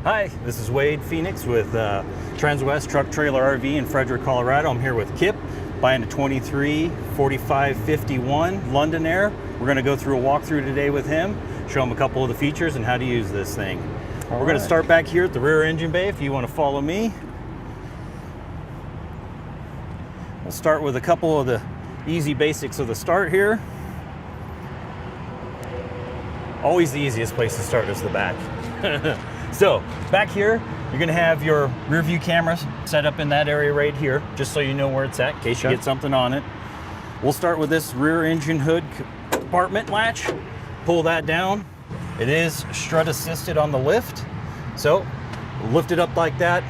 Hi, this is Wade Phoenix with Transwest Truck Trailer RV in Frederick, Colorado. I'm here with Kip, buying a 23 45 51 London Aire. We're going to go through a walkthrough today with him, show him a couple of the features and how to use this thing. We're going to start back here at the rear engine bay if you want to follow me. We'll start with a couple of the easy basics of the start here. Always the easiest place to start is the back. So back here, you're going to have your rear view cameras set up in that area right here, just so you know where it's at in case you get something on it. We'll start with this rear engine hood compartment latch. Pull that down. It is strut assisted on the lift. So lift it up like that.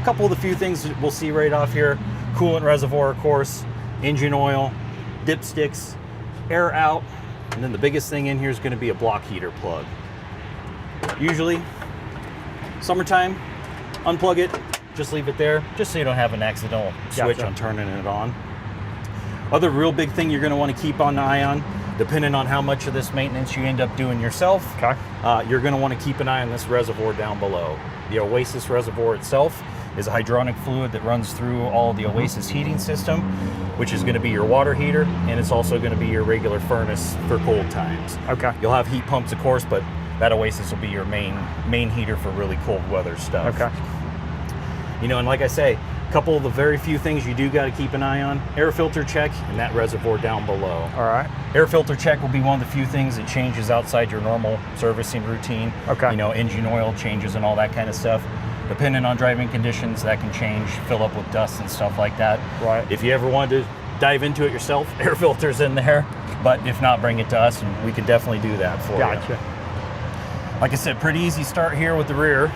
A couple of the few things that we'll see right off here: coolant reservoir, of course, engine oil, dipsticks, air out, and then the biggest thing in here is going to be a block heater plug. Usually summertime, unplug it, just leave it there, just so you don't have an accidental switch on turning it on. Other real big thing you're going to want to keep an eye on, depending on how much of this maintenance you end up doing yourself, you're going to want to keep an eye on this reservoir down below. The Oasis reservoir itself is a hydronic fluid that runs through all the Oasis heating system, which is going to be your water heater, and it's also going to be your regular furnace for cold times. You'll have heat pumps, of course, but that Oasis will be your main heater for really cold weather stuff. You know, and like I say, a couple of the very few things you do got to keep an eye on: air filter check and that reservoir down below. Air filter check will be one of the few things that changes outside your normal servicing routine. You know, engine oil changes and all that kind of stuff. Depending on driving conditions, that can change, fill up with dust and stuff like that. If you ever wanted to dive into it yourself, air filter's in there. But if not, bring it to us and we can definitely do that for you. Like I said, pretty easy start here with the rear.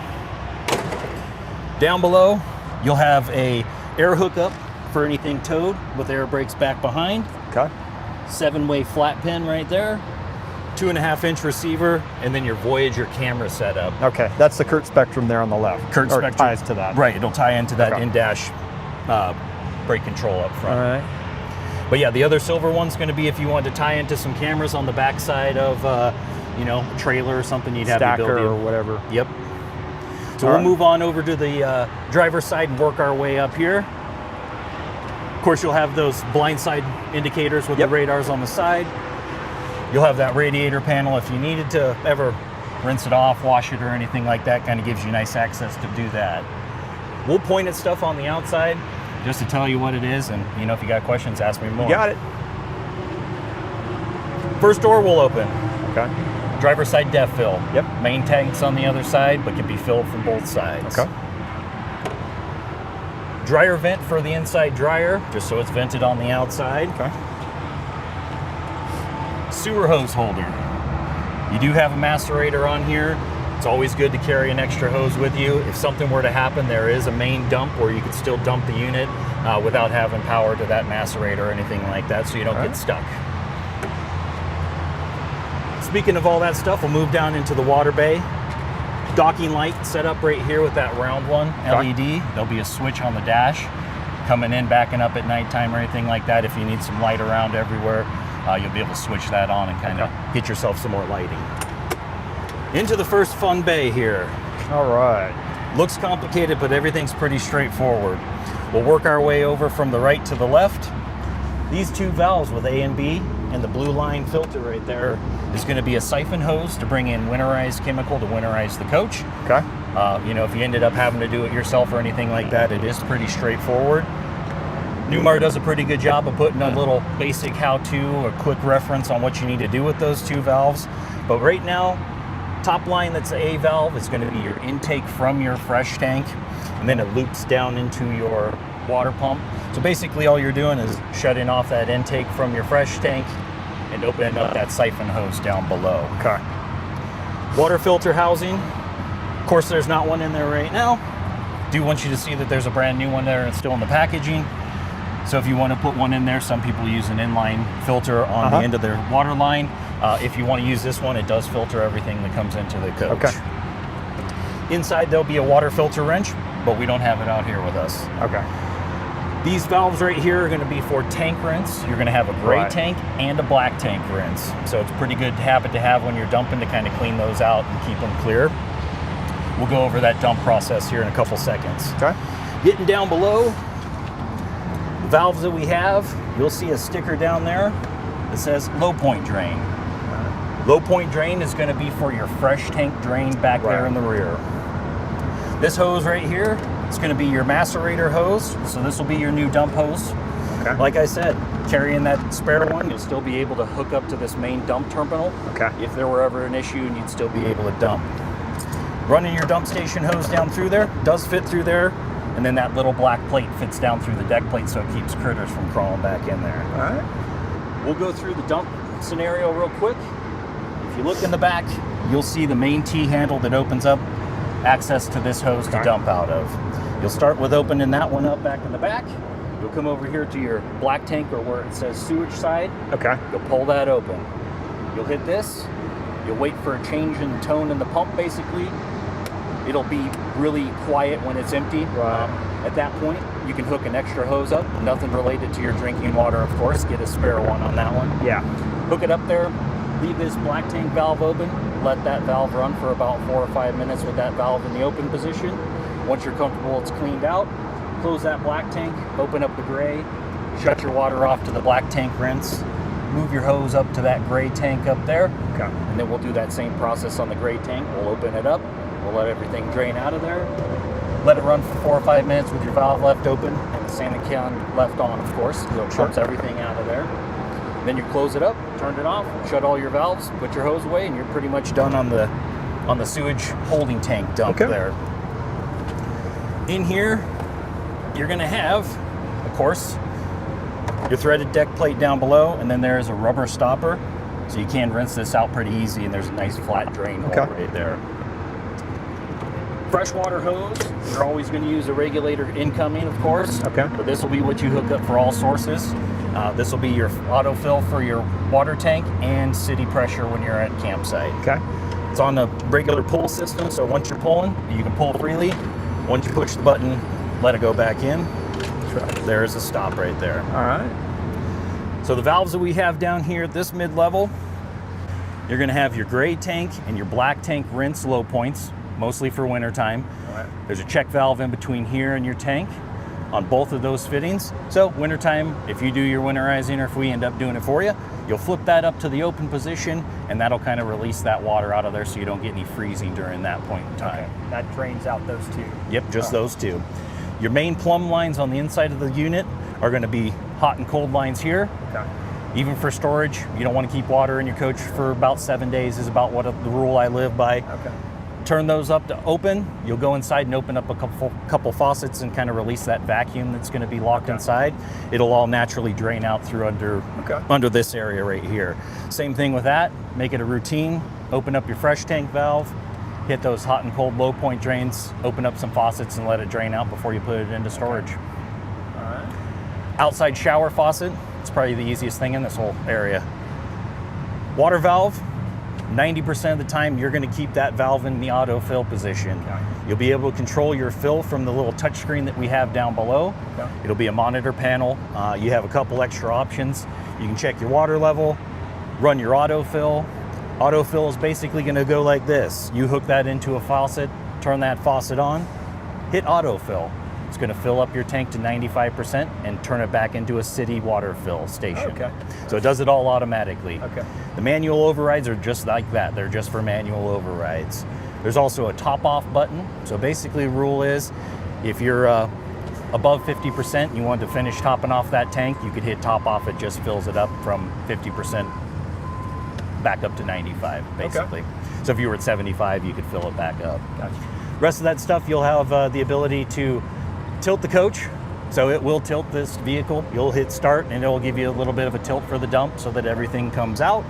Down below, you'll have a air hookup for anything towed with air brakes back behind. 7-way flat pin right there. 2.5-inch receiver, and then your Voyager camera setup. That's the Kurt Spectrum there on the left. Kurt Spectrum ties to that. Right, it'll tie into that in-dash brake control up front. But yeah, the other silver one's going to be if you want to tie into some cameras on the backside of you know, a trailer or something, you'd have the ability or whatever. So we'll move on over to the driver's side and work our way up here. Of course, you'll have those blind side indicators with the radars on the side. You'll have that radiator panel if you needed to ever rinse it off, wash it, or anything like that. Kind of gives you nice access to do that. We'll point at stuff on the outside just to tell you what it is, and you know, if you got questions, ask me more. You got it. First door will open. Driver's side depth fill. Main tank's on the other side, but can be filled from both sides. Dryer vent for the inside dryer, just so it's vented on the outside. Sewer hose holder. You do have a macerator on here. It's always good to carry an extra hose with you. If something were to happen, there is a main dump where you could still dump the unit without having power to that macerator or anything like that, so you don't get stuck. Speaking of all that stuff, we'll move down into the water bay. Docking light set up right here with that round one LED. There'll be a switch on the dash. Coming in, backing up at nighttime or anything like that, if you need some light around everywhere, you'll be able to switch that on and kind of get yourself some more lighting. Into the first fun bay here. Looks complicated, but everything's pretty straightforward. We'll work our way over from the right to the left. These two valves with A and B and the blue line filter right there is going to be a siphon hose to bring in winterized chemical to winterize the coach. You know, if you ended up having to do it yourself or anything like that, it is pretty straightforward. Newmar does a pretty good job of putting a little basic how-to, a quick reference on what you need to do with those two valves. But right now, top line that's the A valve is going to be your intake from your fresh tank, and then it loops down into your water pump. So basically all you're doing is shutting off that intake from your fresh tank and opening up that siphon hose down below. Water filter housing. Of course, there's not one in there right now. Do want you to see that there's a brand new one there and still in the packaging. So if you want to put one in there, some people use an inline filter on the end of their water line. If you want to use this one, it does filter everything that comes into the coach. Inside there'll be a water filter wrench, but we don't have it out here with us. These valves right here are going to be for tank rinse. You're going to have a gray tank and a black tank rinse. So it's pretty good habit to have when you're dumping to kind of clean those out and keep them clear. we'll go over that dump process here in a couple seconds. Okay. Getting down below, the valves that we have, you'll see a sticker down there that says low point drain. Low point drain is going to be for your fresh tank drain back there in the rear. This hose right here, it's going to be your macerator hose, so this will be your new dump hose. Okay. Like I said, carrying that spare one, you'll still be able to hook up to this main dump terminal. Okay. If there were ever an issue, and you'd still be able to dump. Running your dump station hose down through there, does fit through there, and then that little black plate fits down through the deck plate so it keeps critters from crawling back in there. All right. We'll go through the dump scenario real quick. If you look in the back, you'll see the main T-handle that opens up access to this hose to dump out of. You'll start with opening that one up back in the back. You'll come over here to your black tank or where it says sewage side. Okay. You'll pull that open. You'll hit this. You'll wait for a change in tone in the pump, basically. It'll be really quiet when it's empty. Right. At that point, you can hook an extra hose up. Nothing related to your drinking water, of course. Get a spare one on that one. Yeah. Hook it up there. Leave this black tank valve open. Let that valve run for about 4 or 5 minutes with that valve in the open position. Once you're comfortable it's cleaned out, close that black tank, open up the gray, shut your water off to the black tank rinse, move your hose up to that gray tank up there, Okay. and then we'll do that same process on the gray tank. We'll open it up, we'll let everything drain out of there, let it run for 4 or 5 minutes with your valve left open and the sanding can left on, of course, so it pumps everything out of there. Then you close it up, turn it off, shut all your valves, put your hose away, and you're pretty much done on the sewage holding tank dump there. In here, you're gonna have, of course, your threaded deck plate down below, and then there's a rubber stopper, so you can rinse this out pretty easy, and there's a nice flat drain hole right there. Freshwater hose, you're always gonna use a regulator incoming, of course. Okay. But this will be what you hook up for all sources. This will be your autofill for your water tank and city pressure when you're at campsite. Okay. It's on a regular pull system, so once you're pulling, you can pull freely. Once you push the button, let it go back in. There's a stop right there. All right. So the valves that we have down here at this mid-level, you're gonna have your gray tank and your black tank rinse low points, mostly for winter time. All right. There's a check valve in between here and your tank on both of those fittings. So wintertime, if you do your winterizing or if we end up doing it for you, you'll flip that up to the open position and that'll kind of release that water out of there so you don't get any freezing during that point in time. Okay. That drains out those two. Yep, just those two. Your main plumb lines on the inside of the unit are going to be hot and cold lines here. Okay. Even for storage, you don't want to keep water in your coach for about 7 days is about what the rule I live by. Okay. Turn those up to open. You'll go inside and open up a couple faucets and kind of release that vacuum that's going to be locked inside. It'll all naturally drain out through under this area right here. Same thing with that. Make it a routine. Open up your fresh tank valve. Hit those hot and cold low point drains. Open up some faucets and let it drain out before you put it into storage. All right. Outside shower faucet. It's probably the easiest thing in this whole area. Water valve. 90% of the time, you're going to keep that valve in the autofill position. Okay. You'll be able to control your fill from the little touchscreen that we have down below. Okay. It'll be a monitor panel. You have a couple extra options. You can check your water level, run your autofill. Autofill is basically going to go like this. You hook that into a faucet, turn that faucet on, hit autofill. It's going to fill up your tank to 95% and turn it back into a city water fill station. Okay. So it does it all automatically. Okay. The manual overrides are just like that. They're just for manual overrides. There's also a top off button. So basically the rule is if you're above 50% and you want to finish topping off that tank, you could hit top off. It just fills it up from 50% back up to 95, basically. Okay. So if you were at 75, you could fill it back up. Gotcha. Rest of that stuff, you'll have the ability to tilt the coach. So it will tilt this vehicle. You'll hit start and it will give you a little bit of a tilt for the dump so that everything comes out.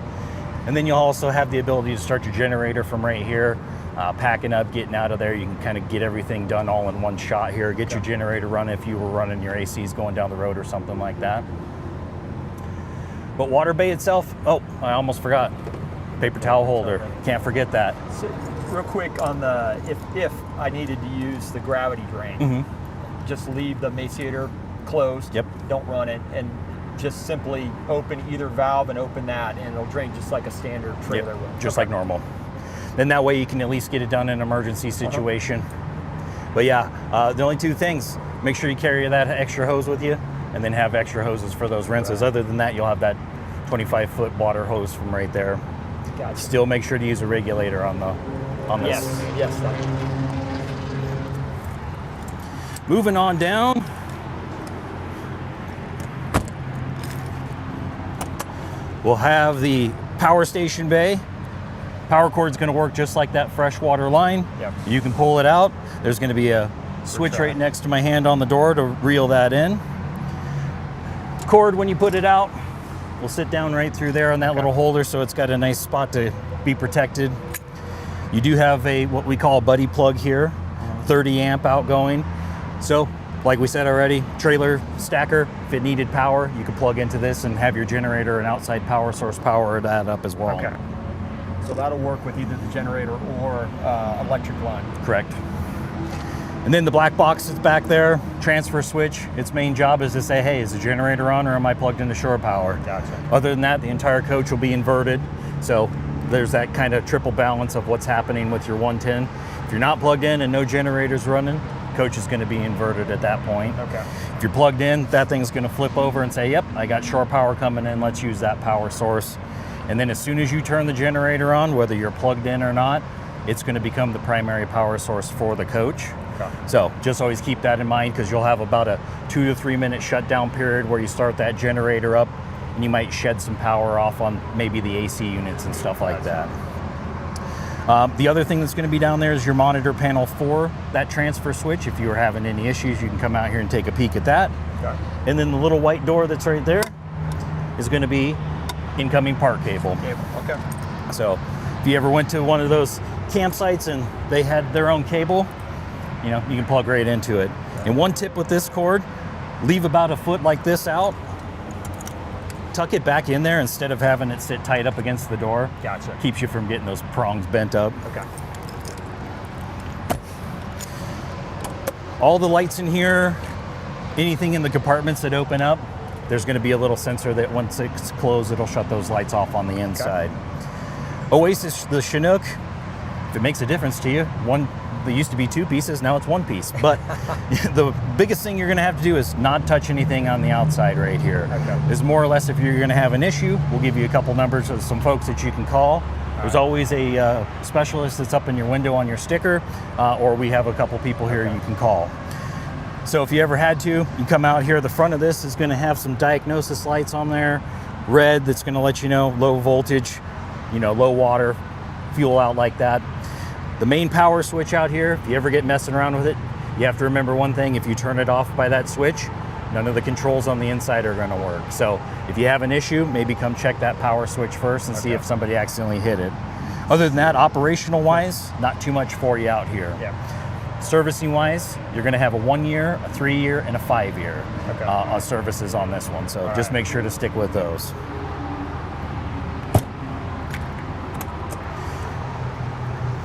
And then you'll also have the ability to start your generator from right here, packing up, getting out of there. You can kind of get everything done all in one shot here. Get your generator running if you were running your ACs going down the road or something like that. But water bay itself, oh, I almost forgot. Paper towel holder, can't forget that. So, real quick on the, if I needed to use the gravity drain, just leave the emaciator closed. Yep. Don't run it, and just simply open either valve and open that, and it'll drain just like a standard trailer will. Just like normal. Then that way you can at least get it done in an emergency situation. But yeah, the only two things, make sure you carry that extra hose with you and then have extra hoses for those rinses. Other than that, you'll have that 25-foot water hose from right there. Gotcha. Still make sure to use a regulator on this. Yes. Moving on down. We'll have the power station bay. Power cord's going to work just like that freshwater line. Yep. You can pull it out. There's going to be a switch right next to my hand on the door to reel that in. Cord, when you put it out, will sit down right through there on that little holder, so it's got a nice spot to be protected. You do have a what we call a buddy plug here, 30 amp outgoing. So like we said already, trailer stacker, if it needed power, you could plug into this and have your generator and outside power source power that up as well. Okay. So that'll work with either the generator or electric line. Correct. And then the black box that's back there, transfer switch, its main job is to say, hey, is the generator on or am I plugged into shore power? Gotcha. Other than that, the entire coach will be inverted. So there's that kind of triple balance of what's happening with your 110. If you're not plugged in and no generator's running, coach is going to be inverted at that point. Okay. If you're plugged in, that thing's going to flip over and say, yep, I got shore power coming in, let's use that power source. And then as soon as you turn the generator on, whether you're plugged in or not, it's going to become the primary power source for the coach. Okay. So just always keep that in mind, because you'll have about a 2 to 3 minute shutdown period where you start that generator up and you might shed some power off on maybe the AC units and stuff like that. The other thing that's going to be down there is your monitor panel for that transfer switch. If you are having any issues, you can come out here and take a peek at that. Okay. And then the little white door that's right there is going to be incoming park cable. Okay. So if you ever went to one of those campsites and they had their own cable, you know, you can plug right into it. And one tip with this cord, leave about a foot like this out, tuck it back in there instead of having it sit tight up against the door. Gotcha. Keeps you from getting those prongs bent up. Okay. All the lights in here, anything in the compartments that open up, there's going to be a little sensor that once it's closed, it'll shut those lights off on the inside. Okay. Oasis, the Chinook, if it makes a difference to you, there used to be 2 pieces, now it's 1 piece. But the biggest thing you're going to have to do is not touch anything on the outside right here. Okay. Is more or less, if you're going to have an issue, we'll give you a couple numbers of some folks that you can call. There's always a specialist that's up in your window on your sticker, or we have a couple people here you can call. So if you ever had to, you come out here, the front of this is going to have some diagnosis lights on there, red, that's going to let you know low voltage, low water, fuel out like that. The main power switch out here, if you ever get messing around with it, you have to remember one thing: if you turn it off by that switch, none of the controls on the inside are going to work. So if you have an issue, maybe come check that power switch first and see if somebody accidentally hit it. Other than that, operational wise, not too much for you out here. Yeah. Servicing wise, you're going to have a 1 year, a 3 year, and a 5 year services on this one. So just make sure to stick with those.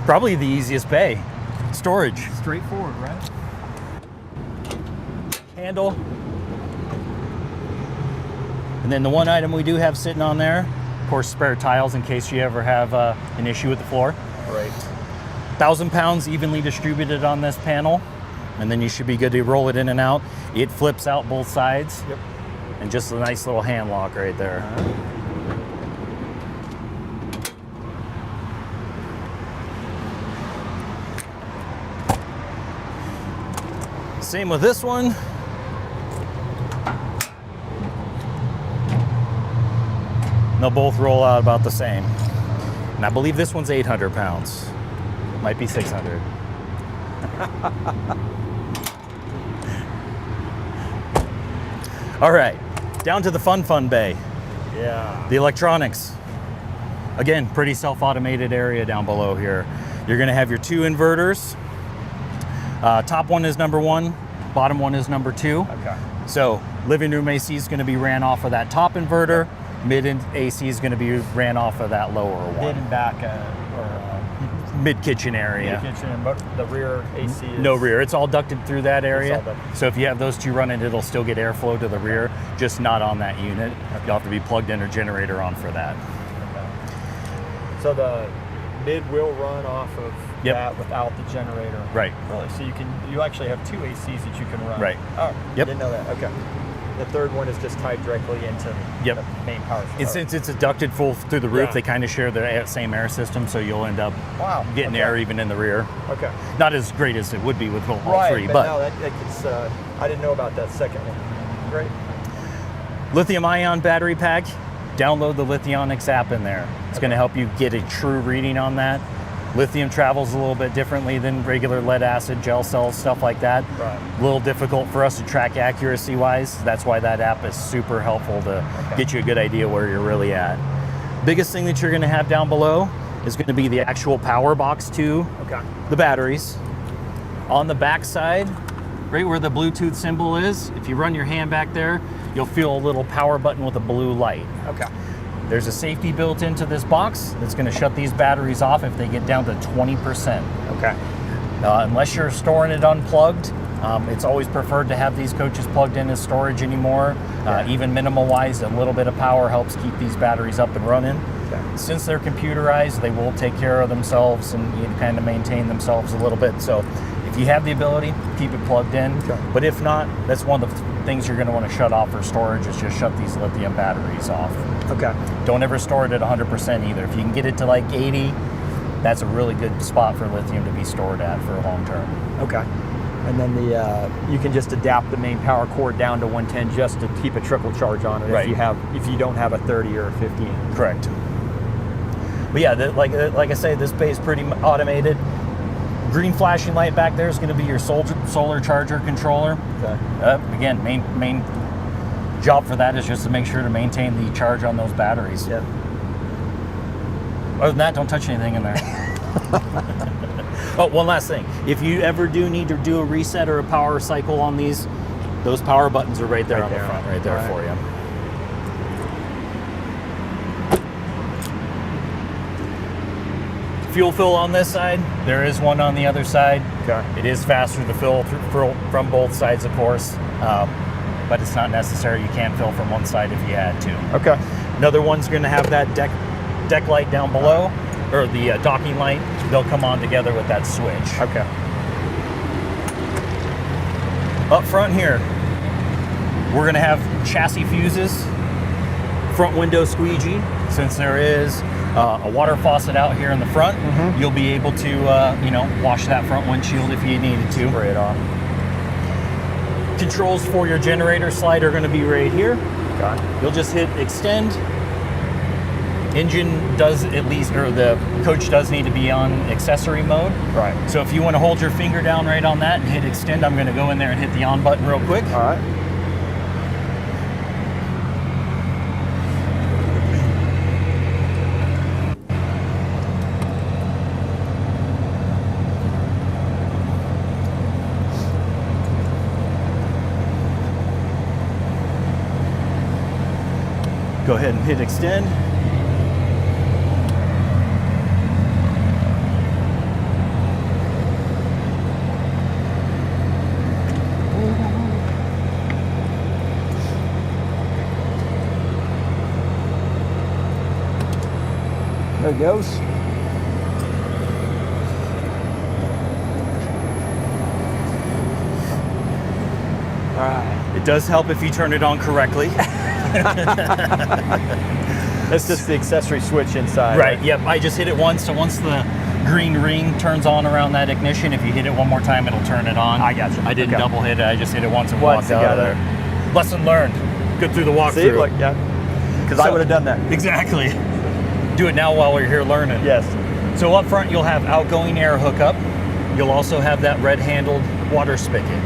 Probably the easiest bay, storage. Straightforward, right? Handle. And then the one item we do have sitting on there, of course, spare tiles in case you ever have an issue with the floor. Right. 1,000 pounds evenly distributed on this panel, and then you should be good to roll it in and out. It flips out both sides. Yep. And just a nice little hand lock right there. Same with this one. They'll both roll out about the same. And I believe this one's 800 pounds. Might be 600. All right, down to the fun bay. Yeah. The electronics. Again, pretty self-automated area down below here. You're gonna have your 2 inverters. Top one is number 1, bottom one is number 2. Okay. So living room AC is gonna be ran off of that top inverter. Mid AC is gonna be ran off of that lower one. Mid and back Mid kitchen area. Kitchen, but the rear AC is... No rear, it's all ducted through that area. It's all ducted. So if you have those 2 running, it'll still get airflow to the rear, just not on that unit. You'll have to be plugged in or generator on for that. Okay. So mid will run off of Yep. that without the generator. Right. Really? So you actually have 2 ACs that you can run. Right. Oh, Yep. didn't know that. Okay. The third one is just tied directly into Yep. the main power source. And since it's ducted full through the roof, Yeah. they kind of share the same air system, so you'll end up Wow. getting Okay. air even in the rear. Okay. Not as great as it would be with all Right, three, but no, that gets, I didn't know about that second one. Great. lithium-ion battery pack. Download the Lithionics app in there. It's going to help you get a true reading on that. Lithium travels a little bit differently than regular lead acid, gel cells, stuff like that. Right. A little difficult for us to track accuracy-wise. That's why that app is super helpful to get you a good idea where you're really at. Biggest thing that you're going to have down below is going to be the actual power box to the batteries. On the back side, right where the Bluetooth symbol is, if you run your hand back there, you'll feel a little power button with a blue light. Okay. There's a safety built into this box that's going to shut these batteries off if they get down to 20%. Okay. Unless you're storing it unplugged, it's always preferred to have these coaches plugged in as storage anymore. Even minimal wise, a little bit of power helps keep these batteries up and running. Okay. Since they're computerized, they will take care of themselves and kind of maintain themselves a little bit. So if you have the ability, keep it plugged in. Okay. But if not, that's one of the things you're going to want to shut off for storage is just shut these lithium batteries off. Okay. Don't ever store it at 100% either. If you can get it to like 80, that's a really good spot for lithium to be stored at for a long term. Okay. And then you can just adapt the main power cord down to 110 just to keep a trickle charge on it Right. if you don't have a 30 or a 15. Correct. But yeah, like I say, this bay is pretty automated. Green flashing light back there is going to be your solar charger controller. Okay. Again, main job for that is just to make sure to maintain the charge on those batteries. Yeah. Other than that, don't touch anything in there. Oh, one last thing. If you ever do need to do a reset or a power cycle on these, those power buttons are right there on the front, right there for you. Fuel fill on this side. There is one on the other side. Okay. It is faster to fill from both sides, of course, but it's not necessary. You can fill from one side if you had to. Okay. Another one's going to have that deck light down below, or the docking light. They'll come on together with that switch. Okay. Up front here, we're going to have chassis fuses, front window squeegee. Since there is a water faucet out here in the front, you'll be able to, wash that front windshield if you needed to. Spray it off. Controls for your generator slide are going to be right here. Okay. You'll just hit extend. Engine does the coach does need to be on accessory mode. Right. So if you want to hold your finger down right on that and hit extend, I'm going to go in there and hit the on button real quick. All right. Go ahead and hit extend. There it goes. All right. It does help if you turn it on correctly. That's just the accessory switch inside. Right, yep. I just hit it once, so once the green ring turns on around that ignition, if you hit it one more time, it'll turn it on. I gotcha. I didn't Okay. double hit it, I just hit it once and Once walked out of together. there. Lesson learned. Good through the walkthrough. See, look, yeah. Because I would have done that. Exactly. Do it now while we're here learning. Yes. So up front, you'll have outgoing air hookup. You'll also have that red-handled water spigot.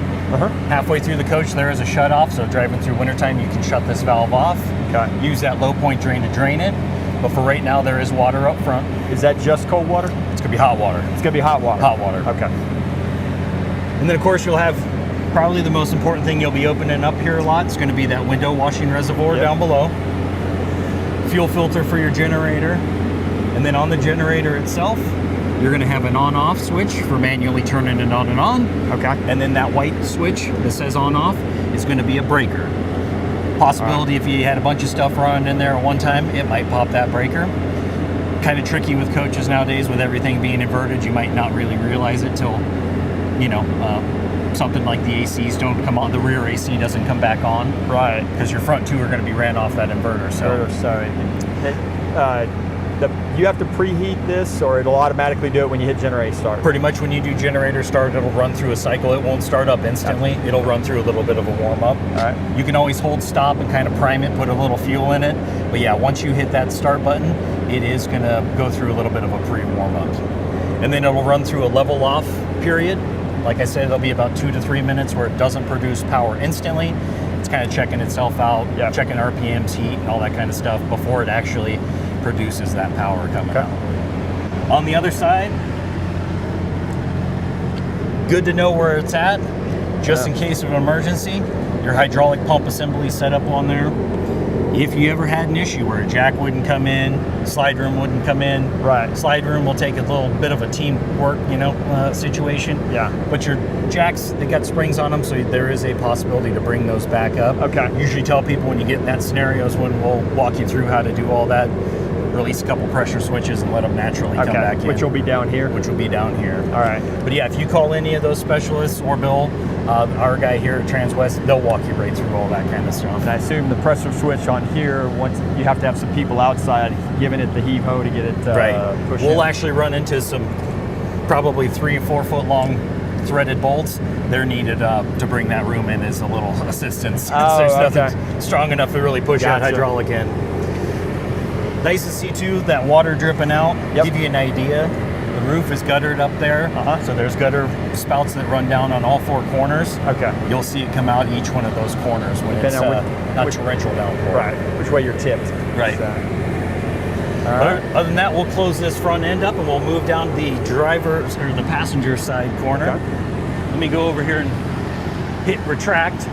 Halfway through the coach, there is a shut-off, so driving through wintertime, you can shut this valve off. Okay. Use that low point drain to drain it. But for right now, there is water up front. Is that just cold water? It's gonna be hot water. It's gonna be hot water. Hot water. Okay. And then of course you'll have probably the most important thing you'll be opening up here a lot. It's gonna be that window washing reservoir down below. Fuel filter for your generator. And then on the generator itself, you're gonna have an on-off switch for manually turning it on and on. Okay. And then that white switch that says on-off is gonna be a breaker. Possibility if you had a bunch of stuff running in there at one time, it might pop that breaker. kind of tricky with coaches nowadays with everything being inverted. You might not really realize it till, you know, something like the ACs don't come on, the rear AC doesn't come back on. Right. Because your front two are going to be ran off that inverter. You have to preheat this, or it'll automatically do it when you hit generator start? Pretty much when you do generator start, it'll run through a cycle. It won't start up instantly. Okay. It'll run through a little bit of a warm up. All right. You can always hold stop and kind of prime it, put a little fuel in it. But yeah, once you hit that start button, it is going to go through a little bit of a pre-warm up. And then it'll run through a level off period. Like I said, there'll be about 2 to 3 minutes where it doesn't produce power instantly. It's kind of checking itself out, checking RPMs, heat, and all that kind of stuff before it actually produces that power coming out. On the other side, good to know where it's at, just in case of an emergency. Your hydraulic pump assembly set up on there. If you ever had an issue where a jack wouldn't come in, slide room wouldn't come in, right? Slide room will take a little bit of a teamwork, situation. Yeah. But your jacks, they got springs on them, so there is a possibility to bring those back up. Okay. Usually tell people when you get in that scenarios when we'll walk you through how to do all that. Release a couple pressure switches and let them naturally come back in. Which will be down here? Which will be down here. All right. But yeah, if you call any of those specialists or Bill, our guy here at Transwest, they'll walk you right through all that kind of stuff. And I assume the pressure switch on here, once you have to have some people outside giving it the heave-ho to get it pushed We'll in. actually run into some probably 3 or 4 foot long threaded bolts. They're needed to bring that room in as a little assistance. There's nothing strong enough to really push that hydraulic in. Nice to see too that water dripping out. Give you an idea. The roof is guttered up there, so there's gutter spouts that run down on all 4 corners. Okay. You'll see it come out each one of those corners when it's not torrential downpour. Right. Which way you're tipped. Right. All right. Other than that, we'll close this front end up and we'll move down the driver's or the passenger side corner. Okay. Let me go over here and hit retract.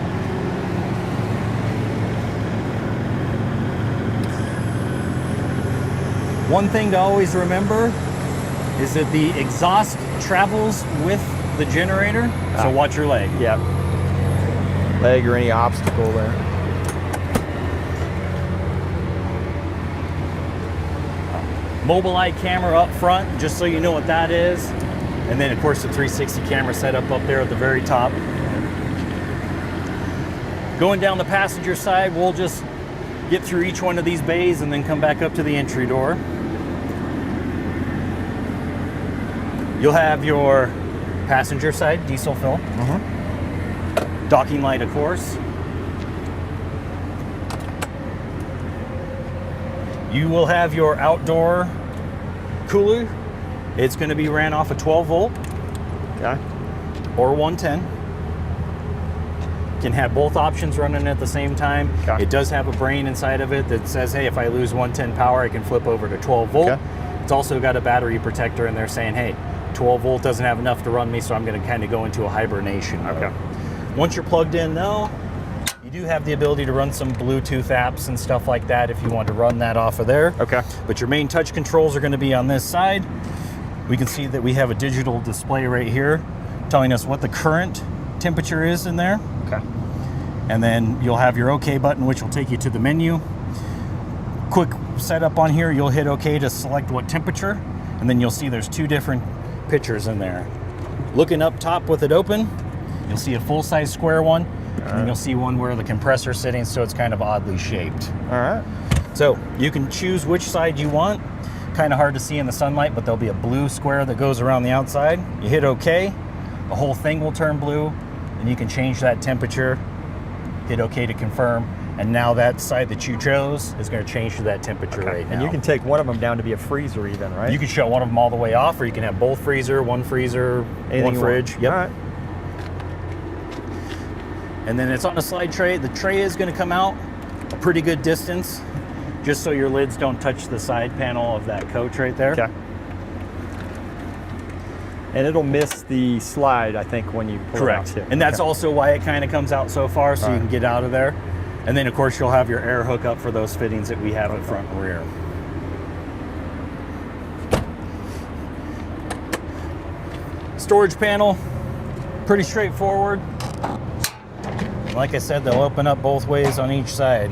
One thing to always remember is that the exhaust travels with the generator, so watch your leg. Yeah. Leg or any obstacle there. Mobileye camera up front, just so you know what that is. And then of course the 360 camera setup up there at the very top. Going down the passenger side, we'll just get through each one of these bays and then come back up to the entry door. You'll have your passenger side diesel fill. Docking light, of course. You will have your outdoor cooler. It's going to be ran off a 12 volt or 110. Can have both options running at the same time. It does have a brain inside of it that says, hey, if I lose 110 power, I can flip over to 12 volt. It's also got a battery protector in there saying, hey, 12 volt doesn't have enough to run me, so I'm going to kind of go into a hibernation mode. Once you're plugged in though, you do have the ability to run some Bluetooth apps and stuff like that if you want to run that off of there. But your main touch controls are going to be on this side. We can see that we have a digital display right here telling us what the current temperature is in there. And then you'll have your OK button, which will take you to the menu. Quick setup on here, you'll hit OK to select what temperature, and then you'll see there's 2 different pictures in there. Looking up top with it open, you'll see a full-size square one, and then you'll see one where the compressor's sitting, so it's kind of oddly shaped. So you can choose which side you want. Kind of hard to see in the sunlight, but there'll be a blue square that goes around the outside. You hit OK, the whole thing will turn blue, and you can change that temperature. Hit OK to confirm, and now that side that you chose is going to change to that temperature right now. And you can take one of them down to be a freezer even, right? You can shut one of them all the way off, or you can have both freezer, one fridge. All right. And then it's on a slide tray. The tray is going to come out a pretty good distance, just so your lids don't touch the side panel of that coach right there. And it'll miss the slide, I think, when you pull it out too. And that's also why it kind of comes out so far, so you can get out of there. And then, of course, you'll have your air hookup for those fittings that we have in front and rear. Storage panel, pretty straightforward. Like I said, they'll open up both ways on each side.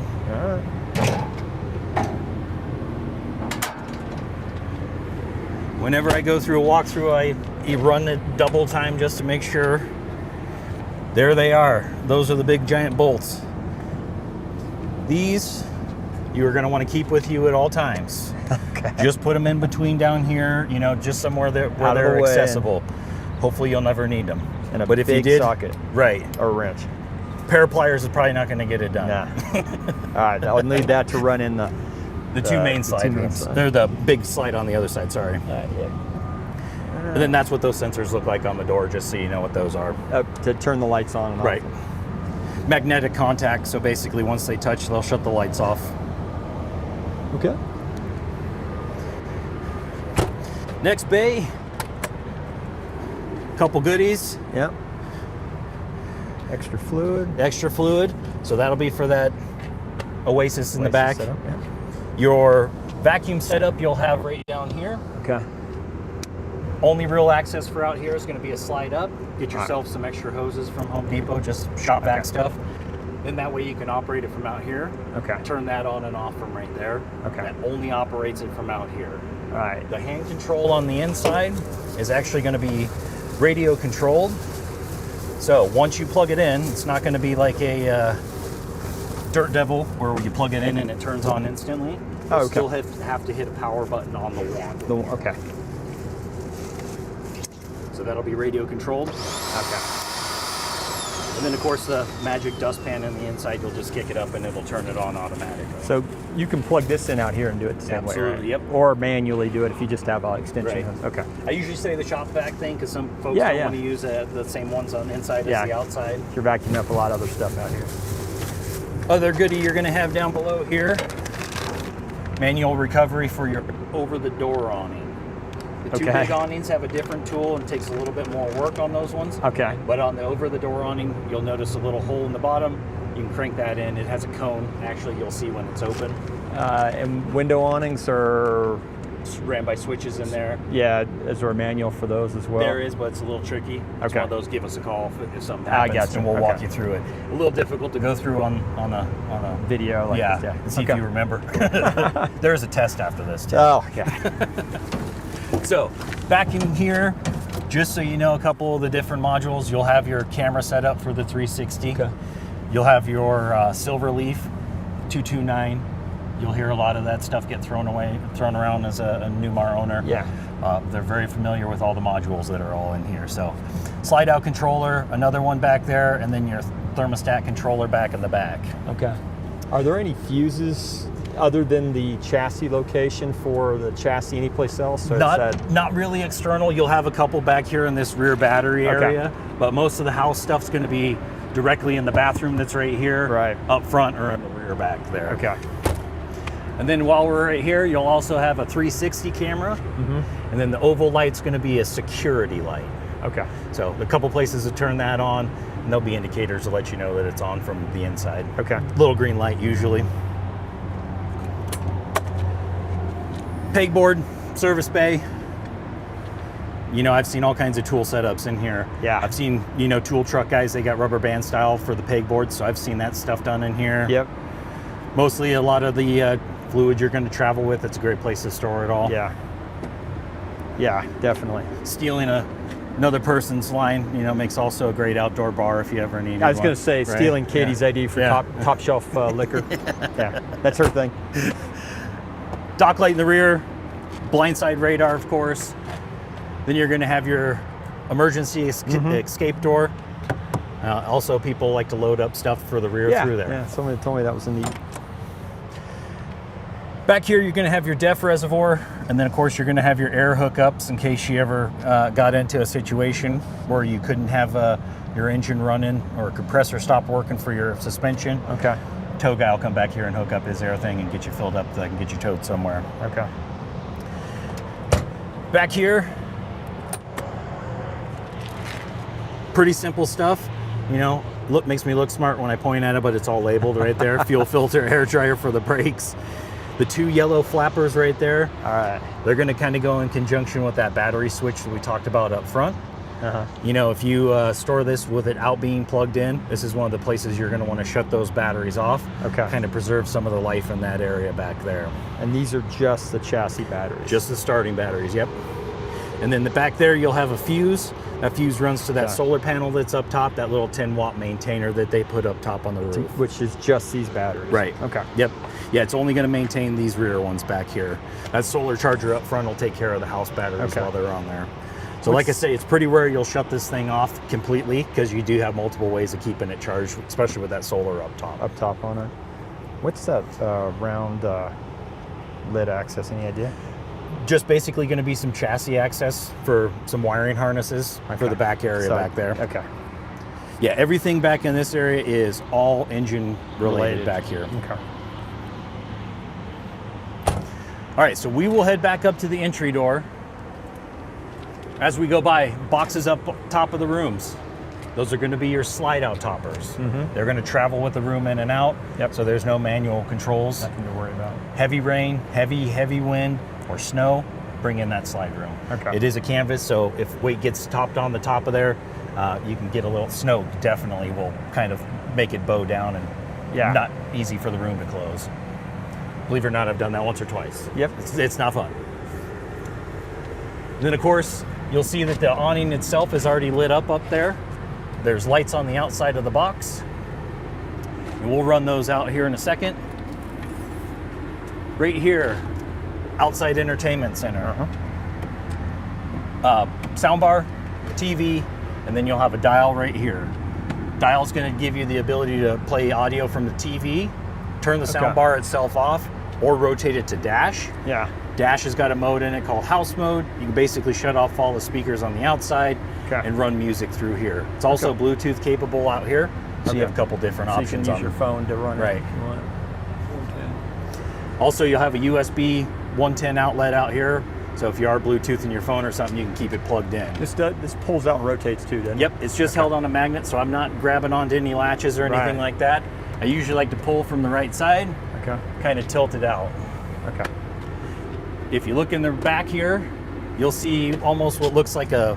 Whenever I go through a walkthrough, I run it double time just to make sure. There they are. Those are the big giant bolts. These you are going to want to keep with you at all times. Okay. Just put them in between down here, you know, just somewhere where they're accessible. Hopefully you'll never need them. And a but if big you did, socket. Right. Or wrench. Pair of pliers is probably not going to get it done. Nah. All right, I'll need that to run in the two main slide rooms. They're the big slide on the other side, sorry. Yeah. And then that's what those sensors look like on the door, just so you know what those are. To turn the lights on and off. Right. Magnetic contact, so basically once they touch, they'll shut the lights off. Okay. Next bay, couple goodies. Yep. Extra fluid. So that'll be for that Oasis in the back. Setup, yeah. Your vacuum setup you'll have right down here. Okay. Only real access for out here is going to be a slide up. Get yourself some extra hoses from Home Depot, just shop vac stuff. Then that way you can operate it from out here. Okay. Turn that on and off from right there. Okay. That only operates it from out here. All right. The hand control on the inside is actually going to be radio controlled. So once you plug it in, it's not going to be like a Dirt Devil where you plug it in and it turns on instantly. You still have to hit a power button on the wand. Okay. So that'll be radio controlled. Okay. And then of course the magic dustpan in the inside, you'll just kick it up and it'll turn it on automatically. So you can plug this in out here and do it the same way, Absolutely, right? yep. Or manually do it if you just have an extension. Right. Okay. I usually say the shop vac thing because some folks don't want to use the same ones on the inside as the outside. You're vacuuming up a lot of other stuff out here. Other goodie you're going to have down below here, manual recovery for your over-the-door awning. The two big awnings have a different tool and it takes a little bit more work on those ones. Okay. But on the over-the-door awning, you'll notice a little hole in the bottom. You can crank that in. It has a cone. Actually, you'll see when it's open. And window awnings are ran by switches in there. Yeah, is there a manual for those as well? There is, but it's a little tricky. It's one of those, give us a call if something I happens. got you. And we'll walk you through it. A little difficult to go through on a video like this. Yeah. And see if you remember. There's a test after this too. Oh, yeah. So back in here, just so you know a couple of the different modules, you'll have your camera set up for the 360. Okay. You'll have your SilverLeaf 229. You'll hear a lot of that stuff get thrown around as a Newmar owner. Yeah. They're very familiar with all the modules that are all in here. So slide out controller, another one back there, and then your thermostat controller back in the back. Okay. Are there any fuses other than the chassis location for the chassis anyplace else? Or Not really external. You'll have a couple back here in this rear battery area, but most of the house stuff's going to be directly in the bathroom that's right here, up front or in the rear back there. Okay. And then while we're right here, you'll also have a 360 camera, and then the oval light's going to be a security light. Okay. So a couple places to turn that on, and there'll be indicators to let you know that it's on from the inside. Okay. Little green light usually. Pegboard, service bay. You know, I've seen all kinds of tool setups in here. Yeah. I've seen, you know, tool truck guys, they got rubber band style for the pegboard, so I've seen that stuff done in here. Yep. Mostly a lot of the fluid you're going to travel with, it's a great place to store it all. Yeah. Yeah, definitely. Stealing another person's line, you know, makes also a great outdoor bar if you ever need it. I was going to say, stealing Katie's ID for top shelf liquor. Yeah, that's her thing. Dock light in the rear, blindside radar, of course. Then you're going to have your emergency escape door. Also, people like to load up stuff for the rear through there. Yeah, somebody told me that was a neat. Back here, you're going to have your DEF reservoir, and then, of course, you're going to have your air hookups in case you ever got into a situation where you couldn't have your engine running or a compressor stop working for your suspension. Okay. Tow guy will come back here and hook up his air thing and get you filled up so I can get you towed somewhere. Okay. Back here, pretty simple stuff. You know, makes me look smart when I point at it, but it's all labeled right there. Fuel filter, hair dryer for the brakes. The two yellow flappers right there. All right. They're going to kind of go in conjunction with that battery switch that we talked about up front. You know, if you store this with it out being plugged in, this is one of the places you're going to want to shut those batteries off. Okay. Kind of preserve some of the life in that area back there. And these are just the chassis batteries? Just the starting batteries, yep. And then back there, you'll have a fuse. That fuse runs to that Okay. solar panel that's up top, that little 10-watt maintainer that they put up top on the roof. Which is just these batteries. Right. Okay. Yep. Yeah, it's only going to maintain these rear ones back here. That solar charger up front will take care of the house batteries Okay. while they're on there. So like I say, it's pretty rare you'll shut this thing off completely because you do have multiple ways of keeping it charged, especially with that solar up top. Up top on it. What's that round lid access? Any idea? Just basically going to be some chassis access for some wiring harnesses for the back area back there. Okay. Yeah, everything back in this area is all engine related back here. Okay. All right, so we will head back up to the entry door. As we go by, boxes up top of the rooms. Those are going to be your slide out toppers. They're going to travel with the room in and out. Yep. So there's no manual controls. Nothing to worry about. Heavy rain, heavy wind, or snow, bring in that slide room. Okay. It is a canvas, so if weight gets topped on the top of there, you can get a little snow. Definitely will kind of make it bow down and not easy for the room to close. Believe it or not, I've done that once or twice. Yep. It's not fun. Then of course, you'll see that the awning itself is already lit up there. There's lights on the outside of the box. And we'll run those out here in a second. Right here, outside entertainment center. Soundbar, TV, and then you'll have a dial right here. Dial's going to give you the ability to play audio from the TV, turn the soundbar itself off, or rotate it to dash. Yeah. Dash has got a mode in it called house mode. You can basically shut off all the speakers on the outside and run music through here. It's also Bluetooth capable out here, so you have a couple different So options. you can use your phone to run Right. it if you want. Also, you'll have a USB 110 outlet out here. So if you are Bluetoothing your phone or something, you can keep it plugged in. This pulls out and rotates too, doesn't it? Yep, it's just held on a magnet, so I'm not grabbing onto any latches or anything like that. I usually like to pull from the right side, kind of tilt it out. Okay. If you look in the back here, you'll see almost what looks like a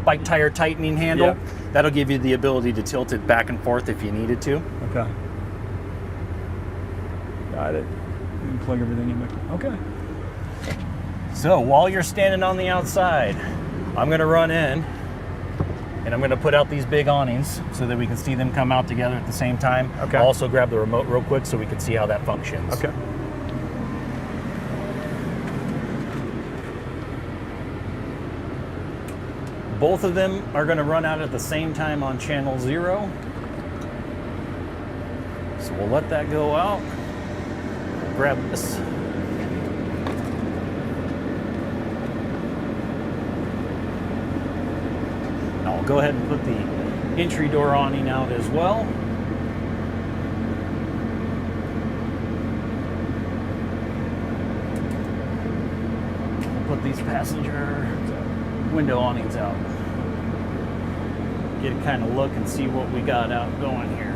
bike tire tightening handle. Yep. That'll give you the ability to tilt it back and forth if you needed to. Okay. Got it. You can plug everything in back. Okay. So while you're standing on the outside, I'm gonna run in and I'm gonna put out these big awnings so that we can see them come out together at the same time. Okay. I'll also grab the remote real quick so we can see how that functions. Okay. Both of them are gonna run out at the same time on channel 0. So we'll let that go out. Grab this. I'll go ahead and put the entry door awning out as well. We'll put these passenger window awnings out. Get a kind of look and see what we got out going here.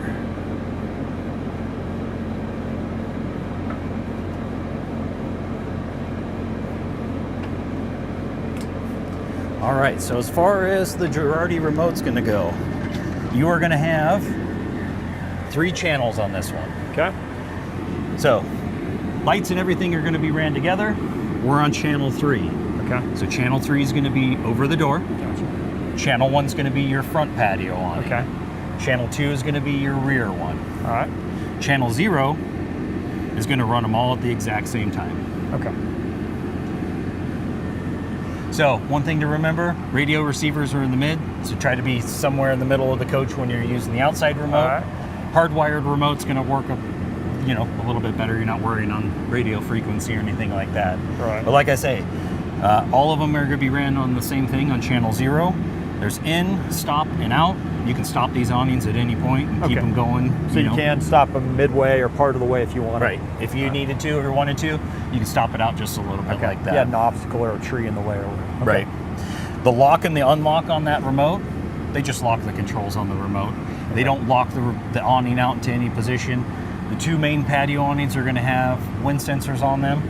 All right, so as far as the Girardi remote's gonna go, you are gonna have 3 channels on this one. Okay. So, lights and everything are gonna be ran together. We're on channel 3. Okay. So channel 3 is gonna be over the door. Gotcha. Channel 1 is gonna be your front patio on. Okay. Channel 2 is gonna be your rear one. All right. Channel 0 is gonna run them all at the exact same time. Okay. So one thing to remember, radio receivers are in the mid, so try to be somewhere in the middle of the coach when you're using the outside remote. All right. Hardwired remote's gonna work a little bit better. You're not worrying on radio frequency or anything like that. Right. But like I say, all of them are gonna be ran on the same thing on channel 0. There's in, stop, and out. You can stop these awnings at any point and keep them going. So you can stop them midway or part of the way if you want. Right. If you needed to or wanted to, you can stop it out just a little bit like that. Yeah, an obstacle or a tree in the way. Right. The lock and the unlock on that remote, they just lock the controls on the remote. They don't lock the awning out into any position. The 2 main patio awnings are going to have wind sensors on them.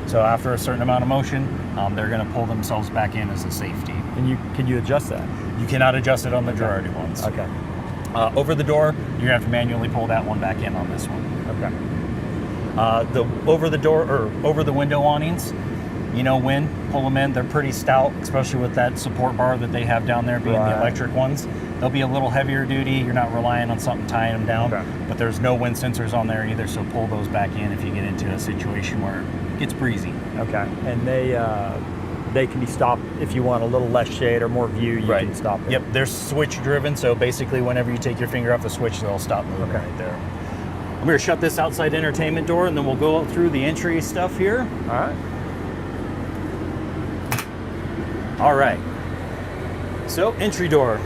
So after a certain amount of motion, they're going to pull themselves back in as a safety. And can you adjust that? You cannot adjust it on the Girardi ones. Okay. Over the door, you're gonna have to manually pull that one back in on this one. Okay. The over the door or over the window awnings, you know when, pull them in. They're pretty stout, especially with that support bar that they have down there being the electric ones. They'll be a little heavier duty. You're not relying on something tying them down, but there's no wind sensors on there either, so pull those back in if you get into a situation where it gets breezy. Okay, and they can be stopped if you want a little less shade or more view, you can stop it. Yep, they're switch driven, so basically whenever you take your finger off the switch, they'll stop moving right there. I'm gonna shut this outside entertainment door and then we'll go through the entry stuff here. All right. All right, so entry door.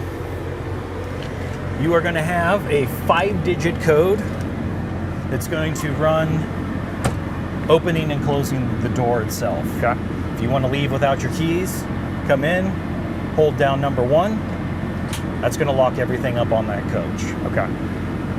You are gonna have a 5-digit code that's going to run opening and closing the door itself. Okay. If you want to leave without your keys, come in, hold down number 1. That's going to lock everything up on that coach. Okay.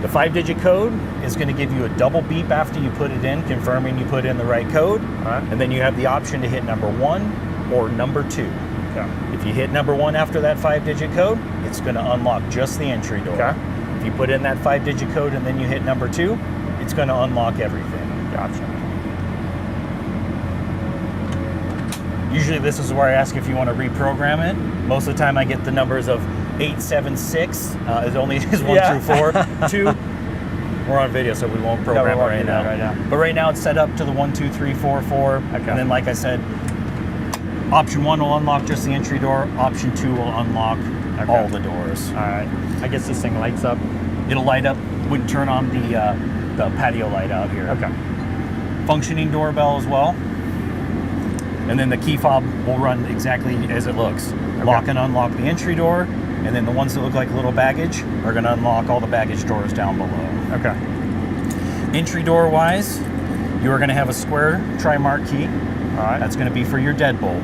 The 5-digit code is going to give you a double beep after you put it in, confirming you put in the right code. All right. And then you have the option to hit number 1 or number 2. Okay. If you hit number 1 after that 5-digit code, it's going to unlock just the entry door. Okay. If you put in that 5-digit code and then you hit number 2, it's going to unlock everything. Gotcha. Usually this is where I ask if you want to reprogram it. Most of the time I get the numbers of 876. It only is 1 through 4. 2, we're on video, so we won't program it right now. But right now it's set up to the 1, 2, 3, 4, 4. Okay. And then like I said, option 1 will unlock just the entry door. Option 2 will unlock all the doors. All right. I guess this thing lights up. It'll light up. Wouldn't turn on the patio light out here. Okay. Functioning doorbell as well. And then the key fob will run exactly as it looks. Okay. Lock and unlock the entry door, and then the ones that look like little baggage are going to unlock all the baggage doors down below. Okay. Entry door wise, you are going to have a square tri-mark key. All right. That's going to be for your deadbolt.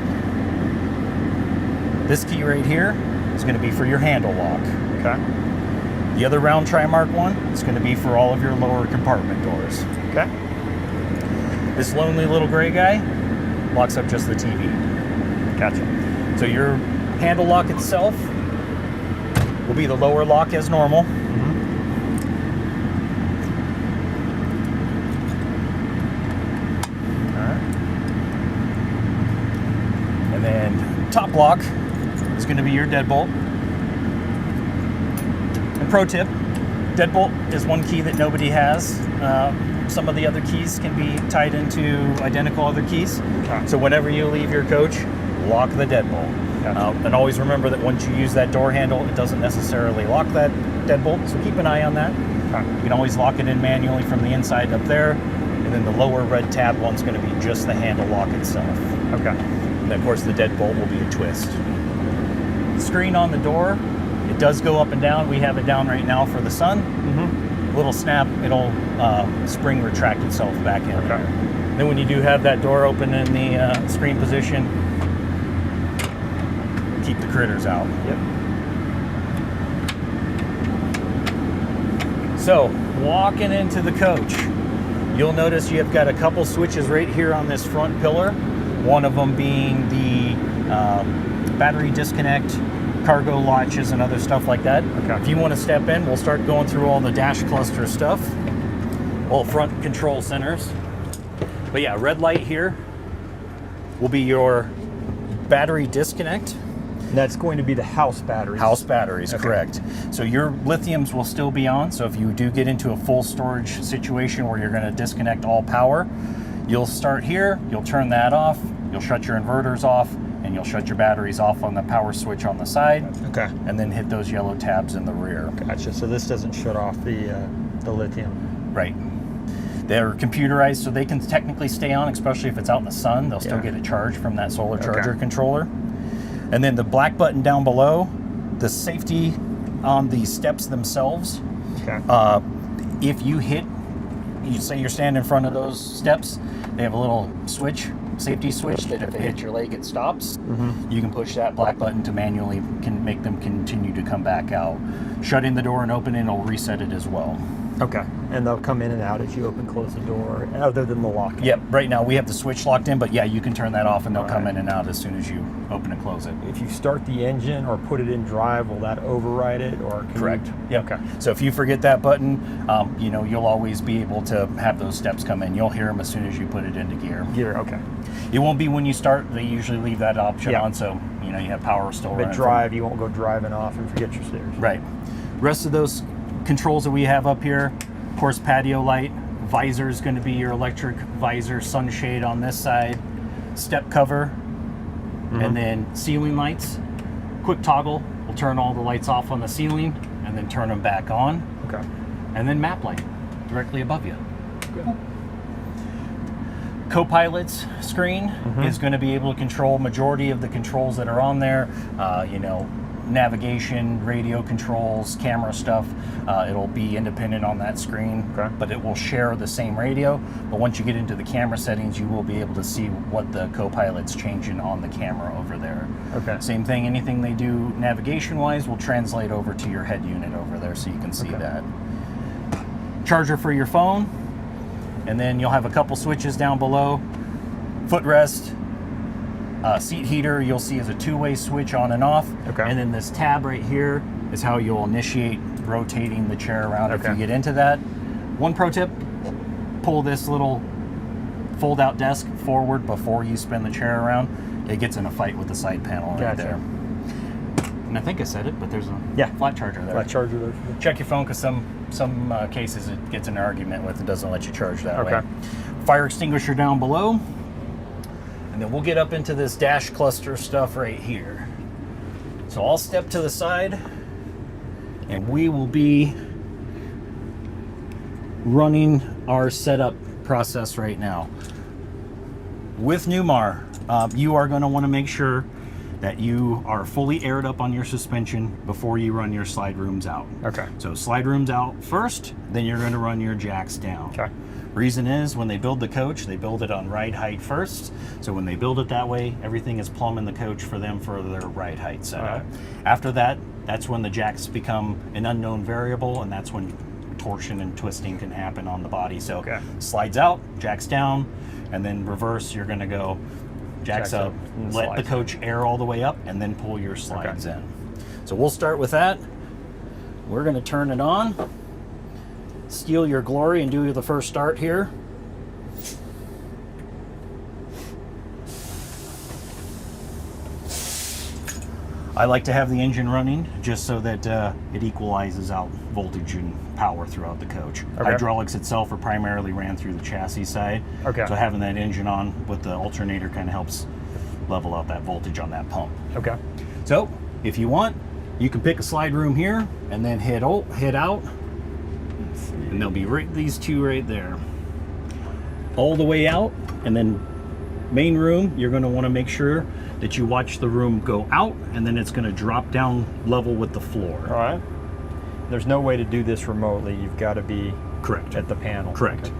This key right here is going to be for your handle lock. Okay. The other round tri-mark one is going to be for all of your lower compartment doors. Okay. This lonely little gray guy locks up just the TV. Gotcha. So your handle lock itself will be the lower lock as normal. All right. And then top lock is going to be your deadbolt. And pro tip, deadbolt is one key that nobody has. Some of the other keys can be tied into identical other keys. Okay. So whenever you leave your coach, lock the deadbolt. Gotcha. And always remember that once you use that door handle, it doesn't necessarily lock that deadbolt, so keep an eye on that. Okay. You can always lock it in manually from the inside up there, and then the lower red tab one's going to be just the handle lock itself. Okay. And then of course the deadbolt will be a twist. The screen on the door, it does go up and down. We have it down right now for the sun. Little snap, it'll spring retract itself back in there. Then when you do have that door open in the screen position, keep the critters out. Yep. So, walking into the coach, you'll notice you've got a couple switches right here on this front pillar. One of them being the battery disconnect, cargo latches, and other stuff like that. Okay. If you want to step in, we'll start going through all the dash cluster stuff. All front control centers. But yeah, red light here will be your battery disconnect. And that's going to be the house batteries. House batteries, correct. So your lithiums will still be on. So if you do get into a full storage situation where you're going to disconnect all power, you'll start here, you'll turn that off, you'll shut your inverters off, and you'll shut your batteries off on the power switch on the side. Okay. And then hit those yellow tabs in the rear. Gotcha. So this doesn't shut off the lithium. Right. They're computerized, so they can technically stay on, especially if it's out in the sun. They'll still get a charge from that solar charger controller. And then the black button down below, the safety on the steps themselves. Okay. If you hit, you say you're standing in front of those steps, they have a little switch, safety switch, that if they hit your leg, it stops. You can push that black button to manually can make them continue to come back out. Shutting the door and opening will reset it as well. Okay. And they'll come in and out as you open, close the door, other than the lock. Yep, right now we have the switch locked in, but yeah, you can turn that off and they'll come in and out as soon as you open and close it. If you start the engine or put it in drive, will that override it? Or Correct. Yep. Okay. So if you forget that button, you know, you'll always be able to have those steps come in. You'll hear them as soon as you put it into gear. Gear, okay. It won't be when you start. They usually leave that option on, so you know you have power still running. But drive, you won't go driving off and forget your stairs. Right. Rest of those controls that we have up here, of course, patio light. Visor is going to be your electric visor, sunshade on this side, step cover, and then ceiling lights. Quick toggle will turn all the lights off on the ceiling and then turn them back on. Okay. And then map light directly above you. Good. Co-pilot's screen is going to be able to control majority of the controls that are on there. You know, navigation, radio controls, camera stuff. It'll be independent on that screen, but it will share the same radio. But once you get into the camera settings, you will be able to see what the co-pilot's changing on the camera over there. Okay. Same thing, anything they do navigation-wise will translate over to your head unit over there so you can see that. Charger for your phone, and then you'll have a couple switches down below. Footrest, seat heater, you'll see is a two-way switch on and off. Okay. And then this tab right here is how you'll initiate rotating the chair around if you get into that. One pro tip, pull this little fold-out desk forward before you spin the chair around. It gets in a fight with the side panel right there. And I think I said it, but there's a flat charger there. Flat charger there. Check your phone, because some cases it gets in an argument with and doesn't let you charge that way. Fire extinguisher down below. And then we'll get up into this dash cluster stuff right here. So I'll step to the side and we will be running our setup process right now. With Newmar, you are going to want to make sure that you are fully aired up on your suspension before you run your slide rooms out. Okay. So slide rooms out first, then you're going to run your jacks down. Okay. Reason is, when they build the coach, they build it on ride height first. So when they build it that way, everything is plumb in the coach for them for their ride height setup. After that, that's when the jacks become an unknown variable, and that's when torsion and twisting can happen on the body. So slides out, jacks down, and then reverse, you're gonna go jacks up, let the coach air all the way up, and then pull your slides in. So we'll start with that. We're gonna turn it on. Steal your glory and do the first start here. I like to have the engine running just so that it equalizes out voltage and power throughout the coach. Hydraulics itself are primarily ran through the chassis side. So having that engine on with the alternator kind of helps level out that voltage on that pump. So if you want, you can pick a slide room here and then hit out. And there'll be these two right there. All the way out, and then main room, you're going to want to make sure that you watch the room go out, and then it's going to drop down level with the floor. All right. There's no way to do this remotely. You've got to be at the panel. Correct.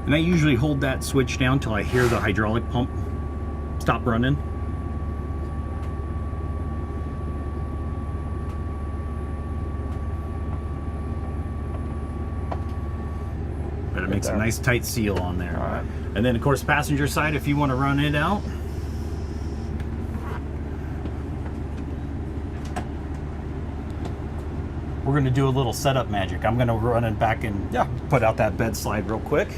And I usually hold that switch down till I hear the hydraulic pump stop running. But it makes a nice tight seal on there. And then of course passenger side, if you want to run it out. We're going to do a little setup magic. I'm going to run it back and put out that bed slide real quick.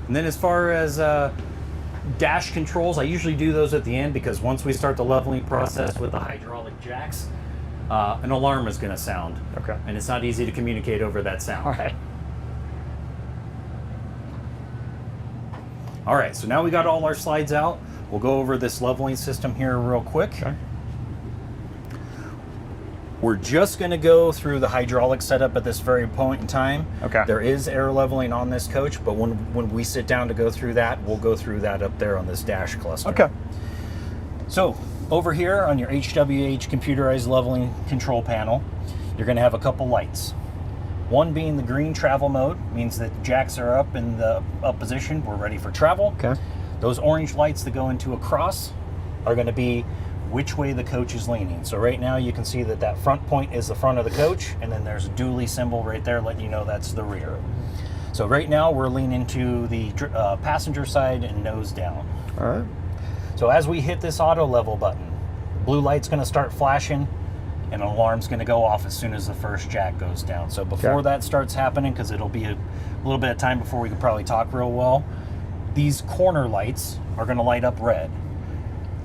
And then as far as dash controls, I usually do those at the end, because once we start the leveling process with the hydraulic jacks, an alarm is going to sound. And it's not easy to communicate over that sound. All right, so now we got all our slides out. We'll go over this leveling system here real quick. Okay. We're just going to go through the hydraulic setup at this very point in time. Okay. There is air leveling on this coach, but when we sit down to go through that, we'll go through that up there on this dash cluster. Okay. So over here on your HWH computerized leveling control panel, you're going to have a couple lights. One being the green travel mode, means that jacks are up in the up position. We're ready for travel. Okay. Those orange lights that go into a cross are going to be which way the coach is leaning. So right now you can see that that front point is the front of the coach, and then there's a dually symbol right there letting you know that's the rear. So right now we're leaning to the passenger side and nose down. All right. So as we hit this auto level button, blue light's going to start flashing and an alarm's going to go off as soon as the first jack goes down. So before that starts happening, because it'll be a little bit of time before we can probably talk real well, these corner lights are going to light up red.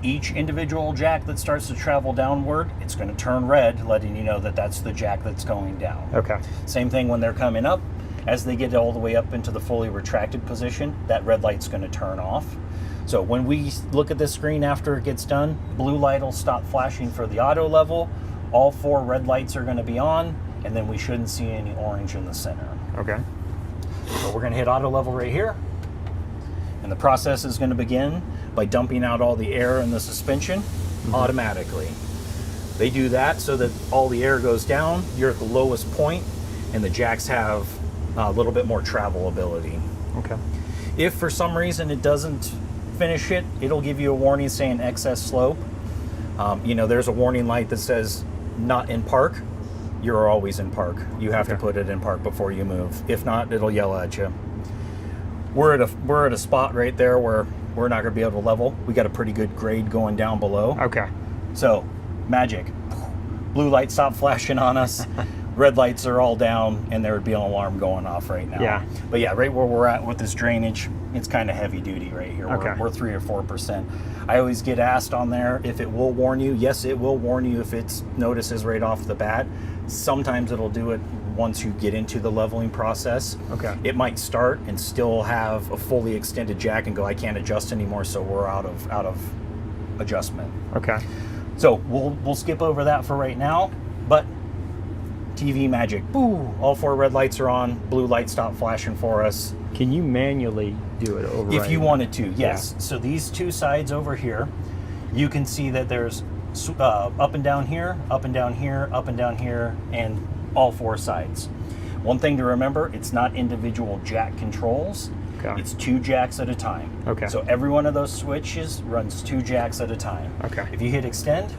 Each individual jack that starts to travel downward, it's going to turn red, letting you know that that's the jack that's going down. Okay. Same thing when they're coming up. As they get all the way up into the fully retracted position, that red light's going to turn off. So when we look at this screen after it gets done, blue light will stop flashing for the auto level. All 4 red lights are going to be on, and then we shouldn't see any orange in the center. Okay. So we're going to hit auto level right here. And the process is going to begin by dumping out all the air in the suspension automatically. They do that so that all the air goes down, you're at the lowest point, and the jacks have a little bit more travel ability. Okay. If for some reason it doesn't finish it, it'll give you a warning saying excess slope. You know, there's a warning light that says not in park. You're always in park. You have to put it in park before you move. If not, it'll yell at you. We're at a spot right there where we're not going to be able to level. We got a pretty good grade going down below. Okay. So, magic. Blue lights stop flashing on us. Red lights are all down, and there would be an alarm going off right now. Yeah. But yeah, right where we're at with this drainage, it's kind of heavy duty right here. Okay. We're 3 or 4%. I always get asked on there if it will warn you. Yes, it will warn you if it notices right off the bat. Sometimes it'll do it once you get into the leveling process. Okay. It might start and still have a fully extended jack and go, I can't adjust anymore, so we're out of adjustment. Okay. So we'll skip over that for right now, but TV magic. Boo! All 4 red lights are on. Blue lights stop flashing for us. Can you manually do it over? If you wanted to, yes. Yeah. So these 2 sides over here, you can see that there's up and down here, up and down here, up and down here, and all 4 sides. One thing to remember, it's not individual jack controls. Okay. It's 2 jacks at a time. Okay. So every one of those switches runs 2 jacks at a time. Okay. If you hit extend,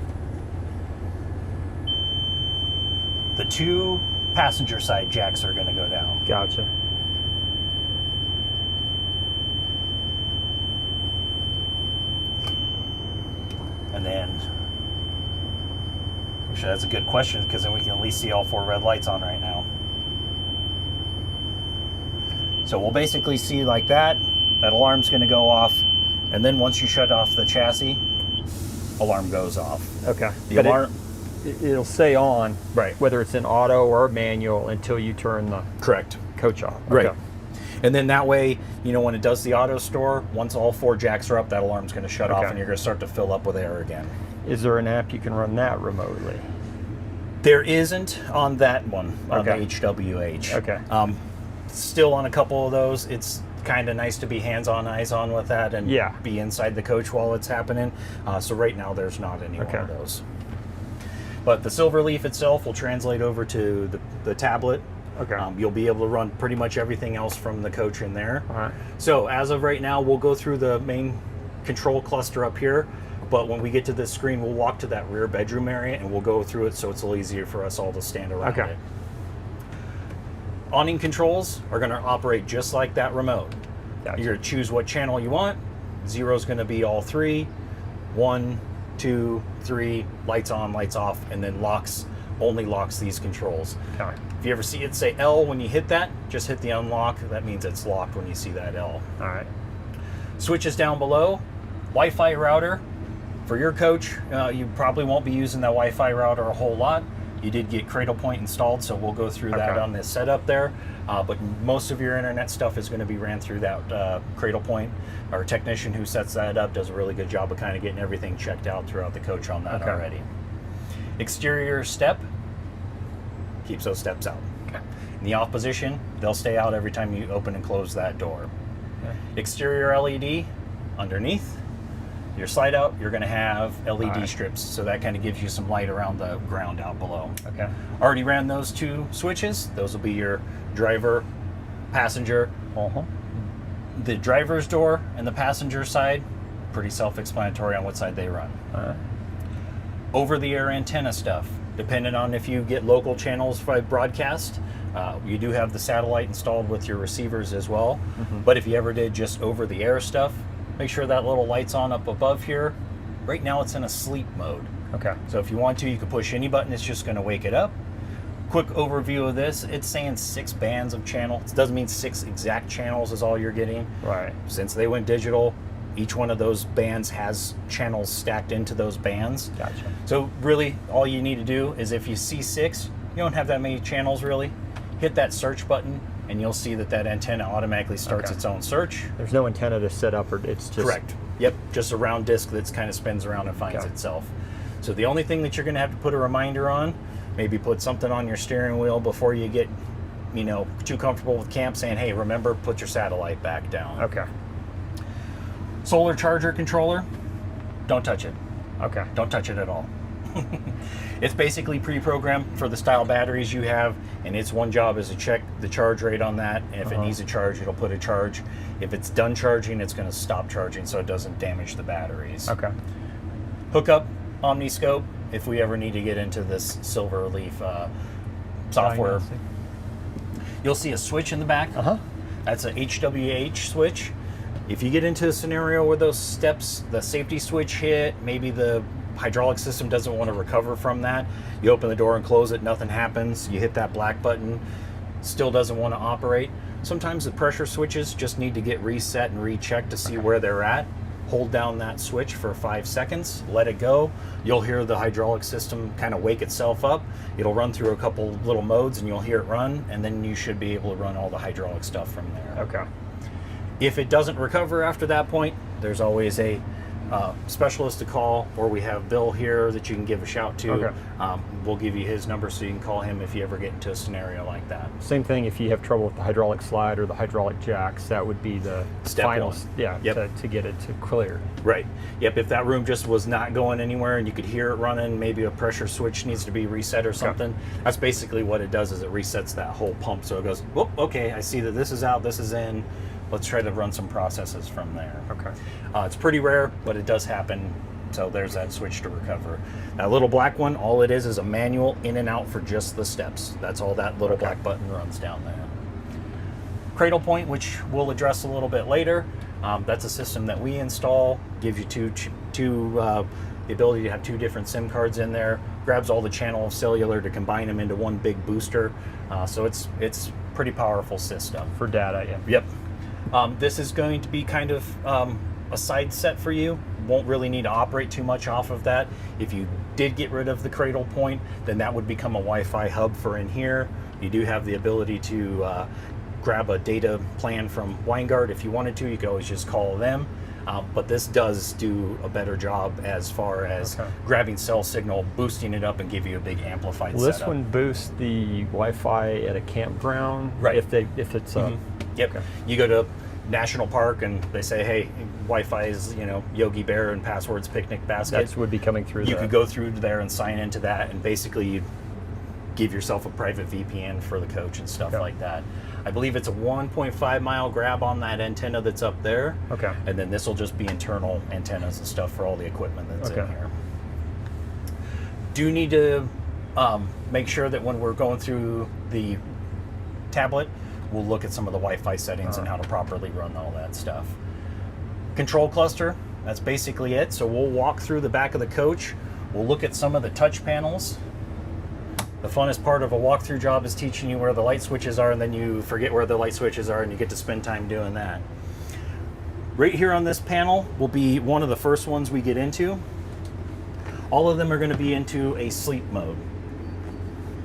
the 2 passenger side jacks are going to go down. Gotcha. And then, actually that's a good question, because then we can at least see all 4 red lights on right now. So we'll basically see like that alarm's going to go off, and then once you shut off the chassis, alarm goes off. Okay. The But alarm, it'll stay on, right? Whether it's in auto or manual until you turn the Correct. coach off. Right. Okay. And then that way, you know, when it does the auto store, once all 4 jacks are up, that alarm's going to shut off, and you're going to start to fill up with air again. Is there an app you can run that remotely? There isn't on that one, on the HWH. Okay. Still on a couple of those, it's kind of nice to be hands-on, eyes-on with that, and be inside the coach while it's happening. So right now, there's not any one of those. But the SilverLeaf itself will translate over to the tablet. Okay. You'll be able to run pretty much everything else from the coach in there. All right. So as of right now, we'll go through the main control cluster up here. But when we get to this screen, we'll walk to that rear bedroom area and we'll go through it so it's a little easier for us all to stand around it. Awning controls are going to operate just like that remote. Gotcha. You're going to choose what channel you want. 0 is going to be all 3. 1, 2, 3, lights on, lights off, and then only locks these controls. Okay. If you ever see it say L when you hit that, just hit the unlock. That means it's locked when you see that L. All right. Switches down below, Wi-Fi router. For your coach, you probably won't be using that Wi-Fi router a whole lot. You did get Cradle Point installed, so we'll go through that Okay. on this setup there. But most of your internet stuff is going to be ran through that Cradle Point. Our technician who sets that up does a really good job of kind of getting everything checked out throughout the coach on that Okay. already. Exterior step keeps those steps out. Okay. In the off position, they'll stay out every time you open and close that door. Okay. Exterior LED underneath. Your slide out, you're going to have LED Alright. strips, so that kind of gives you some light around the ground out below. Okay. Already ran those 2 switches. Those will be your driver, passenger. Uh-huh. The driver's door and the passenger side, pretty self-explanatory on what side they run. Alright. Over-the-air antenna stuff, depending on if you get local channels by broadcast, you do have the satellite installed with your receivers as well. But if you ever did just over-the-air stuff, make sure that little light's on up above here. Right now it's in a sleep mode. Okay. So if you want to, you can push any button, it's just going to wake it up. Quick overview of this, it's saying 6 bands of channel. It doesn't mean 6 exact channels is all you're getting. Right. Since they went digital, each one of those bands has channels stacked into those bands. Gotcha. So really, all you need to do is if you see 6, you don't have that many channels really, hit that search button and you'll see that that antenna automatically starts Okay. its own search. There's no antenna to set up, or it's just Correct. Yep, just a round disc that kind of spins around and finds Okay. itself. So the only thing that you're going to have to put a reminder on, maybe put something on your steering wheel before you get, too comfortable with camp, saying, hey, remember, put your satellite back down. Okay. Solar charger controller, don't touch it. Okay. Don't touch it at all. It's basically pre-programmed for the style batteries you have, and its one job is to check the charge rate on that. And if it needs a charge, it'll put a charge. If it's done charging, it's going to stop charging so it doesn't damage the batteries. Okay. Hook up Omniscope if we ever need to get into this SilverLeaf software. Diagnostic. You'll see a switch in the back. Uh-huh. That's a HWH switch. If you get into a scenario where those steps, the safety switch hit, maybe the hydraulic system doesn't want to recover from that, you open the door and close it, nothing happens, you hit that black button, still doesn't want to operate. Sometimes the pressure switches just need to get reset and rechecked to see where they're at. Hold down that switch for 5 seconds, let it go. You'll hear the hydraulic system kind of wake itself up. It'll run through a couple little modes and you'll hear it run, and then you should be able to run all the hydraulic stuff from there. Okay. If it doesn't recover after that point, there's always a specialist to call, or we have Bill here that you can give a shout to. Okay. We'll give you his number so you can call him if you ever get into a scenario like that. Same thing if you have trouble with the hydraulic slide or the hydraulic jacks, that would be the Step final, one. yeah, Yep. to get it to clear. Right. Yep. If that room just was not going anywhere and you could hear it running, maybe a pressure switch needs to be reset or something. That's basically what it does. Is it resets that whole pump, so it goes, whoop, okay, I see that this is out, this is in. Let's try to run some processes from there. Okay. It's pretty rare, but it does happen. So there's that switch to recover. That little black one, all it is a manual in and out for just the steps. That's all that little black button runs down there. Cradle Point, which we'll address a little bit later. That's a system that we install. Gives you the ability to have 2 different SIM cards in there. Grabs all the channel of cellular to combine them into one big booster. So it's pretty powerful system. For data, yeah. Yep. This is going to be kind of a side set for you. Won't really need to operate too much off of that. If you did get rid of the Cradle Point, then that would become a Wi-Fi hub for in here. You do have the ability to grab a data plan from Winegard. If you wanted to, you could always just call them. But this does do a better job as far as grabbing cell signal, boosting it up, and give you a big amplified Will setup. this one boost the Wi-Fi at a campground? Right. If it's Yep. Okay. You go to National Park and they say, hey, Wi-Fi is, Yogi Bear and passwords picnic basket. that would be coming through. You could go through there and sign into that, and basically you give yourself a private VPN for the coach and stuff like that. I believe it's a 1.5 mile grab on that antenna that's up there. Okay. And then this will just be internal antennas and stuff for all the equipment that's in here. Do need to make sure that when we're going through the tablet, we'll look at some of the Wi-Fi settings and how to properly run all that stuff. Control cluster, that's basically it. So we'll walk through the back of the coach. We'll look at some of the touch panels. The funnest part of a walkthrough job is teaching you where the light switches are, and then you forget where the light switches are and you get to spend time doing that. Right here on this panel will be one of the first ones we get into. All of them are going to be into a sleep mode.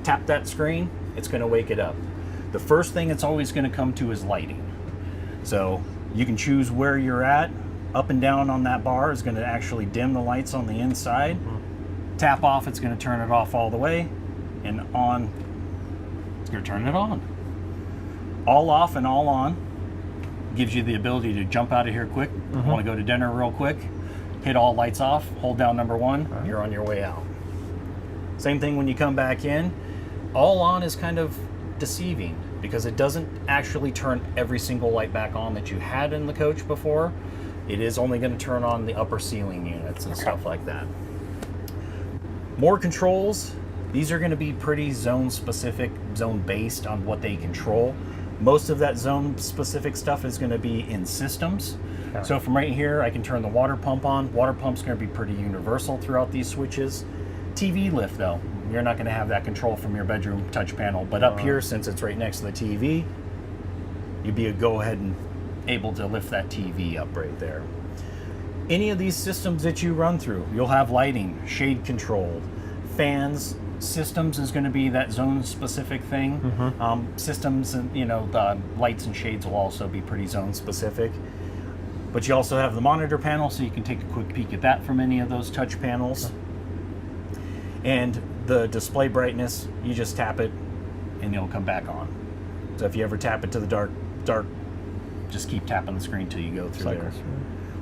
tap that screen, it's going to wake it up. The first thing it's always going to come to is lighting. So you can choose where you're at. Up and down on that bar is going to actually dim the lights on the inside. Tap off, it's going to turn it off all the way. And on, it's going to turn it on. All off and all on gives you the ability to jump out of here quick. Want to go to dinner real quick, hit all lights off, hold down number 1, you're on your way out. Same thing when you come back in. All on is kind of deceiving because it doesn't actually turn every single light back on that you had in the coach before. It is only going to turn on the upper ceiling units and stuff like that. More controls. These are going to be pretty zone specific, zone based on what they control. Most of that zone specific stuff is going to be in systems. So from right here, I can turn the water pump on. Water pump's going to be pretty universal throughout these switches. TV lift though, you're not going to have that control from your bedroom touch panel. But up here, since it's right next to the TV, you'd be go ahead and able to lift that TV up right there. Any of these systems that you run through, you'll have lighting, shade controlled, fans. Systems is going to be that zone specific thing. Systems and the lights and shades will also be pretty zone specific. But you also have the monitor panel, so you can take a quick peek at that from any of those touch panels. And the display brightness, you just tap it and it'll come back on. So if you ever tap it to the dark, just keep tapping the screen till you go through there.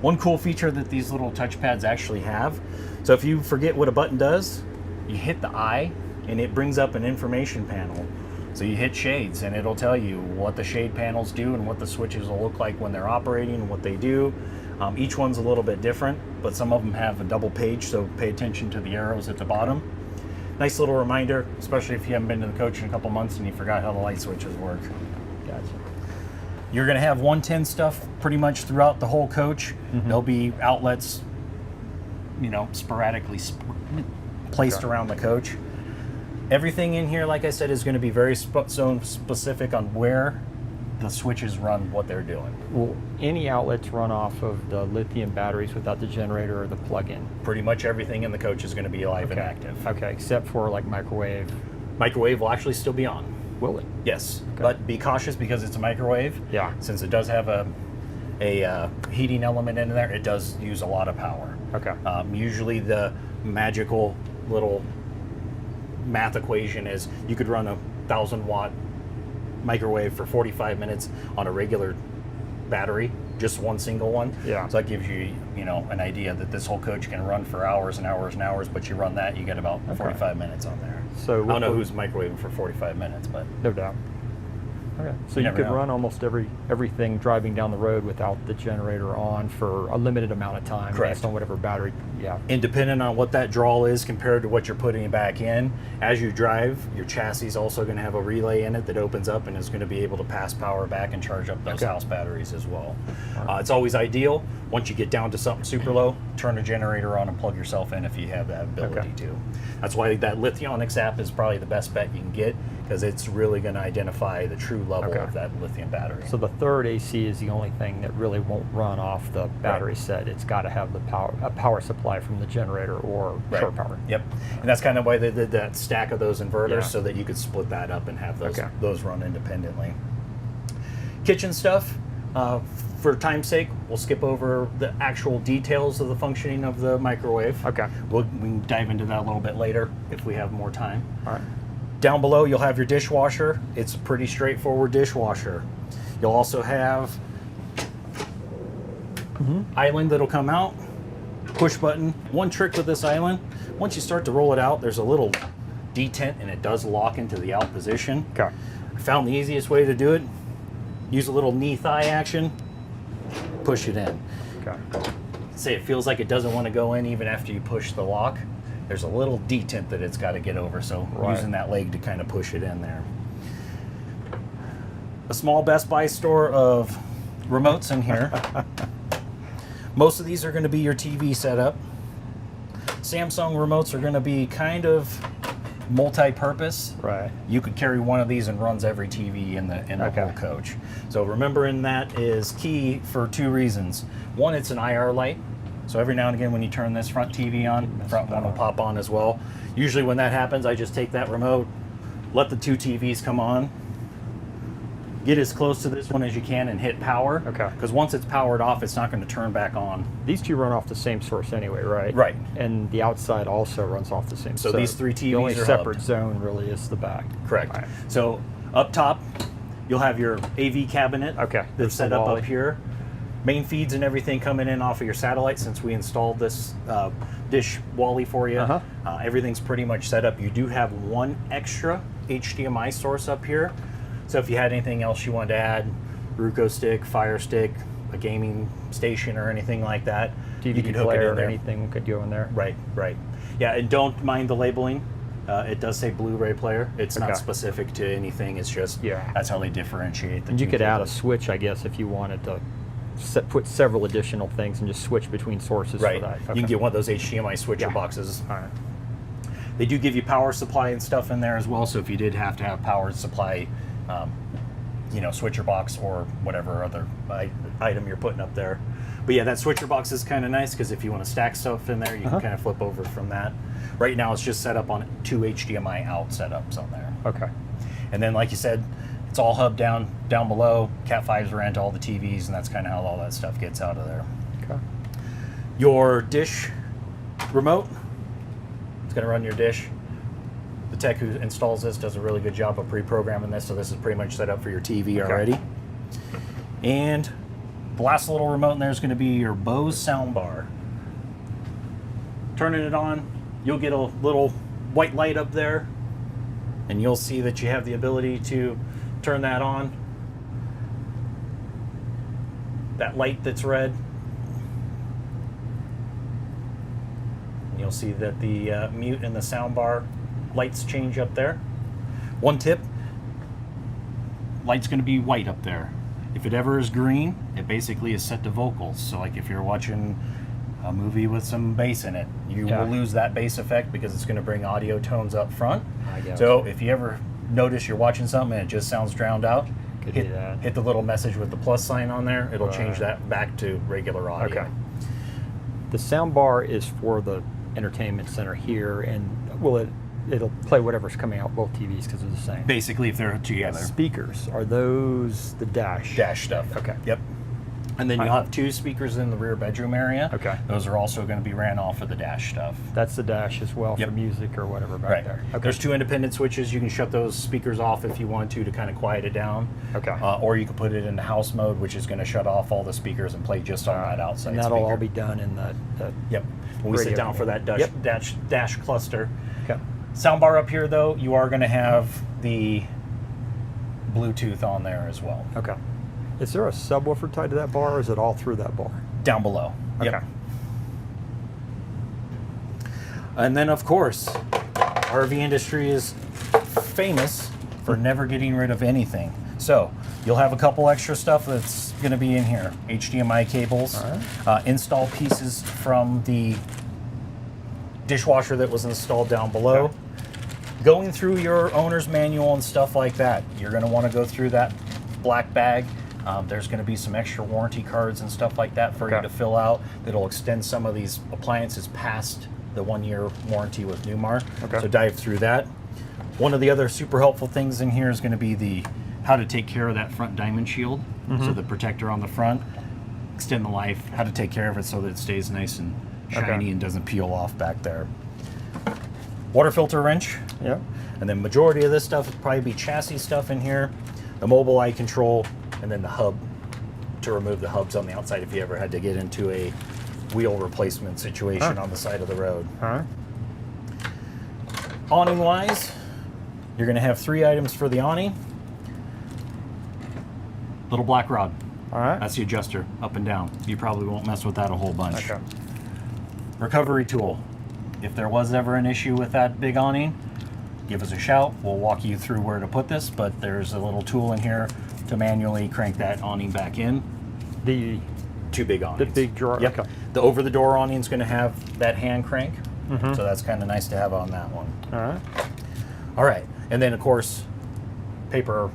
One cool feature that these little touch pads actually have, so if you forget what a button does, you hit the eye and it brings up an information panel. So you hit shades and it'll tell you what the shade panels do and what the switches will look like when they're operating and what they do. Each one's a little bit different, but some of them have a double page, so pay attention to the arrows at the bottom. Nice little reminder, especially if you haven't been to the coach in a couple months and you forgot how the light switches work. Gotcha. You're going to have 110 stuff pretty much throughout the whole coach. There'll be outlets, sporadically placed around the coach. Everything in here, like I said, is going to be very zone specific on where the switches run what they're doing. Will any outlets run off of the lithium batteries without the generator or the plug-in? Pretty much everything in the coach is going to be live and active. Okay, except for like microwave. Microwave will actually still be on. Will it? Yes, but be cautious because it's a microwave. Yeah. Since it does have a heating element in there, it does use a lot of power. Okay. Usually the magical little math equation is you could run a 1,000-watt microwave for 45 minutes on a regular battery, just one single one. Yeah. So that gives you, an idea that this whole coach can run for hours and hours and hours, but you run that, you get about 45 minutes on there. So I don't know who's microwaving for 45 minutes, but no doubt. Okay. So you could run almost everything driving down the road without the generator on for a limited amount of time. Correct. Based on whatever battery. Yeah. And depending on what that draw is compared to what you're putting back in, as you drive, your chassis is also going to have a relay in it that opens up and is going to be able to pass power back and charge up those house batteries as well. It's always ideal. Once you get down to something super low, turn the generator on and plug yourself in if you have that ability to. That's why that Lithionics app is probably the best bet you can get, because it's really going to identify the true level of that lithium battery. So the third AC is the only thing that really won't run off the battery set. It's got to have the power supply from the generator or shore power. Yep. And that's kind of why they did that stack of those inverters, so that you could split that up and have those run independently. Kitchen stuff. For time's sake, we'll skip over the actual details of the functioning of the microwave. Okay. We can dive into that a little bit later if we have more time. All right. Down below, you'll have your dishwasher. It's a pretty straightforward dishwasher. You'll also have island that'll come out, push button. One trick with this island, once you start to roll it out, there's a little detent and it does lock into the out position. Okay. I found the easiest way to do it, use a little knee thigh action, push it in. Okay. Say it feels like it doesn't want to go in even after you push the lock. There's a little detent that it's got to get over, so using that leg to kind of push it in there. A small Best Buy store of remotes in here. Most of these are going to be your TV setup. Samsung remotes are going to be kind of multi-purpose. Right. You could carry one of these and runs every TV in the whole coach. So remembering that is key for two reasons. One, it's an IR light. So every now and again when you turn this front TV on, the front one will pop on as well. Usually when that happens, I just take that remote, let the two TVs come on. Get as close to this one as you can and hit power. Okay. Because once it's powered off, it's not going to turn back on. These two run off the same source anyway, right? Right. And the outside also runs off the same. So these three TVs the only are separate hubbed. zone really is the back. Correct. Right. So up top, you'll have your AV cabinet. Okay. That's set up here. Main feeds and everything coming in off of your satellite since we installed this dish Wally for you. Everything's pretty much set up. You do have one extra HDMI source up here. So if you had anything else you wanted to add, Roku stick, Fire Stick, a gaming station or anything like that, DVD you could hook it player in there. or anything could go in there. Right, right. Yeah, and don't mind the labeling. It does say Blu-ray player. It's not specific to anything. It's just that's how they differentiate the And you two could add a cables. switch, I guess, if you wanted to put several additional things and just switch between sources Right. for that. You can get one of those HDMI switcher boxes. All right. They do give you power supply and stuff in there as well. So if you did have to have power supply, you know, switcher box or whatever other item you're putting up there. But yeah, that switcher box is kind of nice because if you want to stack stuff in there, you can kind of flip over from that. Right now, it's just set up on 2 HDMI out setups on there. Okay. And then, like you said, it's all hubbed down below. Cat 5s ran to all the TVs, and that's kind of how all that stuff gets out of there. Okay. Your dish remote, it's going to run your dish. The tech who installs this does a really good job of pre-programming this, so this is pretty much set up for your TV already. And the last little remote in there is going to be your Bose soundbar. Turning it on, you'll get a little white light up there, and you'll see that you have the ability to turn that on. That light that's red. And you'll see that the mute and the soundbar lights change up there. One tip, light's going to be white up there. If it ever is green, it basically is set to vocals. So like if you're watching a movie with some bass in it, you will lose that bass effect because it's going to bring audio tones up front. So if you ever notice you're watching something and it just sounds drowned out, hit the little message with the plus sign on there. It'll change that back to regular audio. Okay. The sound bar is for the entertainment center here, and it'll play whatever's coming out both TVs because they're the same. Basically, if they're together. Speakers, are those the dash? Dash stuff. Okay. Yep. And then you'll have 2 speakers in the rear bedroom area. Okay. Those are also going to be ran off of the dash stuff. That's the dash as well for music or whatever back there. Okay. There's 2 independent switches. You can shut those speakers off if you want to kind of quiet it down. Okay. Or you can put it into house mode, which is going to shut off all the speakers and play just on that outside and that'll speaker. all be done in the Yep. When we sit down for that dash cluster. Okay. Soundbar up here, though, you are going to have the Bluetooth on there as well. Okay. Is there a subwoofer tied to that bar, or is it all through that bar? Down below. Okay. Yep. And then, of course, RV industry is famous for never getting rid of anything. So you'll have a couple extra stuff that's going to be in here. HDMI cables, install pieces from the dishwasher that was installed down below. Okay. Going through your owner's manual and stuff like that, you're going to want to go through that black bag. There's going to be some extra warranty cards and stuff like that for you to fill out that'll extend some of these appliances past the 1-year warranty with Newmar. So dive through that. One of the other super helpful things in here is going to be the how to take care of that front diamond shield. So the protector on the front, extend the life, how to take care of it so that it stays nice and shiny and doesn't peel off back there. Water filter wrench. Yeah. And then majority of this stuff would probably be chassis stuff in here, the mobile eye control, and then the hub to remove the hubs on the outside if you ever had to get into a wheel replacement situation on the side of the road. Awning wise, you're going to have 3 items for the awning. Little black rod. That's the adjuster, up and down. You probably won't mess with that a whole bunch. Recovery tool. If there was ever an issue with that big awning, give us a shout. We'll walk you through where to put this, but there's a little tool in here to manually crank that awning back in. The 2 big awnings. The big drawer. Yep. Okay. The over-the-door awning is going to have that hand crank, so that's kind of nice to have on that one. All right, and then of course, paper.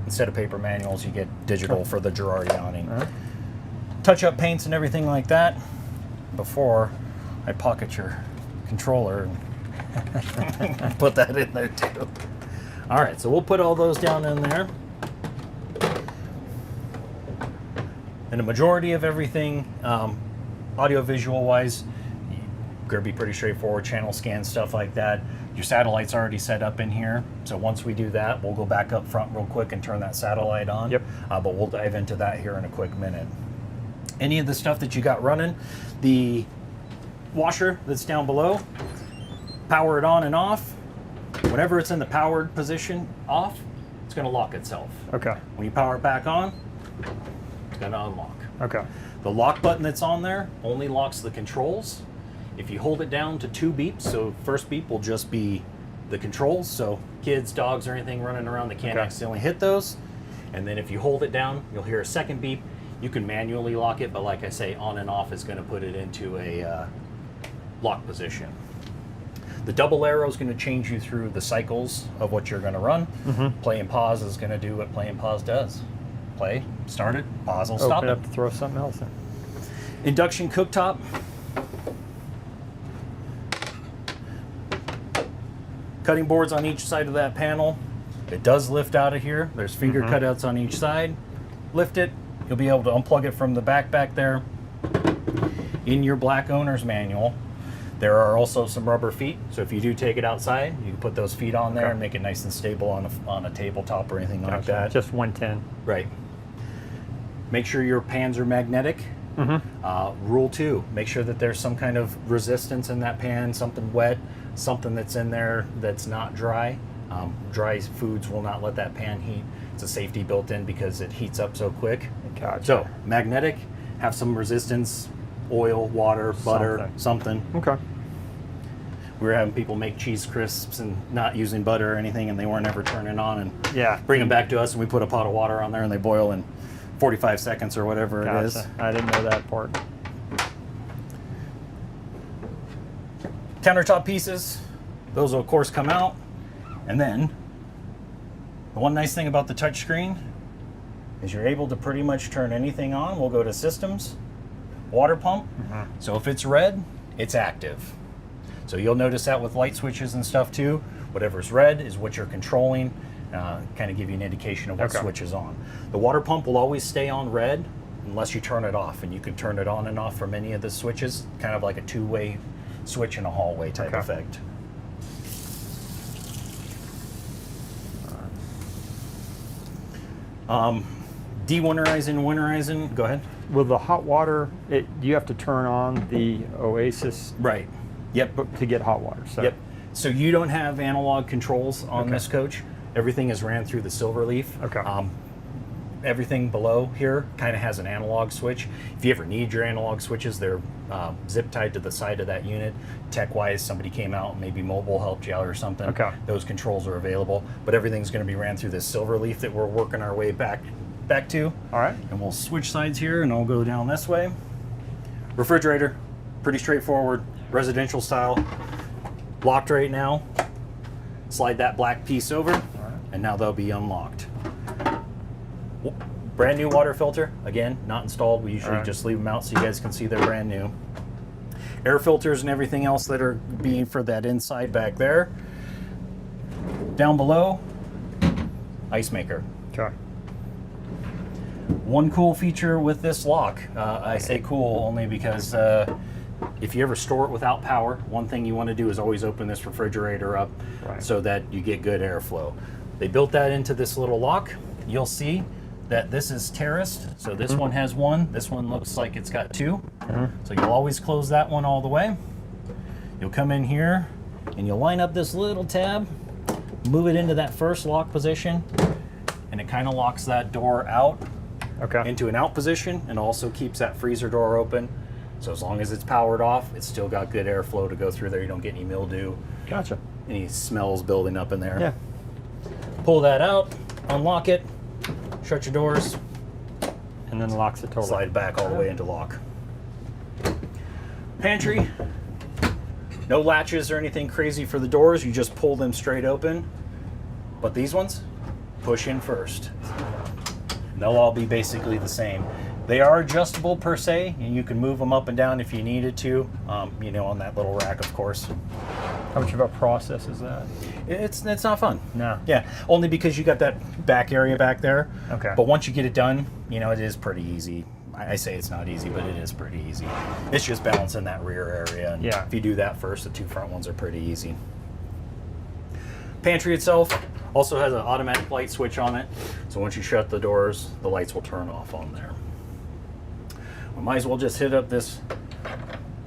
Instead of paper manuals, you get digital for the Girardi awning. Touch-up paints and everything like that. Before I pocket your controller and put that in there too. All right, so we'll put all those down in there. And the majority of everything, audio-visual wise, gonna be pretty straightforward, channel scan, stuff like that. Your satellite's already set up in here, so once we do that, we'll go back up front real quick and turn that satellite on. Yep. But we'll dive into that here in a quick minute. Any of the stuff that you got running, the washer that's down below, power it on and off. Whenever it's in the powered position off, it's gonna lock itself. Okay. When you power it back on, it's gonna unlock. Okay. The lock button that's on there only locks the controls. If you hold it down to 2 beeps, so first beep will just be the controls, so kids, dogs, or anything running around, they can't accidentally hit those. And then if you hold it down, you'll hear a second beep. You can manually lock it, but like I say, on and off is going to put it into a lock position. The double arrow is going to change you through the cycles of what you're going to run. Play and pause is going to do what play and pause does. Play, start it, pause will stop Open it. up to throw something else in. Induction cooktop. Cutting boards on each side of that panel. It does lift out of here. There's finger cutouts on each side. Lift it. You'll be able to unplug it from the back there. In your black owner's manual, there are also some rubber feet. So if you do take it outside, you can put those feet on there and make it nice and stable on a tabletop or anything like that. Just 110. Right. Make sure your pans are magnetic. Rule 2, make sure that there's some kind of resistance in that pan, something wet, something that's in there that's not dry. Dry foods will not let that pan heat. It's a safety built in because it heats up so quick. Gotcha. So magnetic, have some resistance, oil, water, butter, something. Okay. We were having people make cheese crisps and not using butter or anything, and they weren't ever turning on and bring them back to us, and we put a pot of water on there and they boil in 45 seconds or whatever it is. I didn't know that part. Countertop pieces, those will of course come out. And then the one nice thing about the touchscreen is you're able to pretty much turn anything on. We'll go to systems, water pump. So if it's red, it's active. So you'll notice that with light switches and stuff too. Whatever's red is what you're controlling. Kind of give you an indication of what switch is on. The water pump will always stay on red unless you turn it off, and you can turn it on and off from any of the switches, kind of like a two-way switch in a hallway type effect. De-winterizing, winterizing, go ahead. With the hot water, you have to turn on the Oasis Right. Yep. to get hot water. So. Yep. So you don't have analog controls on this coach. Everything is ran through the SilverLeaf. Okay. Everything below here kind of has an analog switch. If you ever need your analog switches, they're zip tied to the side of that unit. Tech-wise, somebody came out, maybe mobile helped you out or something. Okay. Those controls are available, but everything's going to be ran through this SilverLeaf that we're working our way back to. All right. And we'll switch sides here, and I'll go down this way. Refrigerator, pretty straightforward, residential style. Locked right now. Slide that black piece over, and now they'll be unlocked. Brand new water filter, again, not installed. We usually just leave them out so you guys can see they're brand new. Air filters and everything else that are being for that inside back there. Down below, ice maker. Okay. One cool feature with this lock, I say cool only because if you ever store it without power, one thing you want to do is always open this refrigerator up so that you get good airflow. They built that into this little lock. You'll see that this is terraced. So this one has one. This one looks like it's got two. So you'll always close that one all the way. You'll come in here and you'll line up this little tab, move it into that first lock position, and it kind of locks that door out into an out position and also keeps that freezer door open. So as long as it's powered off, it's still got good airflow to go through there. You don't get any mildew, any smells building up in there. Yeah. Pull that out, unlock it, shut your doors, and then locks it totally. Slide back all the way into lock. Pantry, no latches or anything crazy for the doors. You just pull them straight open. But these ones, push in first. They'll all be basically the same. They are adjustable per se, and you can move them up and down if you needed to, you know, on that little rack, of course. How much of a process is that? It's not fun. No. Yeah, only because you got that back area back there. Okay. But once you get it done, you know, it is pretty easy. I say it's not easy, but it is pretty easy. It's just balancing that rear area. And yeah. If you do that first, the two front ones are pretty easy. Pantry itself also has an automatic light switch on it. So once you shut the doors, the lights will turn off on there. We might as well just hit up this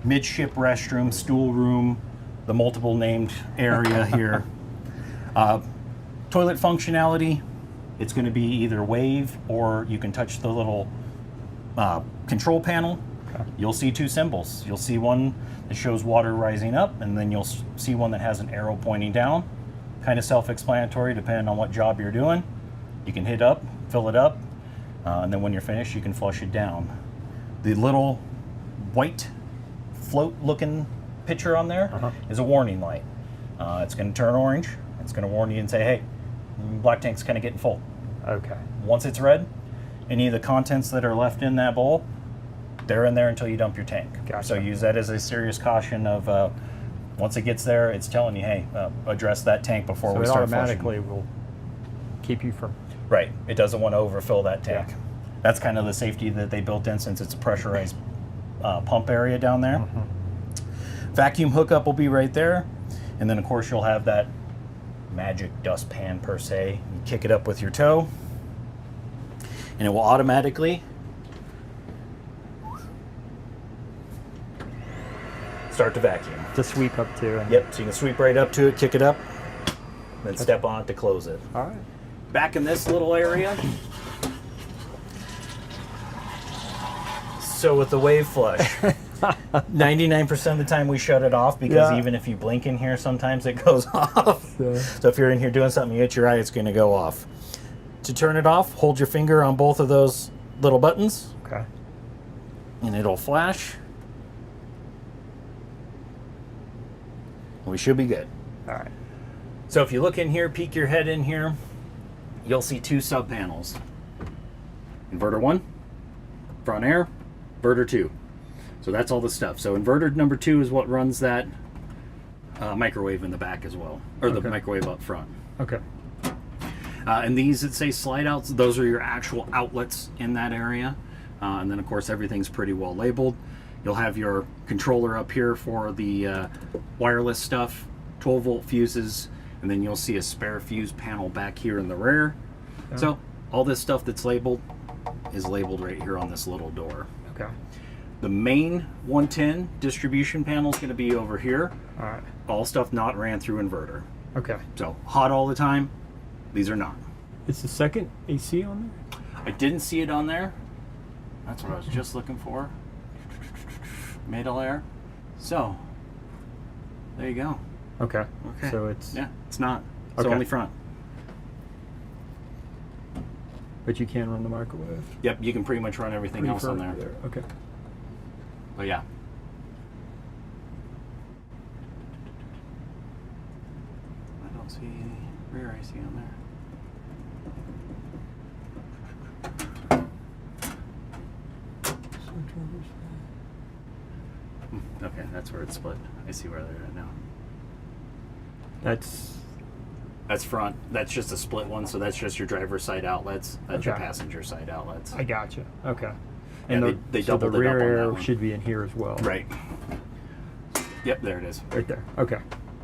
midship restroom, stool room, the multiple named area here. Toilet functionality, it's going to be either wave or you can touch the little control panel. Okay. You'll see two symbols. You'll see one that shows water rising up, and then you'll see one that has an arrow pointing down. Kind of self-explanatory depending on what job you're doing. You can hit up, fill it up, and then when you're finished, you can flush it down. The little white float-looking picture on there is a warning light. It's going to turn orange. It's going to warn you and say, hey, black tank's kind of getting full. Okay. Once it's red, any of the contents that are left in that bowl, they're in there until you dump your tank. Gotcha. So use that as a serious caution of once it gets there, it's telling you, hey, address that tank before we start flushing. So it automatically will keep you from... Right. It doesn't want to overfill that tank. Yeah. That's kind of the safety that they built in since it's a pressurized pump area down there. Vacuum hookup will be right there. And then, of course, you'll have that magic dustpan per se. You kick it up with your toe, and it will automatically start to vacuum. To sweep up to. And Yep, so you can sweep right up to it, kick it up, then step on it to close it. All right. Back in this little area, so with the wave flush, 99% of the time we shut it off because even if you blink in here, sometimes it goes off. So if you're in here doing something, you hit your eye, it's going to go off. To turn it off, hold your finger on both of those little buttons. Okay. And it'll flash. We should be good. All right. So if you look in here, peek your head in here, you'll see two sub panels. Inverter 1, front air, inverter 2. So that's all the stuff. So inverter number 2 is what runs that microwave in the back as well, or the microwave up front. Okay. And these that say slide outs, those are your actual outlets in that area. And then of course everything's pretty well labeled. You'll have your controller up here for the wireless stuff, 12 volt fuses, and then you'll see a spare fuse panel back here in the rear. Yeah. So all this stuff that's labeled is labeled right here on this little door. Okay. The main 110 distribution panel is going to be over here. All right. All stuff not ran through inverter. Okay. So hot all the time, these are not. Is the second AC on there? I didn't see it on there. That's what I was just looking for. Middle air. So, there you go. Okay. Okay. So it's... Yeah, it's not. It's Okay. only front. But you can run the microwave? Yep, you can pretty much run everything else on there. Okay. But yeah. I don't see any rear AC on there. Okay, that's where it's split. I see where they're at now. That's front. That's just a split one, so that's just your driver's side outlets. That's your passenger side outlets. I gotcha. Okay. And And they so the doubled it up rear on that air one. should be in here as well. Right. Yep, there it is. Right there. Okay.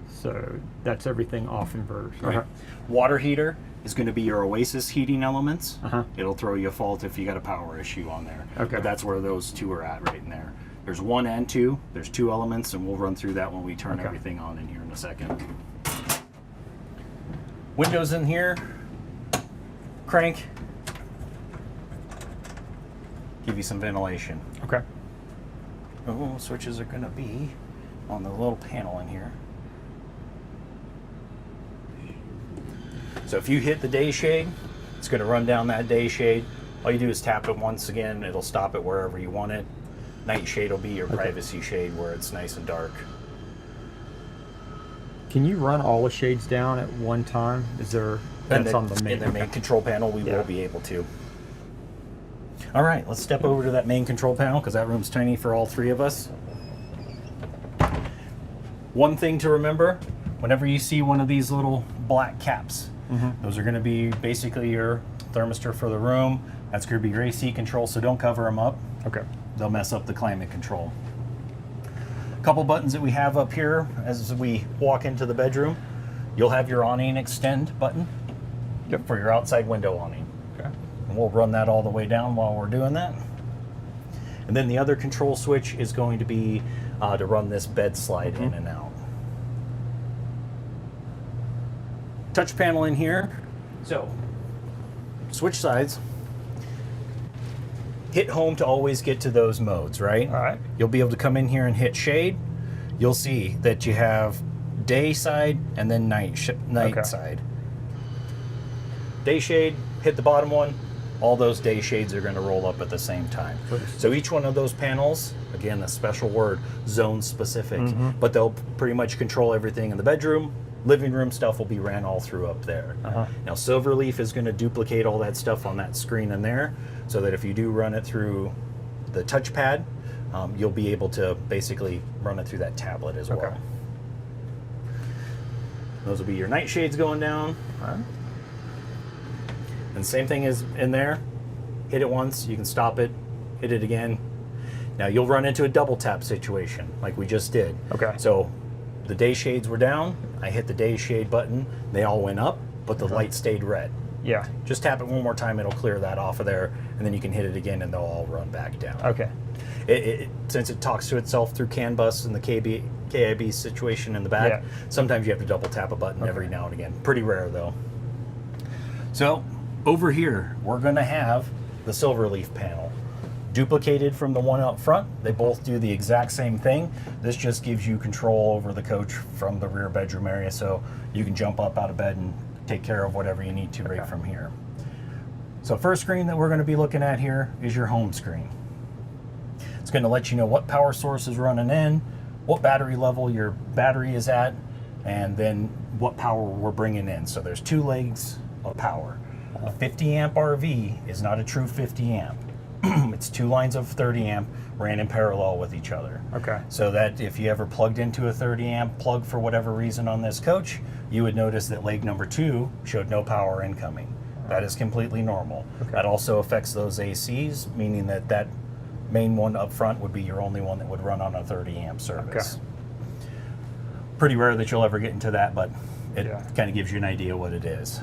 So that's everything off inverters. Right. Water heater is going to be your Oasis heating elements. Uh-huh. It'll throw you a fault if you got a power issue on there. Okay. But that's where those two are at right in there. There's 1 and 2. There's 2 elements, and we'll run through that when we turn everything on in here in a second. Windows in here. Crank. Give you some ventilation. Okay. Oh, switches are going to be on the little panel in here. So if you hit the day shade, it's going to run down that day shade. All you do is tap it once again. It'll stop it wherever you want it. Night shade will be your privacy shade where it's nice and dark. Can you run all the shades down at one time? Is there... That's on the main... In the main control panel, we will be able to. All right, let's step over to that main control panel because that room's tiny for all 3 of us. One thing to remember, whenever you see one of these little black caps, those are going to be basically your thermistor for the room. That's going to be your AC control, so don't cover them up. Okay. They'll mess up the climate control. A couple buttons that we have up here as we walk into the bedroom. You'll have your awning extend button for your outside window awning. Okay. And we'll run that all the way down while we're doing that. And then the other control switch is going to be to run this bed slide in and out. Touch panel in here. So, switch sides. Hit home to always get to those modes, right? All right. You'll be able to come in here and hit shade. You'll see that you have day side and then night side. Day shade, hit the bottom one. All those day shades are going to roll up at the same time. So each one of those panels, again, a special word, zone specific, but they'll pretty much control everything in the bedroom. Living room stuff will be ran all through up there. Now SilverLeaf is going to duplicate all that stuff on that screen in there, so that if you do run it through the touchpad, you'll be able to basically run it through that tablet as well. Those will be your night shades going down. And same thing is in there. Hit it once, you can stop it, hit it again. Now you'll run into a double tap situation like we just did. Okay. So the day shades were down, I hit the day shade button, they all went up, but the light stayed red. Yeah. Just tap it one more time, it'll clear that off of there, and then you can hit it again and they'll all run back down. Okay. Since it talks to itself through CAN bus and the KIB situation in the back, sometimes you have to double tap a button every now and again. Pretty rare though. So over here, we're going to have the SilverLeaf panel. Duplicated from the one up front. They both do the exact same thing. This just gives you control over the coach from the rear bedroom area, so you can jump up out of bed and take care of whatever you need to right from here. So first screen that we're going to be looking at here is your home screen. It's going to let you know what power source is running in, what battery level your battery is at, and then what power we're bringing in. So there's two legs of power. A 50 amp RV is not a true 50 amp. It's two lines of 30 amp ran in parallel with each other. Okay. So that if you ever plugged into a 30 amp plug for whatever reason on this coach, you would notice that leg number 2 showed no power incoming. That is completely normal. That also affects those ACs, meaning that that main one up front would be your only one that would run on a 30 amp service. Pretty rare that you'll ever get into that, but it kind of gives you an idea what it is.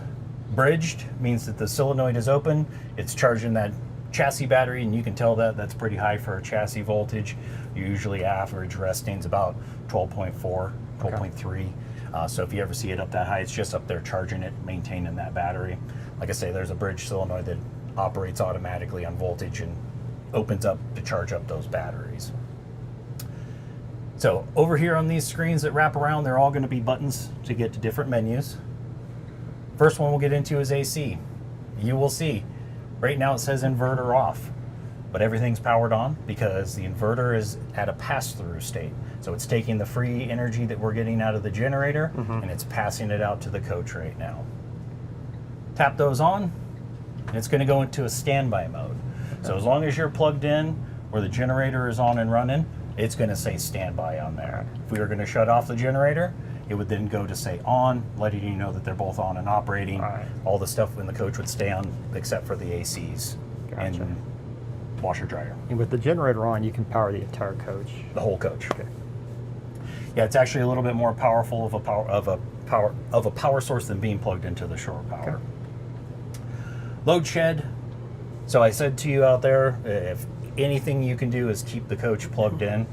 Bridged means that the solenoid is open, it's charging that chassis battery, and you can tell that that's pretty high for a chassis voltage. You usually average restings about 12.4, 12.3. So if you ever see it up that high, it's just up there charging it, maintaining that battery. Like I say, there's a bridge solenoid that operates automatically on voltage and opens up to charge up those batteries. So over here on these screens that wrap around, they're all going to be buttons to get to different menus. First one we'll get into is AC. You will see right now it says inverter off, but everything's powered on because the inverter is at a pass-through state. So it's taking the free energy that we're getting out of the generator and it's passing it out to the coach right now. Tap those on and it's going to go into a standby mode. So as long as you're plugged in where the generator is on and running, it's going to say standby on there. If we were going to shut off the generator, it would then go to say on, letting you know that they're both on and operating. All the stuff in the coach would stay on except for the ACs and washer dryer. And with the generator on, you can power the entire coach. The whole coach. Yeah, it's actually a little bit more powerful of a power source than being plugged into the shore power. Load shed. So I said to you out there, if anything you can do is keep the coach plugged in,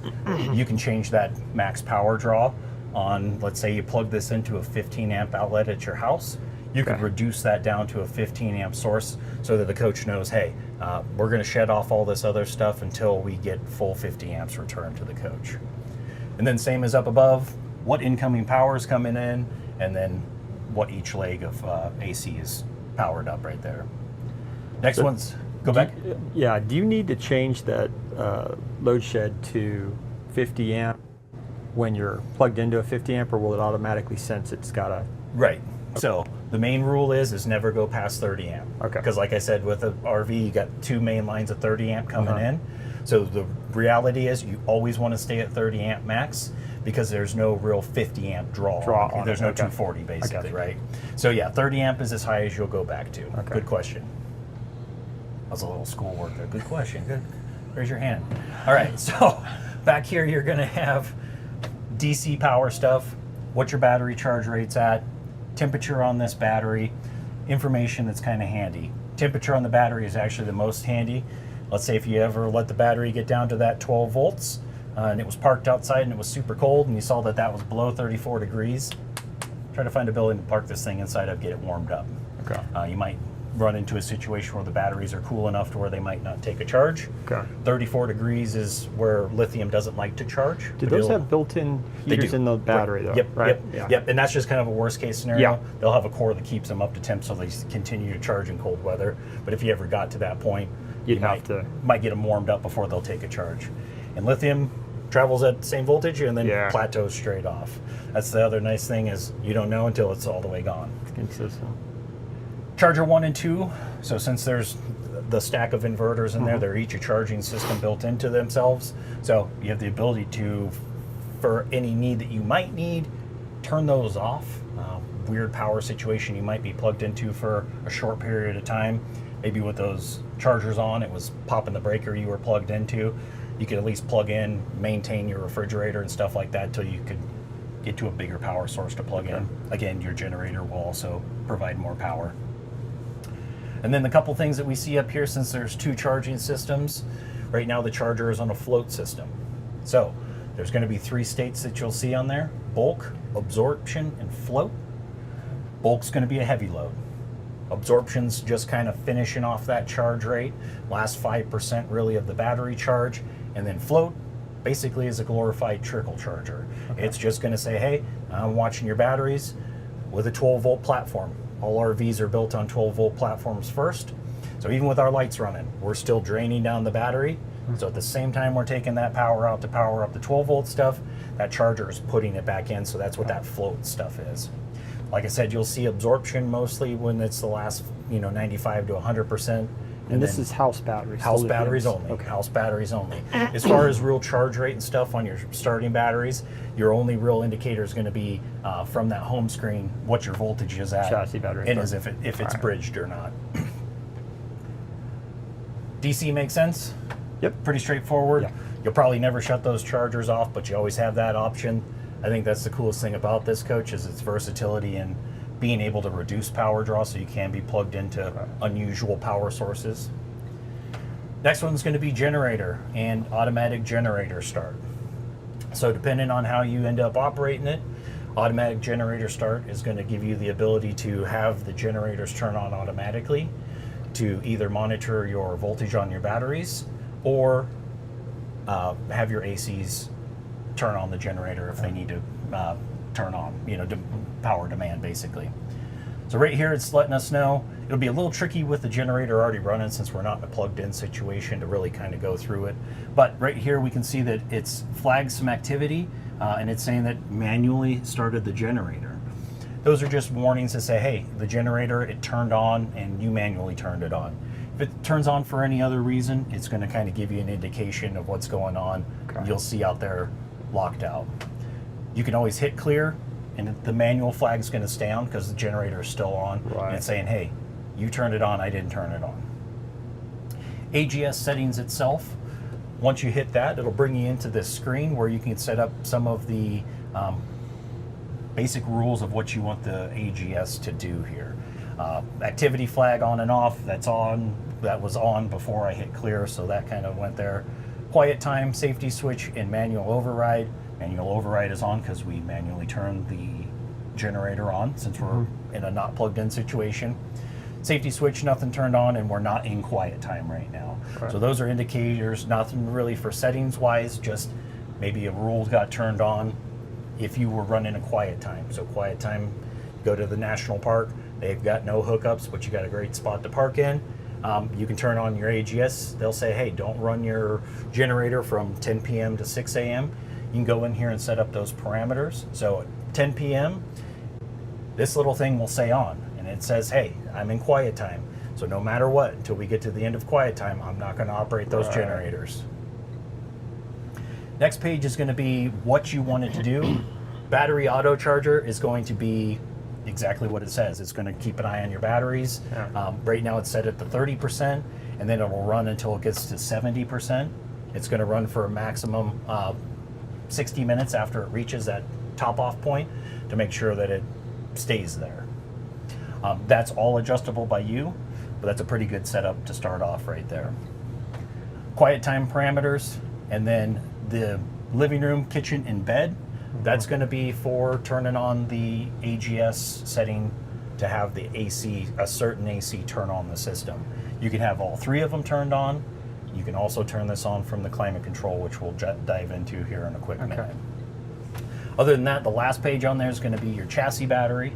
you can change that max power draw on, let's say you plug this into a 15 amp outlet at your house, you could reduce that down to a 15 amp source so that the coach knows, hey, we're going to shed off all this other stuff until we get full 50 amps returned to the coach. And then same as up above, what incoming power is coming in, and then what each leg of AC is powered up right there. Next one's, go back. Do you need to change that load shed to 50 amp when you're plugged into a 50 amp, or will it automatically sense it's got a... Right. So the main rule is never go past 30 amp. Because like I said, with an RV, you got two main lines of 30 amp coming in. So the reality is you always want to stay at 30 amp max, because there's no real 50 amp draw. On there's it. no Okay. 240 basically, right? So yeah, 30 amp is as high as you'll go back to. Okay. Good question. That was a little schoolwork there. Good question. Good. Raise your hand. All right, so back here you're going to have DC power stuff, what your battery charge rate's at, temperature on this battery, information that's kind of handy. Temperature on the battery is actually the most handy. Let's say if you ever let the battery get down to that 12 volts and it was parked outside and it was super cold and you saw that that was below 34 degrees, try to find a building to park this thing inside of, get it warmed up. Okay. You might run into a situation where the batteries are cool enough to where they might not take a charge. Okay. 34 degrees is where lithium doesn't like to charge. Do those have built-in heaters in the battery though? Yep, Right. yep. And that's just kind of a worst case scenario. Yeah. They'll have a core that keeps them up to temp so they continue to charge in cold weather. But if you ever got to that point, You'd have to might get them warmed up before they'll take a charge. And lithium travels at the same voltage and then plateaus straight off. That's the other nice thing, is you don't know until it's all the way gone. It's consistent. Charger 1 and 2, so since there's the stack of inverters in there, they're each a charging system built into themselves. So you have the ability to, for any need that you might need, turn those off. Weird power situation you might be plugged into for a short period of time. Maybe with those chargers on, it was popping the breaker you were plugged into. You could at least plug in, maintain your refrigerator and stuff like that until you could get to a bigger power source to plug in. Again, your generator will also provide more power. And then the couple things that we see up here, since there's 2 charging systems, right now the charger is on a float system. So there's going to be 3 states that you'll see on there: bulk, absorption, and float. Bulk's going to be a heavy load. Absorption's just kind of finishing off that charge rate, last 5% really of the battery charge. And then float basically is a glorified trickle charger. It's just going to say, hey, I'm watching your batteries with a 12 volt platform. All RVs are built on 12 volt platforms first. So even with our lights running, we're still draining down the battery. So at the same time we're taking that power out to power up the 12 volt stuff, that charger is putting it back in. So that's what that float stuff is. Like I said, you'll see absorption mostly when it's the last, 95 to 100%. And this is house batteries? House batteries only. Okay. House batteries only. As far as real charge rate and stuff on your starting batteries, your only real indicator is going to be from that home screen what your voltage is at, Chassis battery. and as if it's bridged or not. DC makes sense. Yep. Pretty straightforward. Yeah. You'll probably never shut those chargers off, but you always have that option. I think that's the coolest thing about this coach, is its versatility and being able to reduce power draw so you can be plugged into unusual power sources. Next one's going to be generator and automatic generator start. So depending on how you end up operating it, automatic generator start is going to give you the ability to have the generators turn on automatically to either monitor your voltage on your batteries or have your ACs turn on the generator if they need to turn on, power demand basically. So right here it's letting us know. It'll be a little tricky with the generator already running since we're not in a plugged in situation to really kind of go through it. But right here we can see that it's flagged some activity and it's saying that manually started the generator. Those are just warnings to say, hey, the generator, it turned on and you manually turned it on. If it turns on for any other reason, it's going to kind of give you an indication of what's going on. You'll see out there locked out. You can always hit clear and the manual flag is going to stay on because the generator is still on. And it's saying, hey, you turned it on, I didn't turn it on. AGS settings itself, once you hit that, it'll bring you into this screen where you can set up some of the basic rules of what you want the AGS to do here. Activity flag on and off, that's on. That was on before I hit clear, so that kind of went there. Quiet time, safety switch, and manual override. Manual override is on because we manually turn the generator on since we're in a not plugged in situation. Safety switch, nothing turned on, and we're not in quiet time right now. So those are indicators, nothing really for settings wise, just maybe a rule got turned on if you were running a quiet time. So quiet time, go to the national park, they've got no hookups, but you got a great spot to park in. You can turn on your AGS. They'll say, hey, don't run your generator from 10 p.m. to 6 a.m. You can go in here and set up those parameters. So at 10 p.m., this little thing will say on, and it says, hey, I'm in quiet time. So no matter what, until we get to the end of quiet time, I'm not going to operate those generators. Next page is going to be what you want it to do. Battery auto charger is going to be exactly what it says. It's going to keep an eye on your batteries. Yeah. Right now it's set at the 30%, and then it will run until it gets to 70%. It's going to run for a maximum 60 minutes after it reaches that top off point to make sure that it stays there. That's all adjustable by you, but that's a pretty good setup to start off right there. Quiet time parameters, and then the living room, kitchen, and bed. That's going to be for turning on the AGS setting to have the AC, a certain AC turn on the system. You can have all three of them turned on. You can also turn this on from the climate control, which we'll dive into here in a quick minute. Other than that, the last page on there is going to be your chassis battery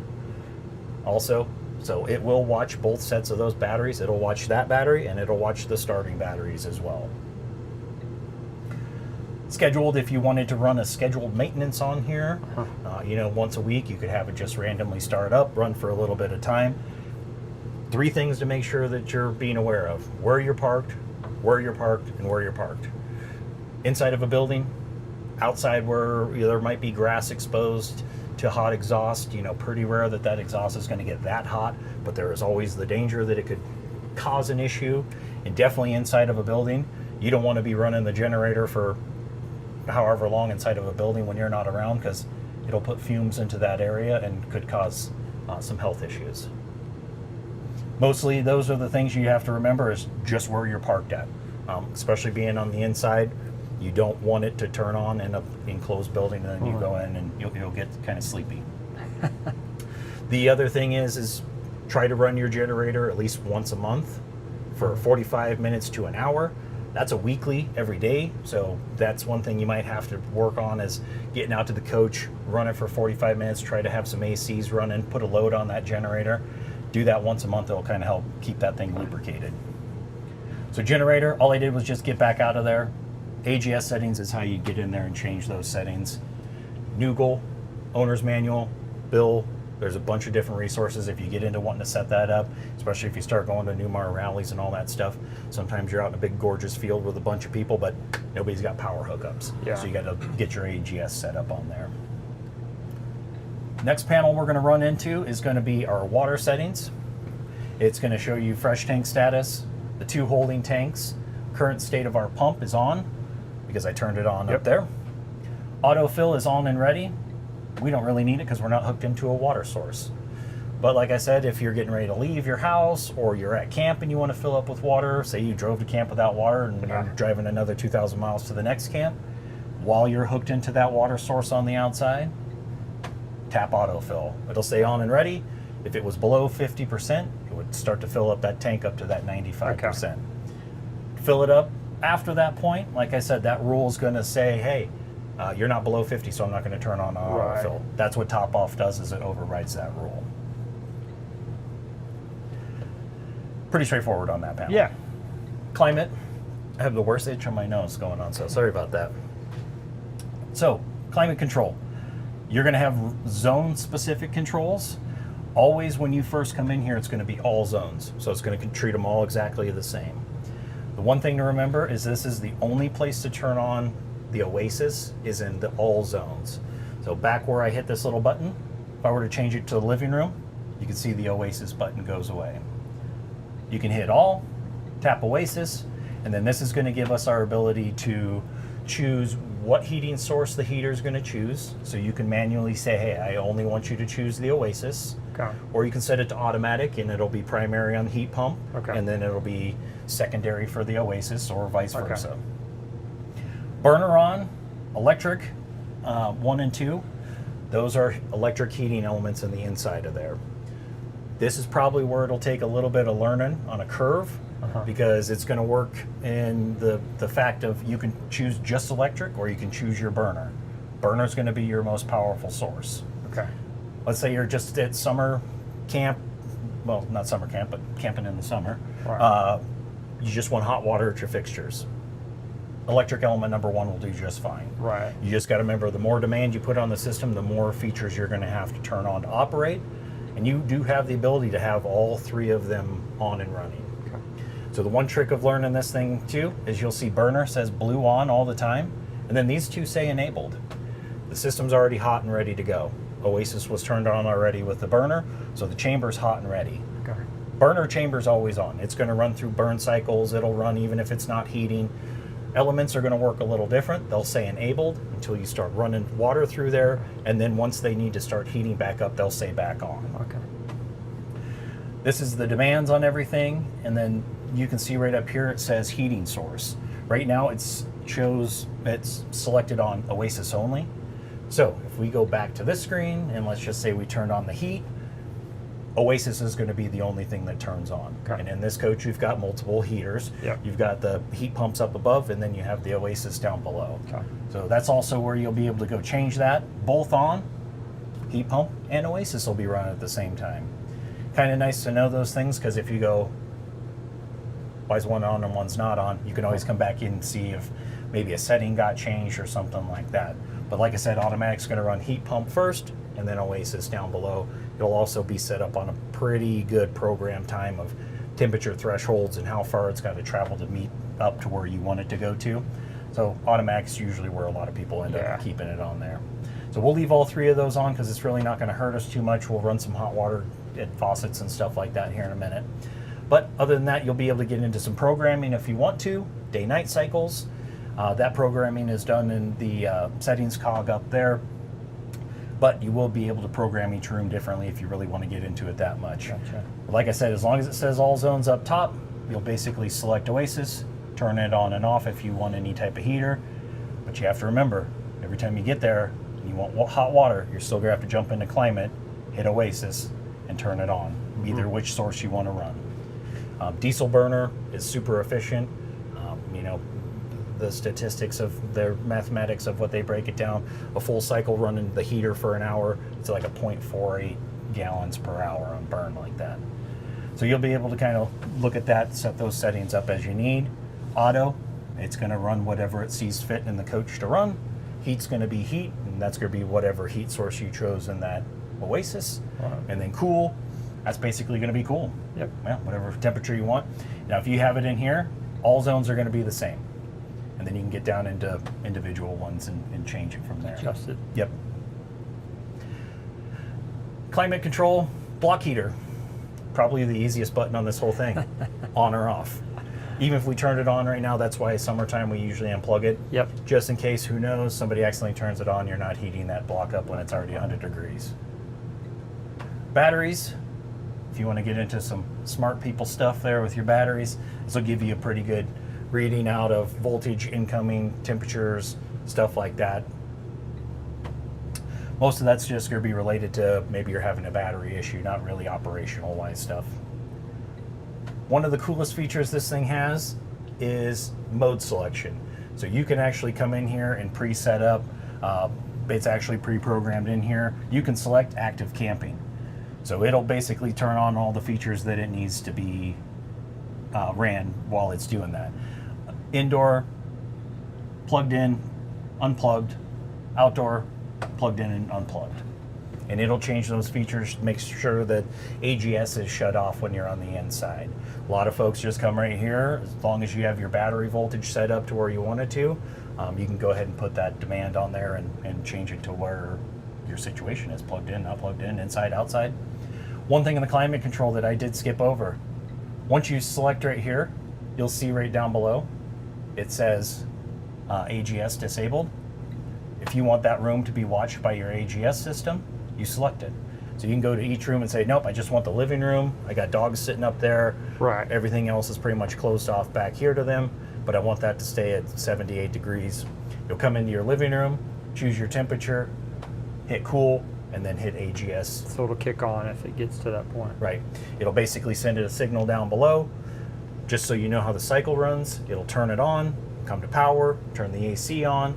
also. So it will watch both sets of those batteries. It'll watch that battery and it'll watch the starting batteries as well. Scheduled, if you wanted to run a scheduled maintenance on here, you know, once a week, you could have it just randomly start up, run for a little bit of time. 3 things to make sure that you're being aware of: where you're parked, and where you're parked. Inside of a building, outside where there might be grass exposed to hot exhaust. You know, pretty rare that that exhaust is going to get that hot, but there is always the danger that it could cause an issue. And definitely inside of a building, you don't want to be running the generator for however long inside of a building when you're not around, because it'll put fumes into that area and could cause some health issues. Mostly those are the things you have to remember, is just where you're parked at. Especially being on the inside, you don't want it to turn on in an enclosed building and then you go in and you'll get kind of sleepy. The other thing is try to run your generator at least once a month for 45 minutes to an hour. That's a weekly, every day. So that's one thing you might have to work on, is getting out to the coach, run it for 45 minutes, try to have some ACs running, put a load on that generator. Do that once a month. It'll kind of help keep that thing lubricated. So generator, all I did was just get back out of there. AGS settings is how you get in there and change those settings. Noogle, owner's manual, bill. There's a bunch of different resources if you get into wanting to set that up, especially if you start going to Newmar rallies and all that stuff. Sometimes you're out in a big gorgeous field with a bunch of people, but nobody's got power hookups. Yeah. So you got to get your AGS set up on there. Next panel we're going to run into is going to be our water settings. It's going to show you fresh tank status, the 2 holding tanks. Current state of our pump is on because I turned it on up there. Autofill is on and ready. We don't really need it because we're not hooked into a water source. But like I said, if you're getting ready to leave your house or you're at camp and you want to fill up with water, say you drove to camp without water and you're driving another 2,000 miles to the next camp, while you're hooked into that water source on the outside, tap autofill. It'll stay on and ready. If it was below 50%, it would start to fill up that tank up to that 95%. Fill it up after that point. Like I said, that rule is going to say, hey, you're not below 50, so I'm not going to turn on autofill. That's what top off does, is it overrides that rule. Pretty straightforward on that panel. Yeah. Climate. I have the worst itch on my nose going on, so sorry about that. So, climate control. You're going to have zone-specific controls. Always when you first come in here, it's going to be all zones. So it's going to treat them all exactly the same. The one thing to remember is this is the only place to turn on the Oasis is in the all zones. So back where I hit this little button, if I were to change it to the living room, you can see the Oasis button goes away. You can hit all, tap Oasis, and then this is going to give us our ability to choose what heating source the heater is going to choose. So you can manually say, hey, I only want you to choose the Oasis. Or you can set it to automatic and it'll be primary on the heat pump, and then it'll be secondary for the Oasis, or vice versa. Burner on, electric, 1 and 2. Those are electric heating elements in the inside of there. This is probably where it'll take a little bit of learning on a curve, because it's going to work in the fact of you can choose just electric or you can choose your burner. Burner is going to be your most powerful source. Let's say you're just at summer camp, well, not summer camp, but camping in the summer. You just want hot water at your fixtures. Electric element number 1 will do just fine. You just got to remember, the more demand you put on the system, the more features you're going to have to turn on to operate. And you do have the ability to have all 3 of them on and running. So the one trick of learning this thing too is you'll see burner says blue on all the time. And then these two say enabled. The system's already hot and ready to go. Oasis was turned on already with the burner, so the chamber's hot and ready. Okay. Burner chamber's always on. It's going to run through burn cycles. It'll run even if it's not heating. Elements are going to work a little different. They'll say enabled until you start running water through there, and then once they need to start heating back up, they'll say back on. Okay. This is the demands on everything, and then you can see right up here it says heating source. Right now it's selected on Oasis only. So if we go back to this screen and let's just say we turned on the heat, Oasis is going to be the only thing that turns on. Okay. And in this coach, you've got multiple heaters. Yep. You've got the heat pumps up above, and then you have the Oasis down below. Okay. So that's also where you'll be able to go change that. Both on, heat pump and Oasis will be running at the same time. Kind of nice to know those things, because if you go, why is one on and one's not on, you can always come back in and see if maybe a setting got changed or something like that. But like I said, automatic's going to run heat pump first, and then Oasis down below. It'll also be set up on a pretty good program time of temperature thresholds and how far it's got to travel to meet up to where you want it to go to. So automatic's usually where a lot of people end up keeping it on there. So we'll leave all three of those on because it's really not going to hurt us too much. We'll run some hot water at faucets and stuff like that here in a minute. But other than that, you'll be able to get into some programming if you want to, day-night cycles. That programming is done in the settings cog up there. But you will be able to program each room differently if you really want to get into it that much. Gotcha. Like I said, as long as it says all zones up top, you'll basically select Oasis, turn it on and off if you want any type of heater. But you have to remember, every time you get there and you want hot water, you're still going to have to jump into climate, hit Oasis, and turn it on, either which source you want to run. Diesel burner is super efficient. You know, the statistics of their mathematics of what they break it down, a full cycle running the heater for an hour, it's like a 0.48 gallons per hour on burn like that. So you'll be able to kind of look at that, set those settings up as you need. Auto, it's going to run whatever it sees fit in the coach to run. Heat's going to be heat, and that's going to be whatever heat source you chose in that Oasis. Right. And then cool, that's basically going to be cool. Yep. Well, whatever temperature you want. Now if you have it in here, all zones are going to be the same. And then you can get down into individual ones and change it from there. Adjust it. Yep. Climate control, block heater. Probably the easiest button on this whole thing. On or off. Even if we turned it on right now, that's why summertime we usually unplug it. Yep. Just in case, who knows, somebody accidentally turns it on, you're not heating that block up when it's already 100 degrees. Batteries. If you want to get into some smart people stuff there with your batteries, this will give you a pretty good reading out of voltage, incoming, temperatures, stuff like that. Most of that's just going to be related to maybe you're having a battery issue, not really operational wise stuff. One of the coolest features this thing has is mode selection. So you can actually come in here and pre-set up, it's actually pre-programmed in here. You can select active camping. So it'll basically turn on all the features that it needs to be ran while it's doing that. Indoor, plugged in, unplugged, outdoor, plugged in and unplugged. And it'll change those features, make sure that AGS is shut off when you're on the inside. A lot of folks just come right here. As long as you have your battery voltage set up to where you want it to, you can go ahead and put that demand on there and change it to where your situation is, plugged in, not plugged in, inside, outside. One thing in the climate control that I did skip over, once you select right here, you'll see right down below, it says AGS disabled. If you want that room to be watched by your AGS system, you select it. So you can go to each room and say, nope, I just want the living room. I got dogs sitting up there. Right. Everything else is pretty much closed off back here to them, but I want that to stay at 78 degrees. You'll come into your living room, choose your temperature, hit cool, and then hit AGS. So it'll kick on if it gets to that point. Right. It'll basically send it a signal down below, just so you know how the cycle runs. It'll turn it on, come to power, turn the AC on.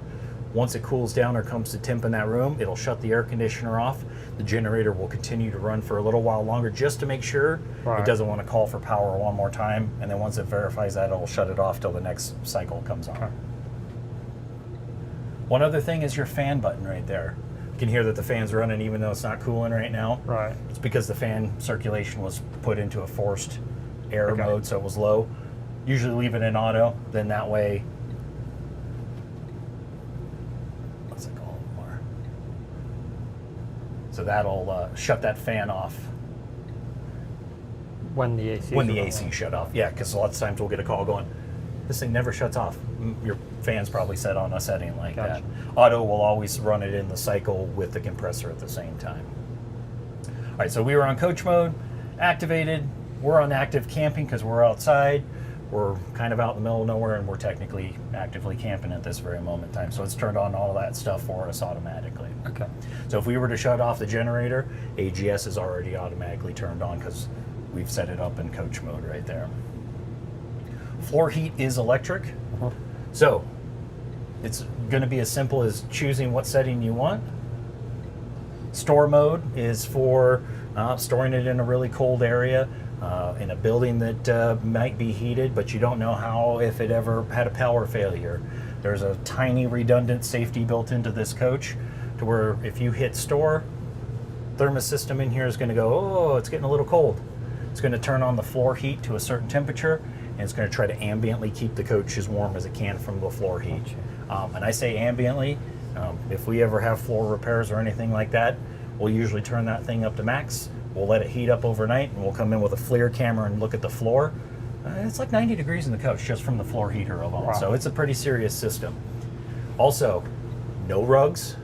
Once it cools down or comes to temp in that room, it'll shut the air conditioner off. The generator will continue to run for a little while longer just to make sure it doesn't want to call for power one more time. And then once it verifies that, it'll shut it off till the next cycle comes on. Okay. One other thing is your fan button right there. You can hear that the fan's running even though it's not cooling right now. Right. It's because the fan circulation was put into a forced air mode, so it was low. Usually leave it in auto, then that way, that'll shut that fan off when the AC when the AC shut off. Yeah, because a lot of times we'll get a call going, this thing never shuts off. Your fan's probably set on a setting like Gotcha. that. Auto will always run it in the cycle with the compressor at the same time. All right, so we were on coach mode, activated. We're on active camping because we're outside. We're kind of out in the middle of nowhere, and we're technically actively camping at this very moment in time. So it's turned on all that stuff for us automatically. Okay. So if we were to shut off the generator, AGS is already automatically turned on because we've set it up in coach mode right there. Floor heat is electric. So it's going to be as simple as choosing what setting you want. Store mode is for storing it in a really cold area, in a building that might be heated, but you don't know how if it ever had a power failure. There's a tiny redundant safety built into this coach to where if you hit store, thermostat system in here is going to go, oh, it's getting a little cold. It's going to turn on the floor heat to a certain temperature, and it's going to try to ambiently keep the coach as warm as it can from the floor heat. And I say ambiently, if we ever have floor repairs or anything like that, we'll usually turn that thing up to max. We'll let it heat up overnight, and we'll come in with a FLIR camera and look at the floor. It's like 90 degrees in the coach just from the floor heater alone. Wow. So it's a pretty serious system. Also, no rugs.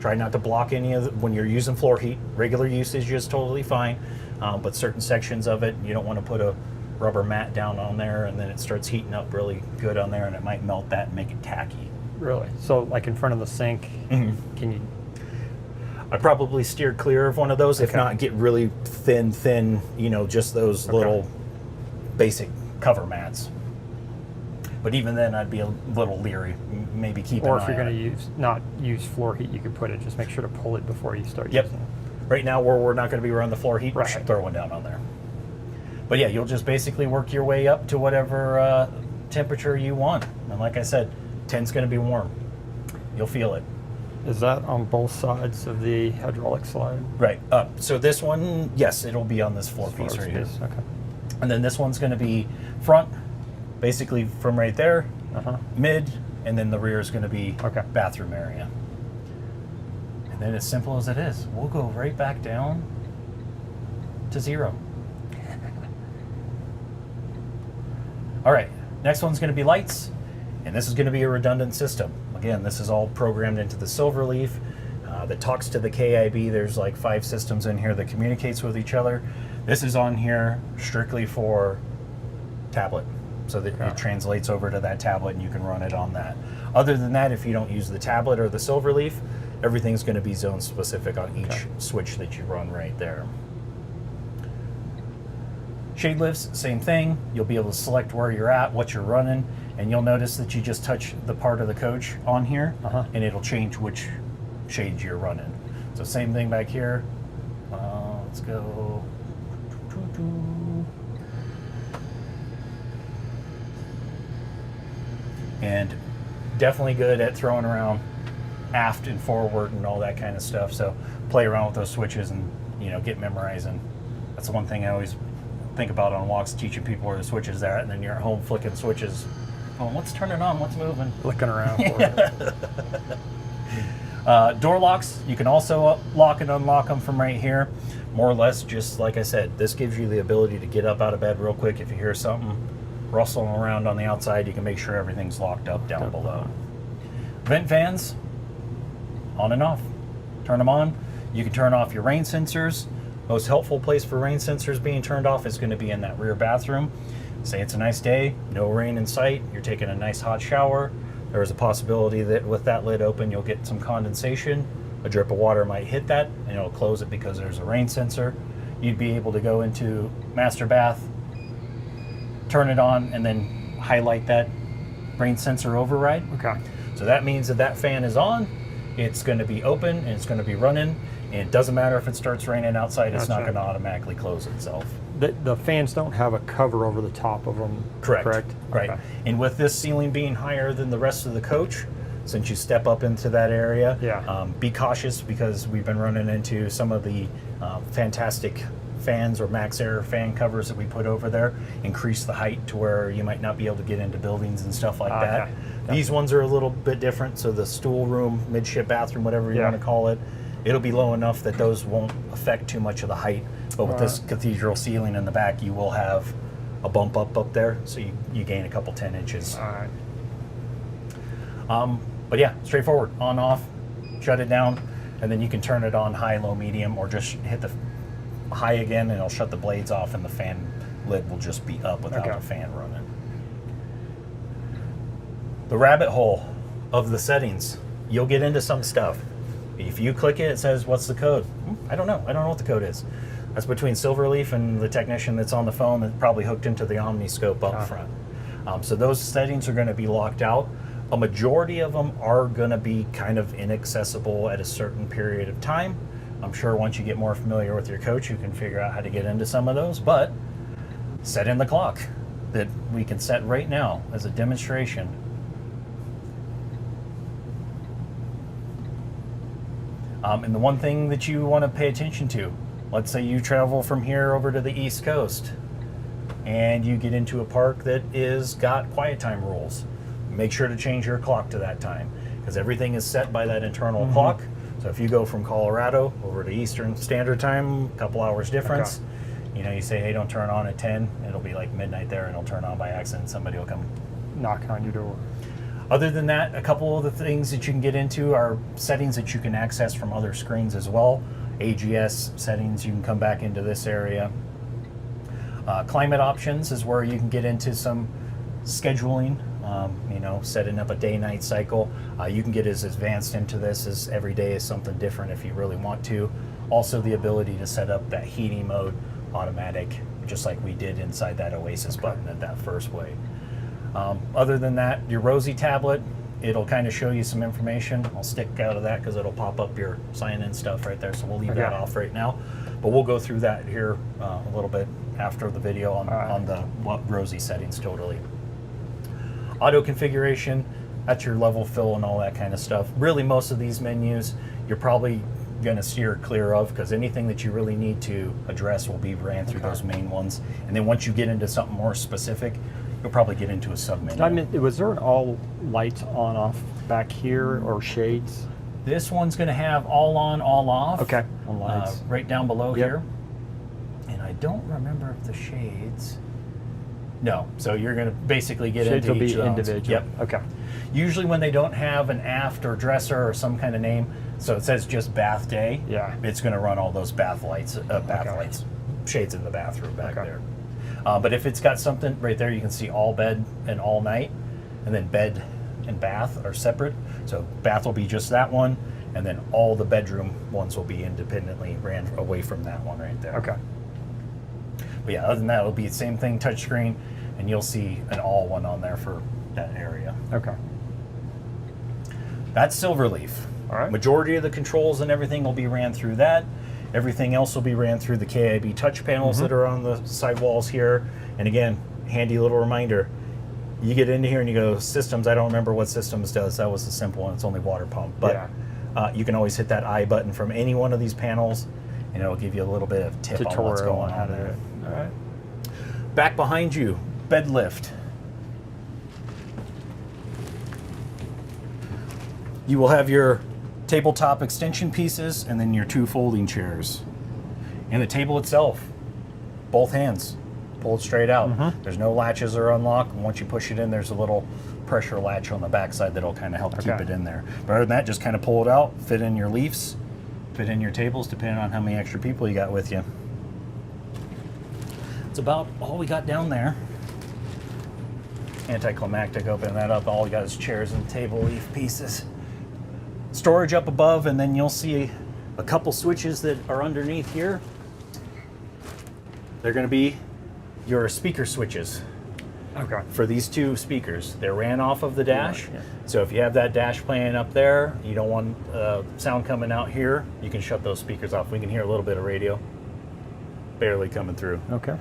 Try not to block any of the, when you're using floor heat. Regular usage is totally fine, but certain sections of it, you don't want to put a rubber mat down on there and then it starts heating up really good on there and it might melt that and make it tacky. Really? So like in front of the sink, can you? I probably steer clear of one of those. If not, get really thin, you know, just those little basic cover mats. But even then, I'd be a little leery. Maybe keep an eye on it. Or if you're going to not use floor heat, you could put it. Just make sure to pull it before you start using it. Right now, where we're not going to be running the floor heat, Right. throw one down on there. But yeah, you'll just basically work your way up to whatever temperature you want. And like I said, 10's going to be warm. You'll feel it. Is that on both sides of the hydraulic slide? Right. So this one, yes, it'll be on this floor piece right here. Okay. And then this one's going to be front, basically from right there, mid, and then the rear is going to be bathroom area. And then as simple as it is, we'll go right back down to 0. All right, next one's going to be lights, and this is going to be a redundant system. Again, this is all programmed into the SilverLeaf that talks to the KIB. There's like 5 systems in here that communicates with each other. This is on here strictly for tablet, so that it translates over to that tablet and you can run it on that. Other than that, if you don't use the tablet or the SilverLeaf, everything's going to be zone specific on each switch that you run right there. Shade lifts, same thing. You'll be able to select where you're at, what you're running, and you'll notice that you just touch the part of the coach on here, and it'll change which shades you're running. So same thing back here. Let's go. And definitely good at throwing around aft and forward and all that kind of stuff. So play around with those switches and, you know, get memorizing. That's the one thing I always think about on walks, teaching people where the switches are at, and then you're at home flicking switches. Oh, what's turning on? What's moving? Looking around for it. Door locks, you can also lock and unlock them from right here. More or less, just like I said, this gives you the ability to get up out of bed real quick. If you hear something rustling around on the outside, you can make sure everything's locked up down below. Vent fans, on and off. Turn them on. You can turn off your rain sensors. Most helpful place for rain sensors being turned off is going to be in that rear bathroom. Say it's a nice day, no rain in sight, you're taking a nice hot shower. There is a possibility that with that lid open, you'll get some condensation. A drip of water might hit that, and it'll close it because there's a rain sensor. You'd be able to go into master bath, turn it on, and then highlight that rain sensor override. Okay. So that means that that fan is on, it's going to be open, and it's going to be running. And it doesn't matter if it starts raining outside, it's not going to automatically close itself. The fans don't have a cover over the top of them, correct? Right. Okay. And with this ceiling being higher than the rest of the coach, since you step up into that area, be cautious because we've been running into some of the fantastic fans or max air fan covers that we put over there, increase the height to where you might not be able to get into buildings and stuff like that. These ones are a little bit different, so the stool room, midship bathroom, whatever you want to call it, it'll be low enough that those won't affect too much of the height. But with this cathedral ceiling in the back, you will have a bump up there, so you gain a couple 10 inches. All right. But yeah, straightforward, on, off, shut it down, and then you can turn it on high, low, medium, or just hit the high again, and it'll shut the blades off, and the fan lid will just be up without a fan running. The rabbit hole of the settings, you'll get into some stuff. If you click it, it says, what's the code? I don't know what the code is. That's between SilverLeaf and the technician that's on the phone that's probably hooked into the Omniscope up front. So those settings are going to be locked out. A majority of them are going to be kind of inaccessible at a certain period of time. I'm sure once you get more familiar with your coach, you can figure out how to get into some of those, but set in the clock that we can set right now as a demonstration. And the one thing that you want to pay attention to, let's say you travel from here over to the East Coast and you get into a park that is got quiet time rules. Make sure to change your clock to that time, because everything is set by that internal clock. So if you go from Colorado over to Eastern Standard Time, a couple hours difference, you know, you say, hey, don't turn on at 10, it'll be like midnight there and it'll turn on by accident. Somebody will come knock on your door. Other than that, a couple of the things that you can get into are settings that you can access from other screens as well. AGS settings, you can come back into this area. Climate options is where you can get into some scheduling, you know, setting up a day-night cycle. You can get as advanced into this as every day is something different if you really want to. Also the ability to set up that heating mode automatic, just like we did inside that Oasis button at that first way. Other than that, your Rosie tablet, it'll kind of show you some information. I'll stick out of that because it'll pop up your sign-in stuff right there, so we'll leave that off right now. But we'll go through that here a little bit after the video on the Rosie settings totally. Auto configuration, that's your level fill and all that kind of stuff. Really, most of these menus you're probably going to steer clear of, because anything that you really need to address will be ran through those main ones. And then once you get into something more specific, you'll probably get into a sub-menu. I mean, was there an all lights on off back here or shades? This one's going to have all on, all off. Okay, on lights. Right down below here. And I don't remember if the shades... No, so you're going to basically get shades into will each be individual. Yep. Okay. Usually when they don't have an aft or dresser or some kind of name, so it says just bath day, it's going to run all those bath lights, shades in the bathroom back there. But if it's got something right there, you can see all bed and all night, and then bed and bath are separate. So bath will be just that one, and then all the bedroom ones will be independently ran away from that one right there. Okay. But yeah, other than that, it'll be the same thing, touchscreen, and you'll see an all one on there for that area. Okay. That's SilverLeaf. All right. Majority of the controls and everything will be ran through that. Everything else will be ran through the KIB touch panels that are on the side walls here. And again, handy little reminder, you get into here and you go, systems, I don't remember what systems does. That was the simple one, it's only water pump. But you can always hit that I button from any one of these panels, and it'll give you a little bit of tip on what's going on there. All right. Back behind you, bed lift. You will have your tabletop extension pieces and then your two folding chairs. And the table itself, both hands, pulled straight out. There's no latches or unlock. And once you push it in, there's a little pressure latch on the backside that'll kind of help keep it in there. But other than that, just kind of pull it out, fit in your leafs, fit in your tables, depending on how many extra people you got with you. That's about all we got down there. Anticlimactic, open that up. All we got is chairs and table leaf pieces. Storage up above, and then you'll see a couple switches that are underneath here. They're going to be your speaker switches. Okay. For these two speakers. They ran off of the dash. So if you have that dash playing up there, you don't want sound coming out here, you can shut those speakers off. We can hear a little bit of radio. Barely coming through. Okay.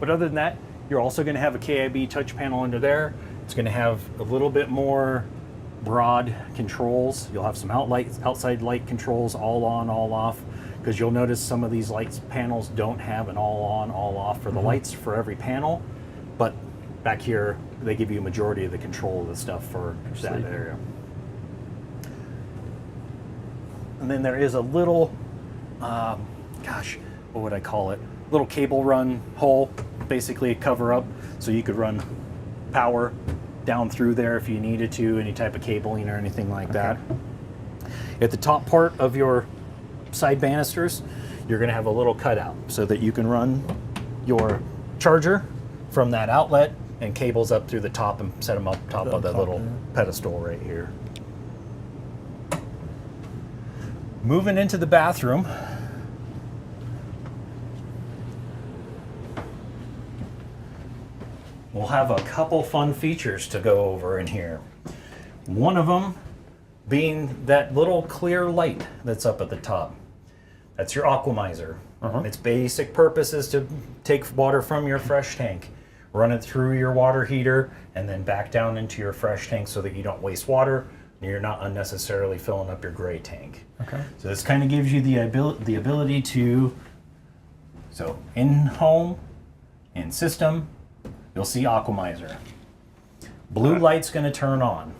But other than that, you're also going to have a KIB touch panel under there. It's going to have a little bit more broad controls. You'll have some outside light controls, all on, all off, because you'll notice some of these lights panels don't have an all on, all off for the lights for every panel, but back here they give you a majority of the control of the stuff for that area. and then there is a little, gosh, what would I call it? Little cable run hole, basically a cover up, so you could run power down through there if you needed to, any type of cabling or anything like that. At the top part of your side banisters, you're going to have a little cutout so that you can run your charger from that outlet and cables up through the top and set them up top of that little pedestal right here. Moving into the bathroom, we'll have a couple fun features to go over in here. One of them being that little clear light that's up at the top. That's your Aquamizer. Its basic purpose is to take water from your fresh tank, run it through your water heater, and then back down into your fresh tank so that you don't waste water and you're not unnecessarily filling up your gray tank. So this kind of gives you the ability to, so in home, in system, you'll see Aquamizer. Blue light's going to turn on.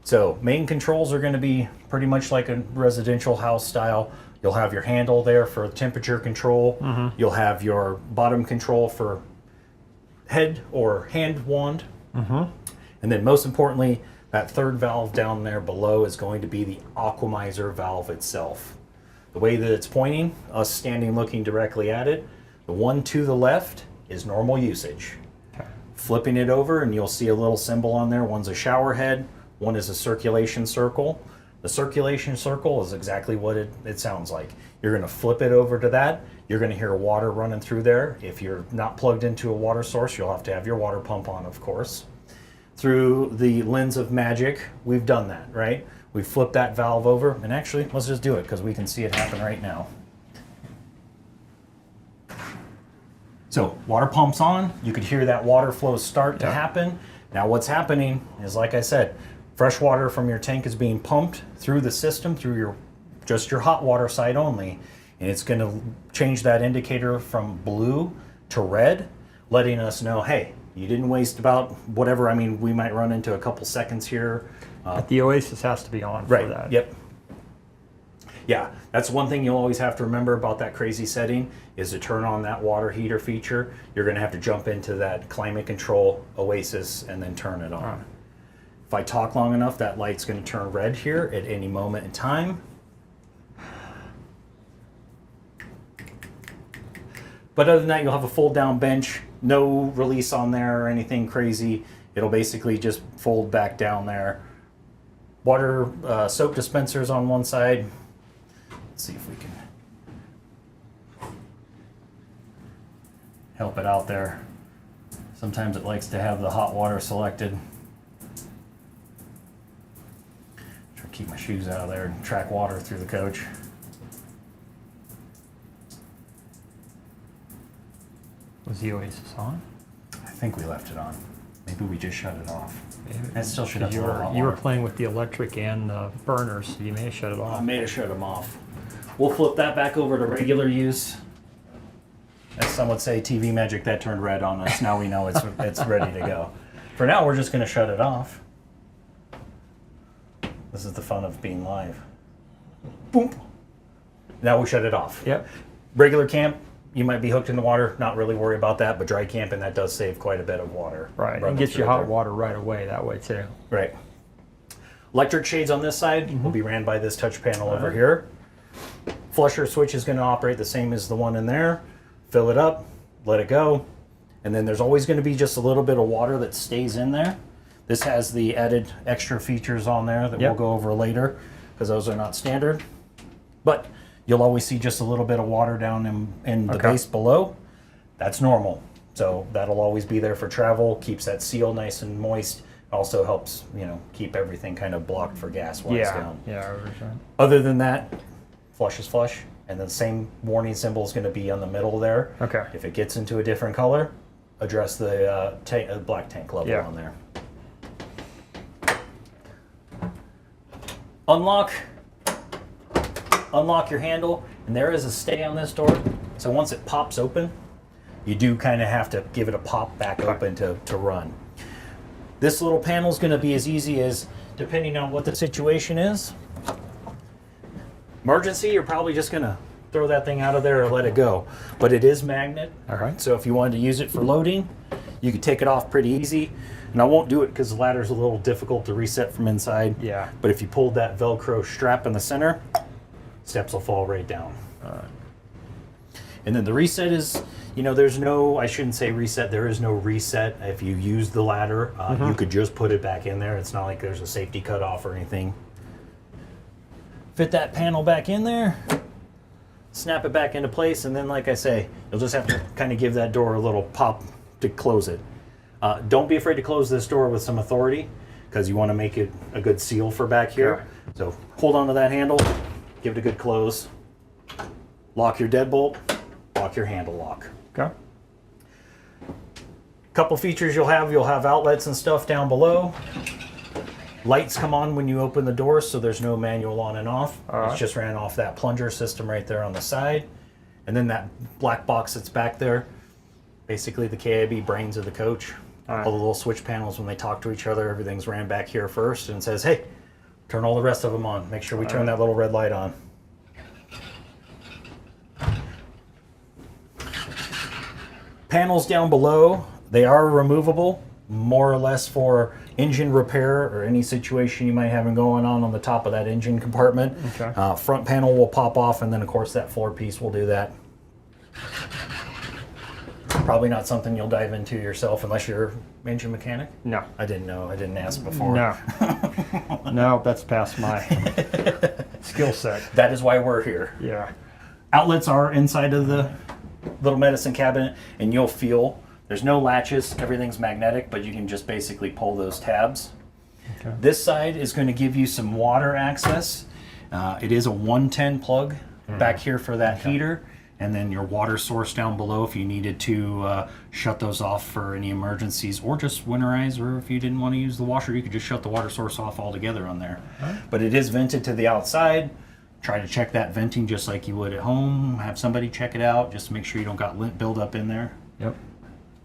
So main controls are going to be pretty much like a residential house style. You'll have your handle there for temperature control. You'll have your bottom control for head or hand wand. And then most importantly, that third valve down there below is going to be the Aquamizer valve itself. The way that it's pointing, us standing looking directly at it, the one to the left is normal usage. Flipping it over and you'll see a little symbol on there. One's a shower head, one is a circulation circle. The circulation circle is exactly what it sounds like. You're going to flip it over to that. You're going to hear water running through there. If you're not plugged into a water source, you'll have to have your water pump on, of course. Through the lens of magic, we've done that, right? We flipped that valve over, and actually, let's just do it because we can see it happen right now. So, water pump's on. You could hear that water flow start to happen. Now what's happening is, like I said, fresh water from your tank is being pumped through the system, through just your hot water side only, and it's going to change that indicator from blue to red, letting us know, hey, you didn't waste about whatever. I mean, we might run into a couple seconds here. But the Oasis has to be on for that. Yep. Yeah, that's one thing you'll always have to remember about that crazy setting is to turn on that water heater feature. You're going to have to jump into that climate control Oasis and then turn it on. If I talk long enough, that light's going to turn red here at any moment in time. But other than that, you'll have a fold down bench, no release on there or anything crazy. It'll basically just fold back down there. Water soap dispensers on one side. Let's see if we can help it out there. Sometimes it likes to have the hot water selected. Try to keep my shoes out of there and track water through the coach. Was the Oasis on? I think we left it on. Maybe we just shut it off. That still should have a little hot water. You were playing with the electric and the burners, so you may have shut it off. I may have shut them off. We'll flip that back over to regular use. As some would say, TV magic, that turned red on us. Now we know it's ready to go. For now, we're just going to shut it off. This is the fun of being live. Boom. Now we shut it off. Yep. Regular camp, you might be hooked in the water, not really worry about that, but dry camping, that does save quite a bit of water. Right, and gets you hot water right away that way too. Right. Electric shades on this side will be ran by this touch panel over here. Flusher switch is going to operate the same as the one in there. Fill it up, let it go, and then there's always going to be just a little bit of water that stays in there. This has the added extra features on there that we'll go over later because those are not standard. But you'll always see just a little bit of water down in the base below. That's normal. So that'll always be there for travel, keeps that seal nice and moist. Also helps, keep everything kind of blocked for gas while it's down. Yeah. Other than that, flush is flush. And the same warning symbol is going to be on the middle there. Okay. If it gets into a different color, address the black tank level on there. Unlock your handle, and there is a stay on this door. So once it pops open, you do kind of have to give it a pop back open to run. This little panel is going to be as easy as, depending on what the situation is, Emergency, you're probably just gonna throw that thing out of there or let it go. But it is magnet. All right. So if you wanted to use it for loading, you could take it off pretty easy. And I won't do it because the ladder's a little difficult to reset from inside. Yeah. But if you pulled that Velcro strap in the center, steps will fall right down. And then the reset is, you know, there's no, I shouldn't say reset, there is no reset. If you use the ladder, you could just put it back in there. It's not like there's a safety cutoff or anything. Fit that panel back in there, snap it back into place, and then like I say, you'll just have to kind of give that door a little pop to close it. Don't be afraid to close this door with some authority, because you want to make it a good seal for back here. Yeah. So hold on to that handle, give it a good close, lock your deadbolt, lock your handle lock. Okay. Couple features you'll have outlets and stuff down below. Lights come on when you open the door, so there's no manual on and off. It's just ran off that plunger system right there on the side. And then that black box that's back there, basically the KIB brains of the coach. All the little switch panels, when they talk to each other, everything's ran back here first and says, hey, turn all the rest of them on. Make sure we turn that little red light on. Panels down below, they are removable, more or less for engine repair or any situation you might have going on the top of that engine compartment. Okay. Front panel will pop off, and then of course that floor piece will do that. Probably not something you'll dive into yourself unless you're an engine mechanic. No. I didn't know. I didn't ask before. No. No, that's past my skill set. That is why we're here. Yeah. Outlets are inside of the little medicine cabinet, and you'll feel there's no latches. Everything's magnetic, but you can just basically pull those tabs. Okay. This side is going to give you some water access. It is a 110 plug back here for that heater. And then your water source down below if you needed to shut those off for any emergencies, or just winterize, or if you didn't want to use the washer, you could just shut the water source off altogether on there. But it is vented to the outside. Try to check that venting just like you would at home. Have somebody check it out just to make sure you don't got lint buildup in there. Yep.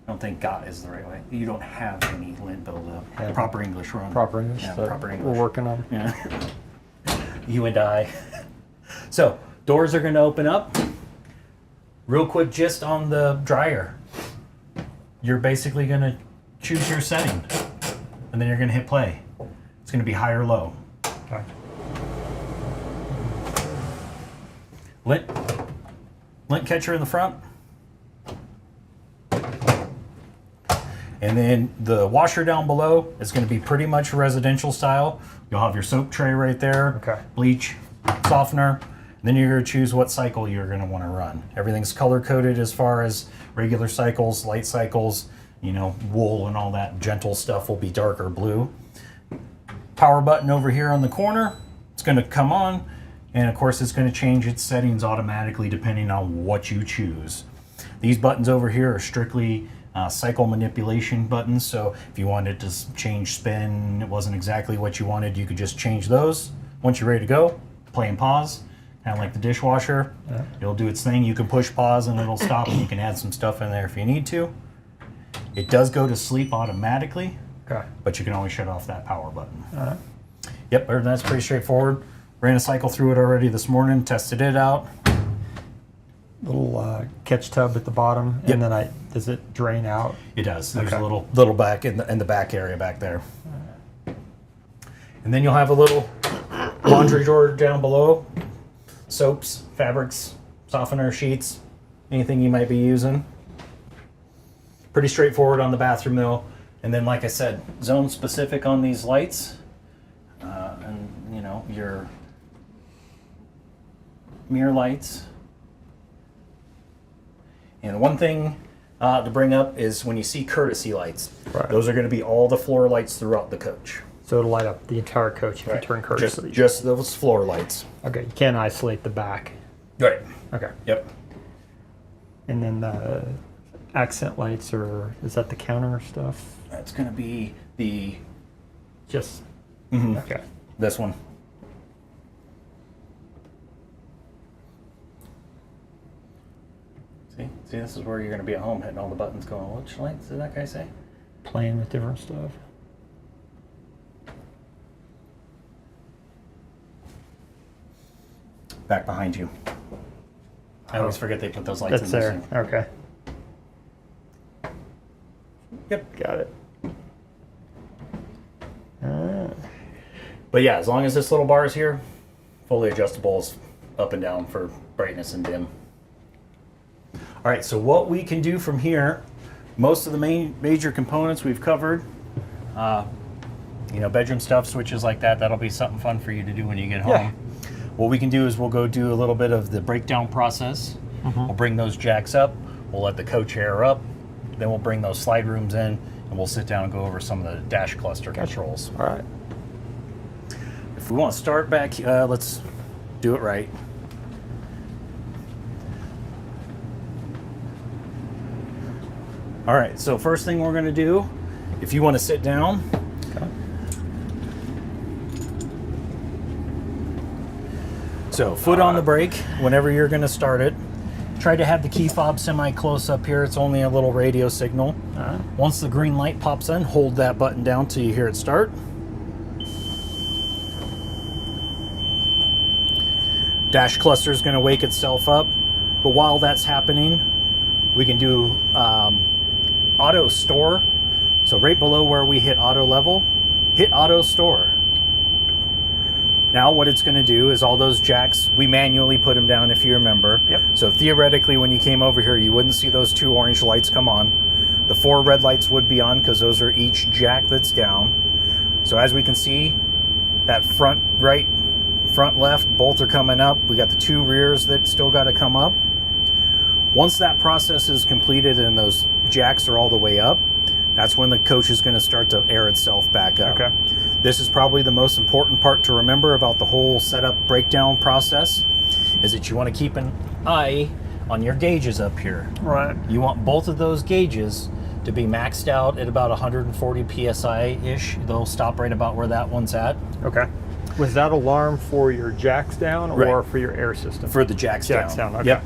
I don't think got is the right way. You don't have any lint buildup. Yeah. Proper English, Ron. Proper English. Yeah, proper English. We're working on. Yeah. You and I. So doors are going to open up. Real quick gist on the dryer. You're basically going to choose your setting, and then you're going to hit play. It's going to be high or low. Okay. Lint catcher in the front. And then the washer down below is going to be pretty much residential style. You'll have your soap tray right there. Okay. Bleach, softener. Then you're going to choose what cycle you're going to want to run. Everything's color coded as far as regular cycles, light cycles, you know, wool and all that gentle stuff will be darker blue. Power button over here on the corner. It's going to come on, and of course it's going to change its settings automatically depending on what you choose. These buttons over here are strictly cycle manipulation buttons, so if you wanted to change spin, it wasn't exactly what you wanted, you could just change those. Once you're ready to go, play and pause. Kind of like the dishwasher. Yeah. It'll do its thing. You can push pause and it'll stop, and you can add some stuff in there if you need to. It does go to sleep automatically, but you can always shut off that power button. Yep, that's pretty straightforward. Ran a cycle through it already this morning, tested it out. Little catch tub at the bottom, and then does it drain out? It does. There's a little back in the back area back there. And then you'll have a little laundry drawer down below. Soaps, fabrics, softener, sheets, anything you might be using. Pretty straightforward on the bathroom though. And then like I said, zone specific on these lights. And you know, your mirror lights. And one thing to bring up is when you see courtesy lights, those are going to be all the floor lights throughout the coach. So it'll light up the entire coach if you turn courtesy. Just those floor lights. Okay, you can't isolate the back. Right. Okay. Yep. And then the accent lights, or is that the counter stuff? That's going to be the... Just... Okay. This one. See, this is where you're going to be at home hitting all the buttons going, which lights did that guy say? Playing with different stuff. back behind you. I always forget they put those lights That's in there. thing. Okay. Yep. Got it. But yeah, as long as this little bar is here, fully adjustable is up and down for brightness and dim. All right, so what we can do from here, most of the major components we've covered. You know, bedroom stuff, switches like that, that'll be something fun for you to do when you get home. Yeah. What we can do is we'll go do a little bit of the breakdown process. We'll bring those jacks up, we'll let the coach air up, then we'll bring those slide rooms in, and we'll sit down and go over some of the dash cluster controls. All right. If we want to start back, let's do it right. All right, so first thing we're going to do, if you want to sit down, so foot on the brake whenever you're going to start it. Try to have the key fob semi-close up here. It's only a little radio signal. Once the green light pops in, hold that button down till you hear it start. Dash cluster is going to wake itself up, but while that's happening, we can do auto store. So right below where we hit auto level, hit auto store. Now what it's going to do is all those jacks, we manually put them down if you remember. Yep. So theoretically when you came over here, you wouldn't see those 2 orange lights come on. The 4 red lights would be on because those are each jack that's down. So as we can see, that front right, front left, both are coming up. We got the 2 rears that still got to come up. Once that process is completed and those jacks are all the way up, that's when the coach is going to start to air itself back up. Okay. This is probably the most important part to remember about the whole setup breakdown process, is that you want to keep an eye on your gauges up here. Right. You want both of those gauges to be maxed out at about 140 psi-ish. They'll stop right about where that one's at. Okay. Was that alarm for your jacks down or Right. for your air system? For the jacks down. Okay. Yep.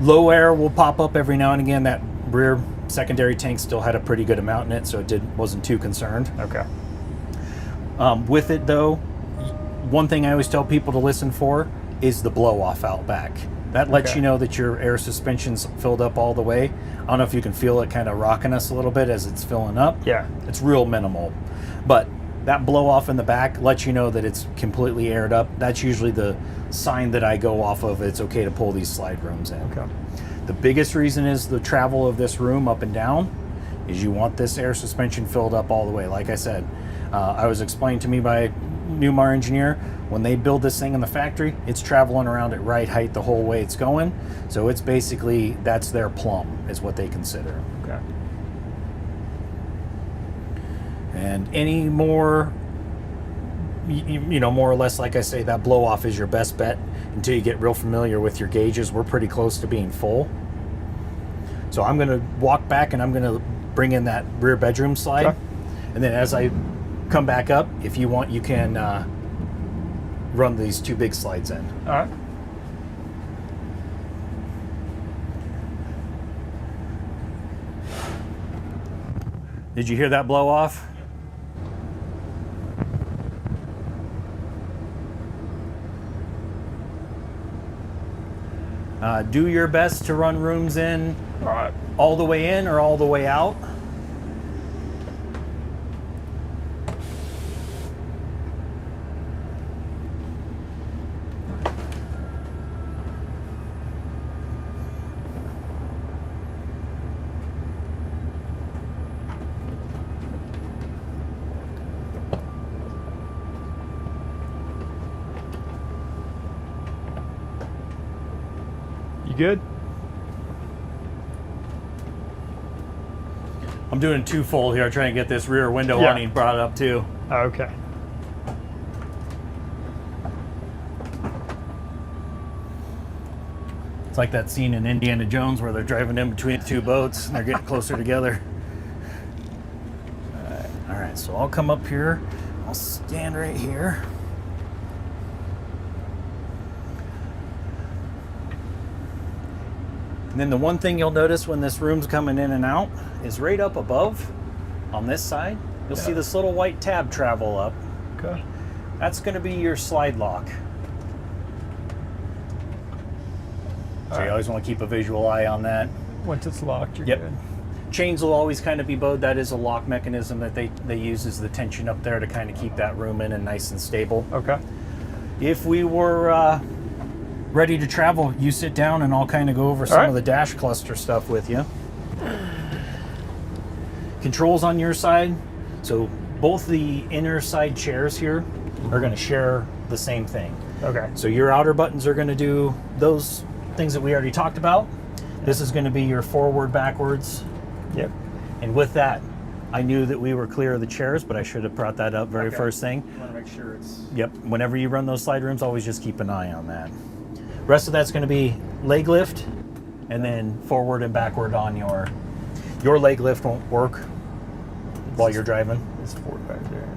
Low air will pop up every now and again. That rear secondary tank still had a pretty good amount in it, so it wasn't too concerned. Okay. With it though, one thing I always tell people to listen for is the blow off out back. That lets you know that your air suspension's filled up all the way. I don't know if you can feel it kind of rocking us a little bit as it's filling up. Yeah. It's real minimal. But that blow off in the back lets you know that it's completely aired up. That's usually the sign that I go off of. It's okay to pull these slide rooms in. Okay. The biggest reason is the travel of this room up and down is you want this air suspension filled up all the way. Like I said, I was explained to me by a Newmar engineer, when they build this thing in the factory, it's traveling around at right height the whole way it's going. So it's basically, that's their plumb, is what they consider. Okay. And any more, you know, more or less, like I say, that blow off is your best bet until you get real familiar with your gauges. We're pretty close to being full. So I'm going to walk back and I'm going to bring in that rear bedroom slide. Okay. And then as I come back up, if you want, you can run these 2 big slides in. All right. Did you hear that blow off? Do your best to run rooms in All right. all the way in or all the way out. You good? I'm doing 2 full here, trying to get this rear window Yeah. awning brought up too. Okay. It's like that scene in Indiana Jones where they're driving in between 2 boats and they're getting closer together. All right, so I'll come up here. I'll stand right here. And then the one thing you'll notice when this room's coming in and out is right up above on this side, you'll see this little white tab travel up. Okay. That's going to be your slide lock. So you always want to keep a visual eye on that. Once it's locked, you're Yep. good. Chains will always kind of be bowed. That is a lock mechanism that they use as the tension up there to kind of keep that room in and nice and stable. Okay. If we were ready to travel, you sit down and I'll kind of go over some of the dash cluster stuff with you. Controls on your side. So both the inner side chairs here are going to share the same thing. Okay. So your outer buttons are going to do those things that we already talked about. This is going to be your forward, backwards. Yep. And with that, I knew that we were clear of the chairs, but I should have brought that up very first thing. I want to make sure it's... Yep. Whenever you run those slide rooms, always just keep an eye on that. Rest of that's going to be leg lift, and then forward and backward on your leg lift won't work while you're driving. It's forward back there.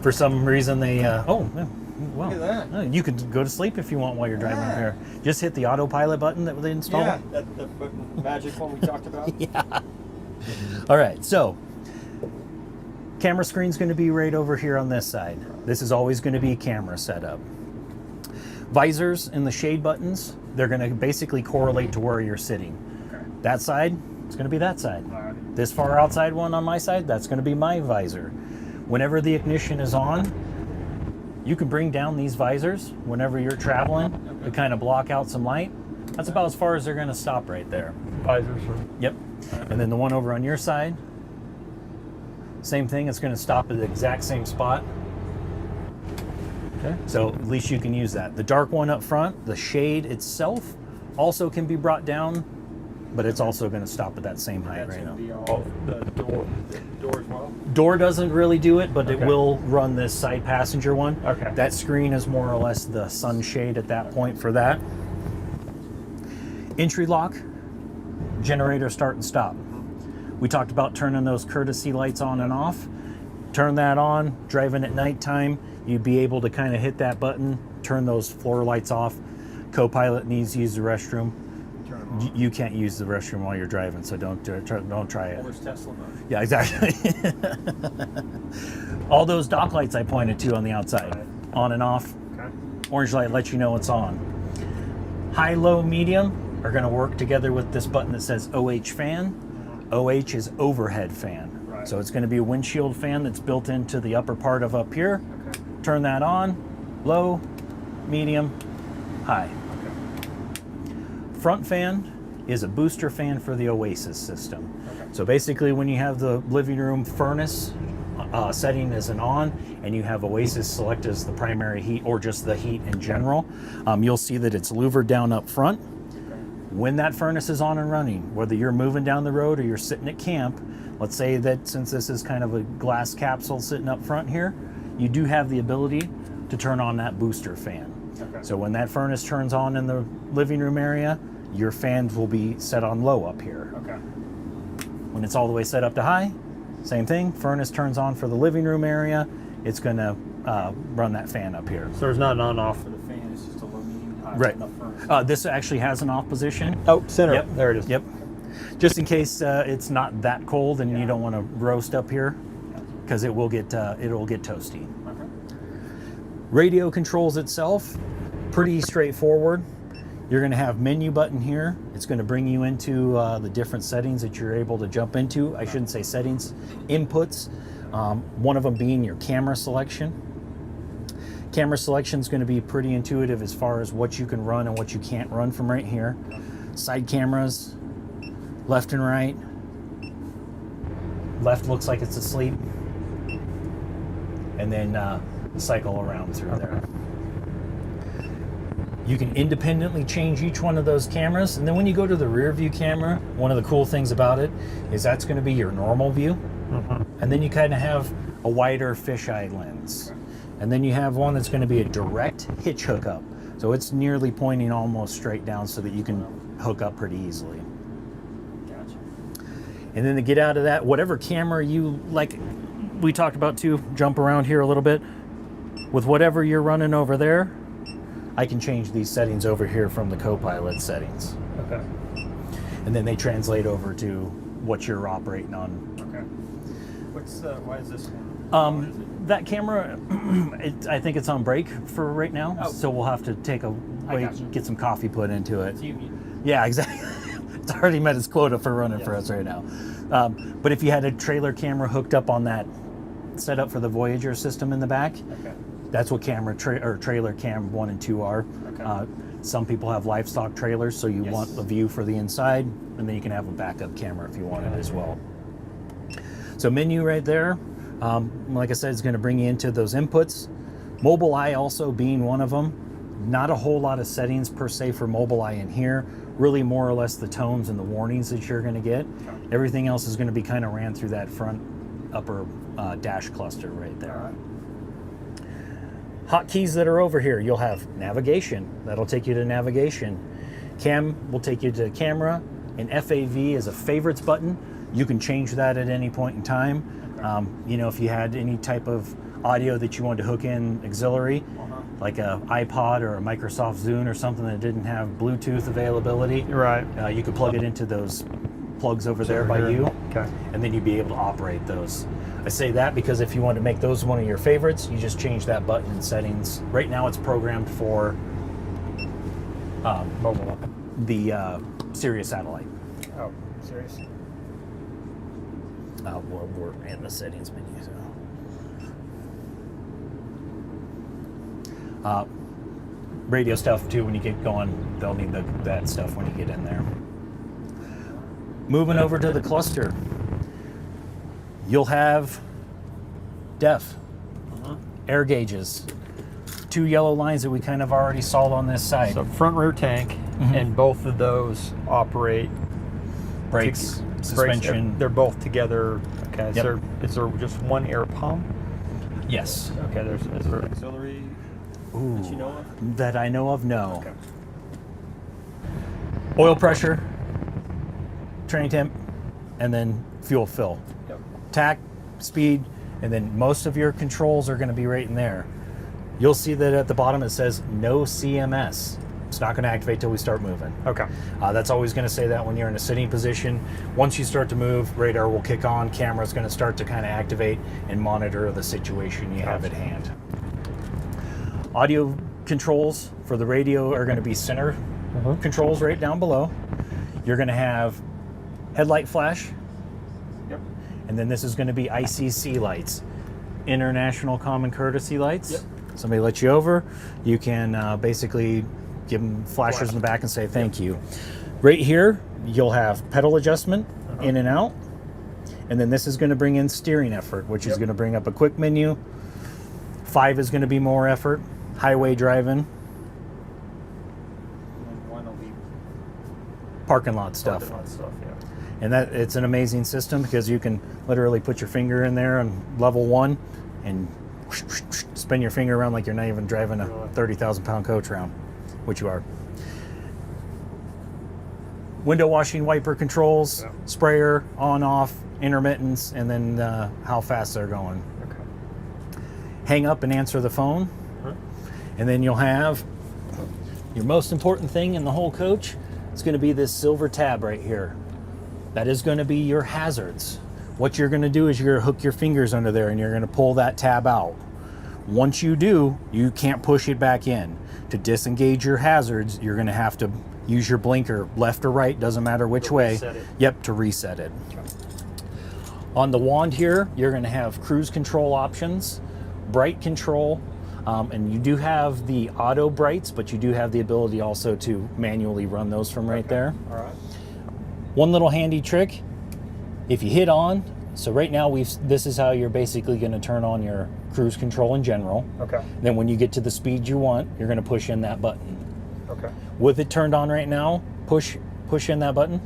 For some reason, they well, Look at that. you could go to sleep if you want while you're driving here. Just hit the autopilot button that they installed. Yeah, the magic one we talked about. Yeah. All right, so camera screen's going to be right over here on this side. This is always going to be camera setup. Visors and the shade buttons, they're going to basically correlate to where you're sitting. Okay. That side, it's going to be that side. All right. This far outside one on my side, that's going to be my visor. Whenever the ignition is on, you can bring down these visors whenever you're traveling to kind of block out some light. That's about as far as they're going to stop right there. Visors are... Yep. And then the one over on your side, same thing. It's going to stop at the exact same spot. Okay. So at least you can use that. The dark one up front, the shade itself, also can be brought down, but it's also going to stop at that same height right now. Be all the door as well? Door doesn't really do it, but it Okay. will run this side passenger one. Okay. That screen is more or less the sunshade at that point for that. Entry lock, generator start and stop. We talked about turning those courtesy lights on and off. Turn that on, driving at nighttime, you'd be able to kind of hit that button, turn those floor lights off. Co-pilot needs to use the restroom. Turn them on. You can't use the restroom while you're driving, so don't try it. Where's Tesla mode? Yeah, exactly. All those dock lights I pointed to on the outside, on and off. Okay. Orange light lets you know it's on. High, low, medium are going to work together with this button that says OH fan. OH is overhead fan. Right. So it's going to be a windshield fan that's built into the upper part of up here. Okay. Turn that on. Low, medium, high. Okay. Front fan is a booster fan for the Oasis system. Okay. So basically when you have the living room furnace setting as an on and you have Oasis select as the primary heat or just the heat in general, you'll see that it's louvered down up front. When that furnace is on and running, whether you're moving down the road or you're sitting at camp, let's say that since this is kind of a glass capsule sitting up front here, you do have the ability to turn on that booster fan. Okay. So when that furnace turns on in the living room area, your fans will be set on low up here. Okay. When it's all the way set up to high, same thing, furnace turns on for the living room area, it's gonna run that fan up here. So there's not an on-off for the fan, it's just a low, medium, high. Right. The furnace. This actually has an off position. Oh, center. Yep. There it is. Yep. Just in case it's not that cold and you don't want to roast up here, because it'll get toasty. Okay. Radio controls itself, pretty straightforward. You're going to have menu button here. It's going to bring you into the different settings that you're able to jump into. I shouldn't say settings, inputs. One of them being your camera selection. Camera selection is going to be pretty intuitive as far as what you can run and what you can't run from right here. Side cameras, left and right. Left looks like it's asleep. And then cycle around through there. You can independently change each one of those cameras. And then when you go to the rear view camera, one of the cool things about it is that's going to be your normal view. And then you kind of have a wider fisheye lens. And then you have one that's going to be a direct hitch hookup. So it's nearly pointing almost straight down so that you can hook up pretty easily. Gotcha. And then to get out of that, whatever camera you like, we talked about too, jump around here a little bit. With whatever you're running over there, I can change these settings over here from the co-pilot settings. Okay. And then they translate over to what you're operating on. Okay. Why is this one? That camera, I think it's on break for right now, Oh. so we'll have to take a wait, gotcha. get some coffee put into it. So Yeah, exactly. It's already met its quota for running for us right now. But if you had a trailer camera hooked up on that setup for the Voyager system in the back, okay. that's what trailer cam 1 and 2 are. Okay. Some people have livestock trailers, so you Yes. want a view for the inside, and then you can have a backup camera if you want it as well. So menu right there, like I said, is going to bring you into those inputs. Mobileye also being one of them. Not a whole lot of settings per se for Mobileye in here. Really more or less the tones and the warnings that you're going to get. Okay. Everything else is going to be kind of ran through that front upper dash cluster right there. All right. Hotkeys that are over here, you'll have navigation. That'll take you to navigation. Cam will take you to camera, and FAV is a favorites button. You can change that at any point in time. Okay. You know, if you had any type of audio that you wanted to hook in auxiliary, like a iPod or a Microsoft Zune or something that didn't have Bluetooth availability, Right. You could plug it into those plugs over there by you, Okay. and then you'd be able to operate those. I say that because if you want to make those one of your favorites, you just change that button in settings. Right now it's programmed for Mobile. the Sirius satellite. Oh, serious? We're in the settings menu. So. Radio stuff too, when you get going, they'll need that stuff when you get in there. Moving over to the cluster, you'll have DEF, air gauges, 2 yellow lines that we kind of already saw on this side. So front rear tank, and both of those operate Brakes, suspension. They're both together. Okay. Yep. Is there just one air pump? Yes. Okay. Is there auxiliary that you know of? That I know of, no. Okay. Oil pressure, train temp, and then fuel fill. Yep. Tack, speed, and then most of your controls are going to be right in there. You'll see that at the bottom it says no CMS. It's not going to activate till we start moving. Okay. That's always going to say that when you're in a sitting position. Once you start to move, radar will kick on, camera's going to start to kind of activate and monitor the situation you have at hand. Audio controls for the radio are going to be center controls right down below. You're going to have headlight flash, Yep. and then this is going to be ICC lights, International Common Courtesy lights. Yep. Somebody lets you over, you can basically give them flashers in the back and say thank you. Right here, you'll have pedal adjustment in and out, and then this is going to bring in steering effort, which is going to bring up a quick menu. 5 is going to be more effort, highway driving, And one will be parking lot stuff. And that it's an amazing system because you can literally put your finger in there on level 1 and spin your finger around like you're not even driving a 30,000 pound coach around, which you are. Window washing wiper controls, sprayer, on, off, intermittents, and then how fast they're going. Okay. Hang up and answer the phone. And then you'll have your most important thing in the whole coach. It's going to be this silver tab right here. That is going to be your hazards. What you're going to do is you're going to hook your fingers under there and you're going to pull that tab out. Once you do, you can't push it back in. To disengage your hazards, you're going to have to use your blinker left or right, doesn't matter which way. Reset it. Yep, to reset it. On the wand here, you're going to have cruise control options, bright control, and you do have the auto brights, but you do have the ability also to manually run those from right there. All right. One little handy trick, if you hit on, so right now this is how you're basically going to turn on your cruise control in general. Okay. Then when you get to the speed you want, you're going to push in that button. Okay. With it turned on right now, push in that button.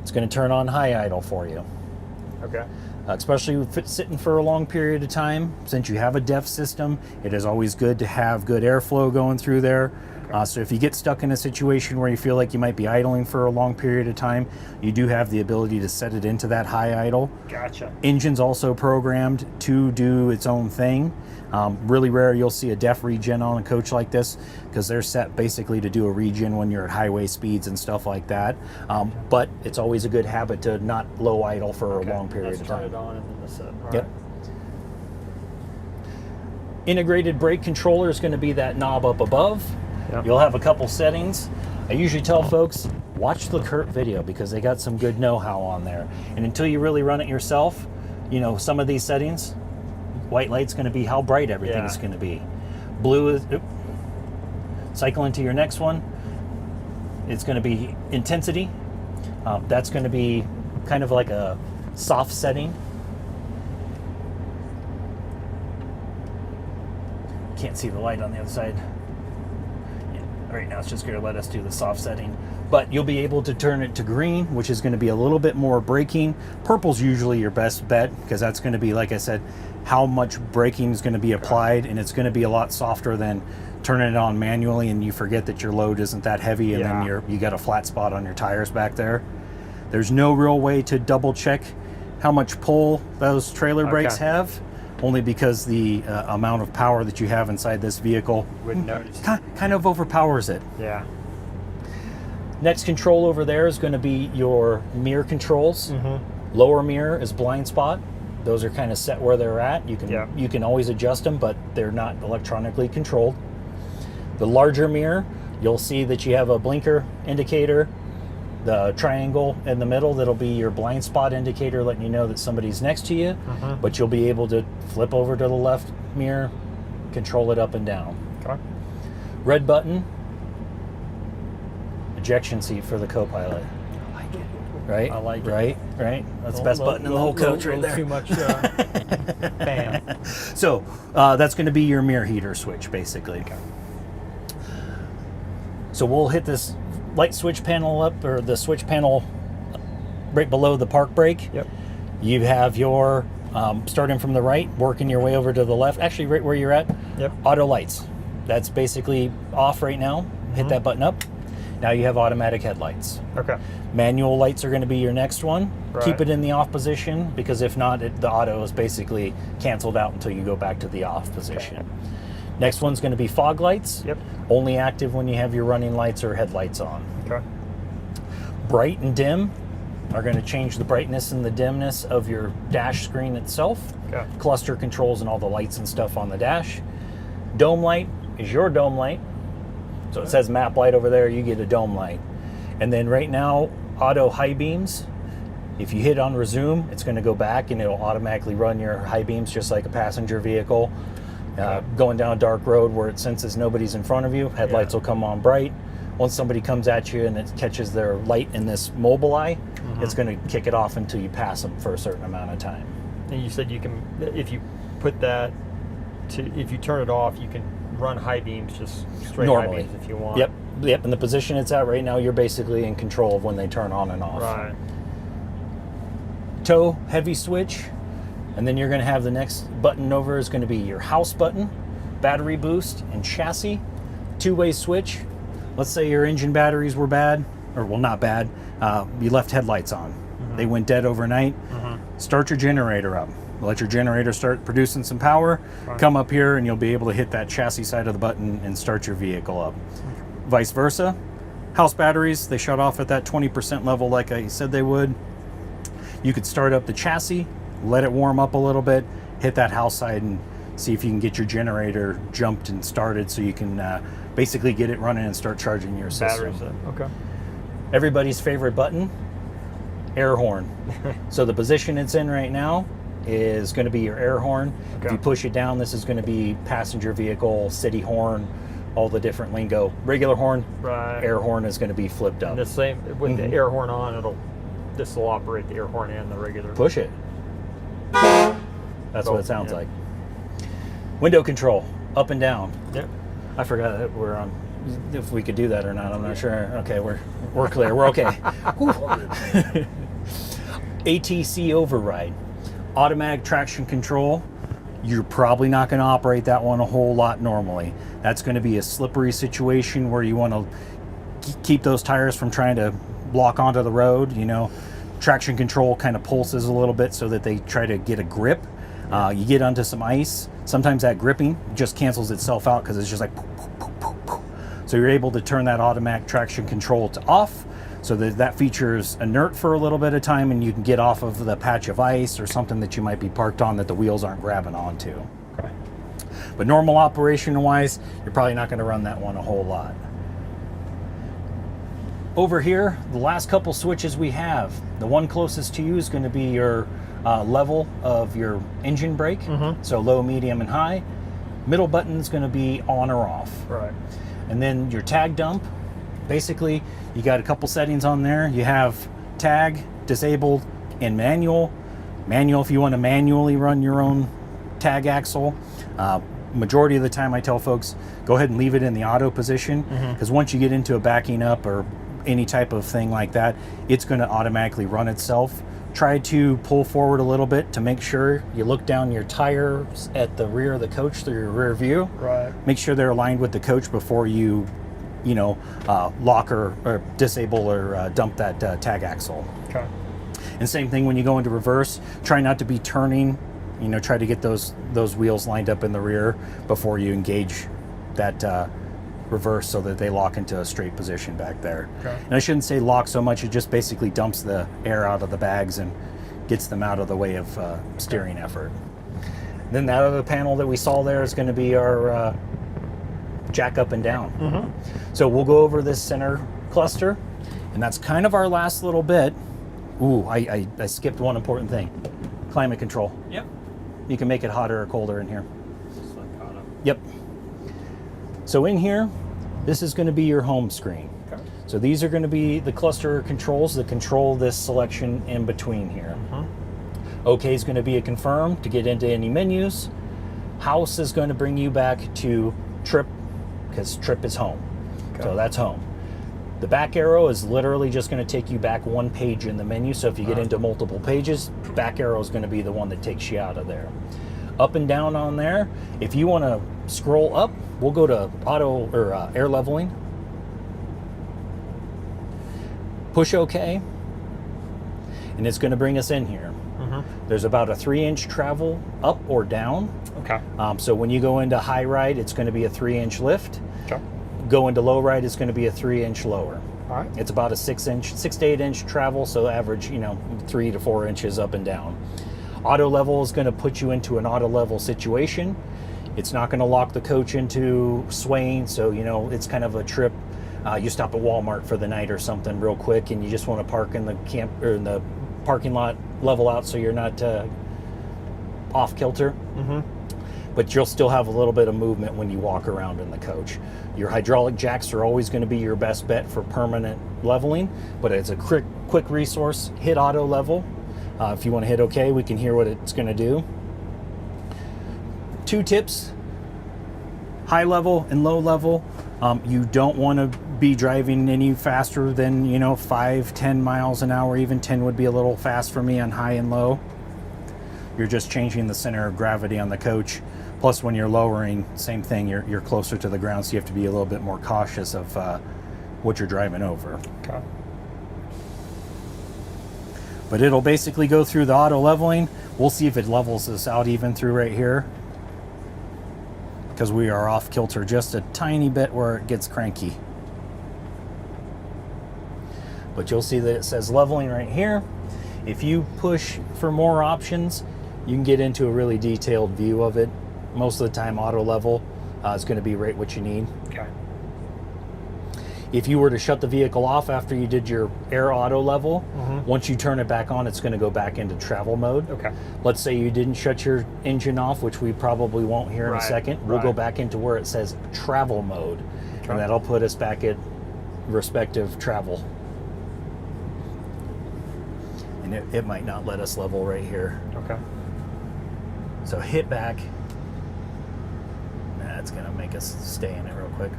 It's going to turn on high idle for you. Okay. Especially if it's sitting for a long period of time. Since you have a DEF system, it is always good to have good airflow going through there. So if you get stuck in a situation where you feel like you might be idling for a long period of time, you do have the ability to set it into that high idle. Gotcha. Engine's also programmed to do its own thing. Really rare you'll see a DEF regen on a coach like this because they're set basically to do a regen when you're at highway speeds and stuff like that. But it's always a good habit to not low idle for a long period of time. Turn it on and then the set. All Yep. right. Integrated brake controller is going to be that knob up above. Yep. You'll have a couple settings. I usually tell folks, watch the Kurt video because they got some good know-how on there. And until you really run it yourself, you know, some of these settings, white light's going to be how bright everything's going to be. Blue is, cycle into your next one. It's going to be intensity. That's going to be kind of like a soft setting. Can't see the light on the other side. Yeah, right now it's just going to let us do the soft setting. But you'll be able to turn it to green, which is going to be a little bit more braking. Purple's usually your best bet because that's going to be, like I said, how much braking is going to be applied, and it's going to be a lot softer than turning it on manually and you forget that your load isn't that heavy, and then you got a flat spot on your tires back there. There's no real way to double check how much pull those trailer brakes have, only because the amount of power that you have inside this vehicle Wouldn't notice. kind of overpowers it. Yeah. Next control over there is going to be your mirror controls. Lower mirror is blind spot. Those are kind of set where they're at. You can always adjust them, but they're not electronically controlled. The larger mirror, you'll see that you have a blinker indicator. The triangle in the middle, that'll be your blind spot indicator, letting you know that somebody's next to you. But you'll be able to flip over to the left mirror, control it up and down. Okay. Red button, ejection seat for the co-pilot. I like it. Right? I like it. Right? That's the best button in the whole coach right there. Too much bam. So that's going to be your mirror heater switch, basically. Okay. So we'll hit this light switch panel up, or the switch panel right below the park brake. Yep. You have your, starting from the right, working your way over to the left, actually right where you're at, auto lights. That's basically off right now. Hit that button up. Now you have automatic headlights. Okay. Manual lights are going to be your next one. Right. Keep it in the off position, because if not, the auto is basically canceled out until you go back to the off position. Okay. Next one's going to be fog lights. Yep. Only active when you have your running lights or headlights on. Okay. Bright and dim are going to change the brightness and the dimness of your dash screen itself. Okay. Cluster controls and all the lights and stuff on the dash. Dome light is your dome light. So it says map light over there, you get a dome light. And then right now, auto high beams. If you hit on resume, it's going to go back and it'll automatically run your high beams just like a passenger vehicle. Going down a dark road where it senses nobody's in front of you, headlights will come on bright. Once somebody comes at you and it catches their light in this mobile eye, it's going to kick it off until you pass them for a certain amount of time. And you said you can, if you put that to, if you turn it off, you can run high beams, just straight normally high beams if you want. Yep. And the position it's at right now, you're basically in control of when they turn on and off. Right. Tow heavy switch. And then you're going to have the next button over is going to be your house button, battery boost, and chassis. Two-way switch. Let's say your engine batteries were bad, or well, not bad. You left headlights on. They went dead overnight. Start your generator up. Let your generator start producing some power. Come up here and you'll be able to hit that chassis side of the button and start your vehicle up. Vice versa. House batteries, they shut off at that 20% level like I said they would. You could start up the chassis, let it warm up a little bit, hit that house side and see if you can get your generator jumped and started so you can basically get it running and start charging your system. Batteries, okay. Everybody's favorite button, air horn. So the position it's in right now is going to be your air horn. Okay. If you push it down, this is going to be passenger vehicle, city horn, all the different lingo. Regular horn, air horn is going to be flipped up. And the same, with the air horn on, this will operate the air horn and the regular. Push it. That's what it sounds like. Window control, up and down. Yep. I forgot that we're on, if we could do that or not, I'm not sure. Okay, we're clear, we're okay. ATC override, automatic traction control. You're probably not going to operate that one a whole lot normally. That's going to be a slippery situation where you want to keep those tires from trying to block onto the road, you know. Traction control kind of pulses a little bit so that they try to get a grip. You get onto some ice, sometimes that gripping just cancels itself out because it's just like poof, poof, poof, poof, poof. So you're able to turn that automatic traction control to off so that that feature is inert for a little bit of time and you can get off of the patch of ice or something that you might be parked on that the wheels aren't grabbing onto. Okay. But normal operation wise, you're probably not going to run that one a whole lot. Over here, the last couple switches we have, the one closest to you is going to be your level of your engine brake. So low, medium, and high. Middle button is going to be on or off. Right. And then your tag dump, basically you got a couple settings on there. You have tag, disabled, and manual. Manual if you want to manually run your own tag axle. Majority of the time I tell folks, go ahead and leave it in the auto position, because once you get into a backing up or any type of thing like that, it's going to automatically run itself. Try to pull forward a little bit to make sure you look down your tires at the rear of the coach through your rear view. Right. Make sure they're aligned with the coach before you lock or disable or dump that tag axle. Okay. And same thing when you go into reverse, try not to be turning, try to get those wheels lined up in the rear before you engage that reverse so that they lock into a straight position back there. Okay. And I shouldn't say lock so much, it just basically dumps the air out of the bags and gets them out of the way of steering effort. Then that other panel that we saw there is going to be our jack up and down. So we'll go over this center cluster, and that's kind of our last little bit. Ooh, I skipped one important thing. Climate control. Yep. You can make it hotter or colder in here. Just like caught up. Yep. So in here, this is going to be your home screen. Okay. So these are going to be the cluster controls that control this selection in between here. OK is going to be a confirm to get into any menus. House is going to bring you back to trip, because trip is home. Okay. So that's home. The back arrow is literally just going to take you back one page in the menu. So if you get into multiple pages, back arrow is going to be the one that takes you out of there. Up and down on there, if you want to scroll up, we'll go to auto or air leveling. Push OK, and it's going to bring us in here. There's about a 3-inch travel up or down. Okay. So when you go into high ride, it's going to be a 3-inch lift. Okay. Go into low ride, it's going to be a 3-inch lower. All right. It's about a 6 to 8 inch travel, so average, 3 to 4 inches up and down. Auto level is going to put you into an auto level situation. It's not going to lock the coach into swaying, so it's kind of a trip. You stop at Walmart for the night or something real quick, and you just want to park in the camp or in the parking lot, level out so you're not off kilter. But you'll still have a little bit of movement when you walk around in the coach. Your hydraulic jacks are always going to be your best bet for permanent leveling, but it's a quick resource. Hit auto level. If you want to hit OK, we can hear what it's going to do. 2 tips, high level and low level. You don't want to be driving any faster than 5-10 miles an hour. Even 10 would be a little fast for me on high and low. You're just changing the center of gravity on the coach. Plus, when you're lowering, same thing, you're closer to the ground, so you have to be a little bit more cautious of what you're driving over. Okay. But it'll basically go through the auto leveling. We'll see if it levels us out even through right here, because we are off kilter just a tiny bit where it gets cranky. But you'll see that it says leveling right here. If you push for more options, you can get into a really detailed view of it. Most of the time, auto level is going to be right what you need. Okay. If you were to shut the vehicle off after you did your air auto level, once you turn it back on, it's going to go back into travel mode. Okay. Let's say you didn't shut your engine off, which we probably won't here in a second. We'll go back into where it says travel mode, and that'll put us back at respective travel. And it might not let us level right here. Okay. So hit back. That's going to make us stay in it real quick.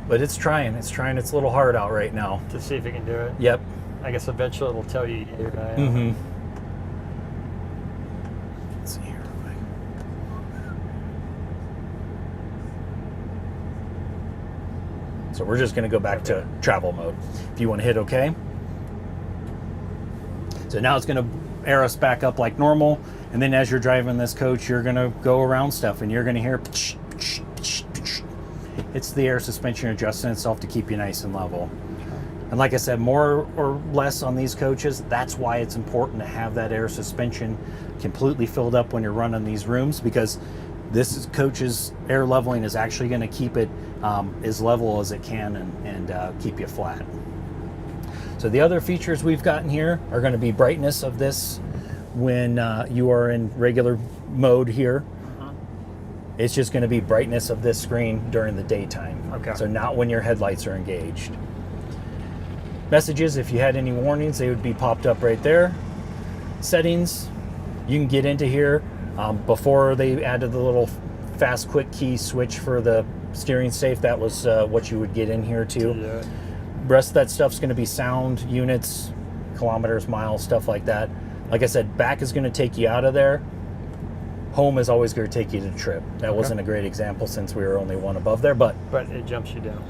But it's trying its little heart out right now. To see if it can do it. Yep. I guess eventually it'll tell you to do that. Let's see here real quick. So we're just going to go back to travel mode. If you want to hit OK. So now it's going to air us back up like normal. And then as you're driving this coach, you're going to go around stuff and you're going to hear psh, psh, psh, psh. It's the air suspension adjusting itself to keep you nice and level. And like I said, more or less on these coaches, that's why it's important to have that air suspension completely filled up when you're running these rooms, because this coach's air leveling is actually going to keep it as level as it can and keep you flat. So the other features we've gotten here are going to be brightness of this when you are in regular mode here. It's just going to be brightness of this screen during the daytime. Okay. So not when your headlights are engaged. Messages, if you had any warnings, they would be popped up right there. Settings, you can get into here. Before they added the little fast quick key switch for the steering safe, that was what you would get in here too. Yeah. Rest of that stuff's going to be sound, units, kilometers, miles, stuff like that. Like I said, back is going to take you out of there. Home is always going to take you to trip. That wasn't a great example since we were only one above there, but it jumps you down.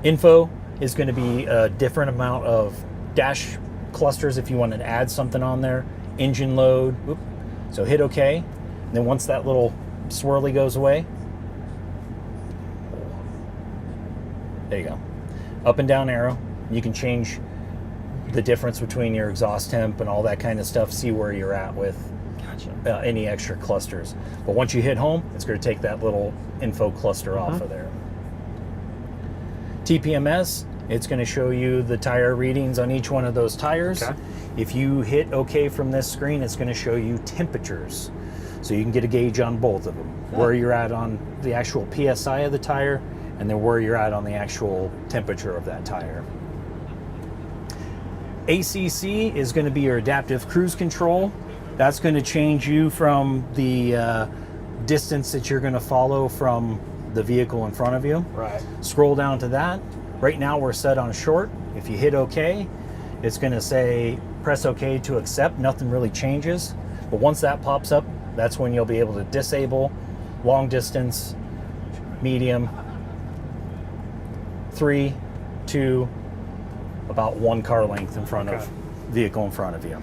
info is going to be a different amount of dash clusters if you want to add something on there. Engine load. Whoop. So hit OK. And then once that little swirly goes away, there you go. Up and down arrow. You can change the difference between your exhaust temp and all that kind of stuff. See where you're at with any extra clusters. But once you hit home, it's going to take that little info cluster off of there. TPMS, it's going to show you the tire readings on each one of those tires. Okay. If you hit OK from this screen, it's going to show you temperatures. So you can get a gauge on both of them, where you're at on the actual PSI of the tire, and then where you're at on the actual temperature of that tire. ACC is going to be your adaptive cruise control. That's going to change you from the distance that you're going to follow from the vehicle in front of you. Right. Scroll down to that. Right now we're set on short. If you hit OK, it's going to say press OK to accept. Nothing really changes. But once that pops up, that's when you'll be able to disable long distance, medium, 3, 2, about 1 car length in front of vehicle in front of you.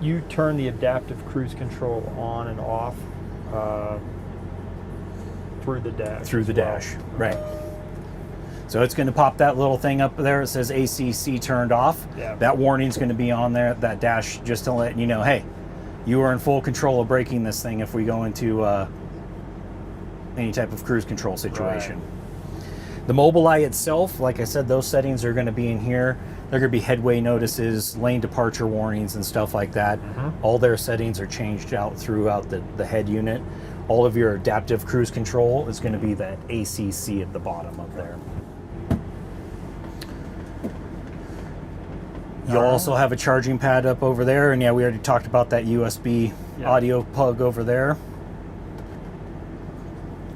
You turn the adaptive cruise control on and off through the dash. Through the dash, right. So it's going to pop that little thing up there. It says ACC turned off. Yeah. That warning's going to be on there, that dash, just to let you know, hey, you are in full control of braking this thing if we go into any type of cruise control situation. Right. The Mobileye itself, like I said, those settings are going to be in here. They're going to be headway notices, lane departure warnings, and stuff like that. All their settings are changed out throughout the head unit. All of your adaptive cruise control is going to be that ACC at the bottom up there. You'll also have a charging pad up over there, and yeah, we already talked about that USB audio plug over there.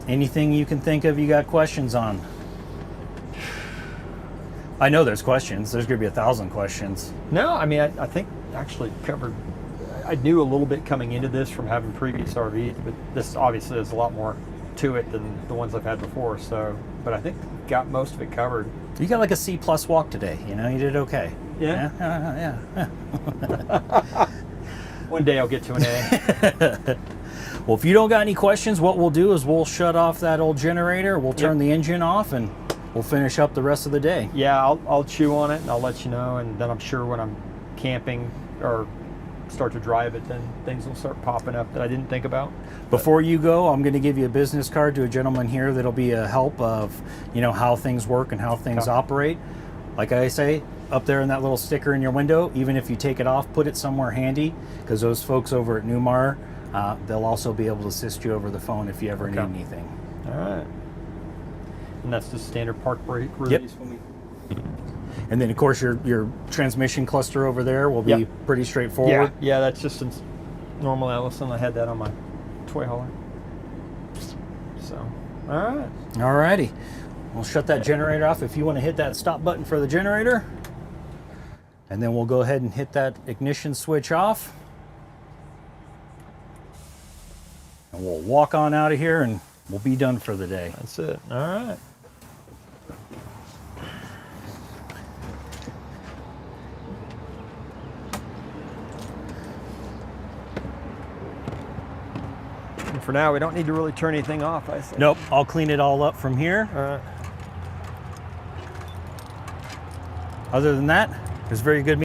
Anything you can think of you got questions on? I know there's questions. There's going to be 1,000 questions. No, I mean, I think actually covered. I knew a little bit coming into this from having previous RVs, but this obviously has a lot more to it than the ones I've had before. So, but I think got most of it covered. You got like a C+ walk today. You know, you did okay. Yeah. Yeah. One day I'll get to an A. Well, if you don't got any questions, what we'll do is we'll shut off that old generator. We'll turn the engine off, and we'll finish up the rest of the day. Yeah, I'll chew on it and I'll let you know. And then I'm sure when I'm camping or start to drive it, then things will start popping up that I didn't think about. Before you go, I'm going to give you a business card to a gentleman here that'll be a help of, you know, how things work and how things operate. Like I say, up there in that little sticker in your window, even if you take it off, put it somewhere handy, because those folks over at Newmar, they'll also be able to assist you over the phone if you ever need anything. All right. And that's the standard park brake release when we... And then, of course, your transmission cluster over there will be pretty straightforward. Yeah, that's just a normal Allison. I had that on my toy hauler. So, all right. All righty. We'll shut that generator off if you want to hit that stop button for the generator. And then we'll go ahead and hit that ignition switch off. And we'll walk on out of here and we'll be done for the day. That's it. All right. And for now, we don't need to really turn anything off, I think. Nope, I'll clean it all up from here. All right. Other than that, it was very good meeting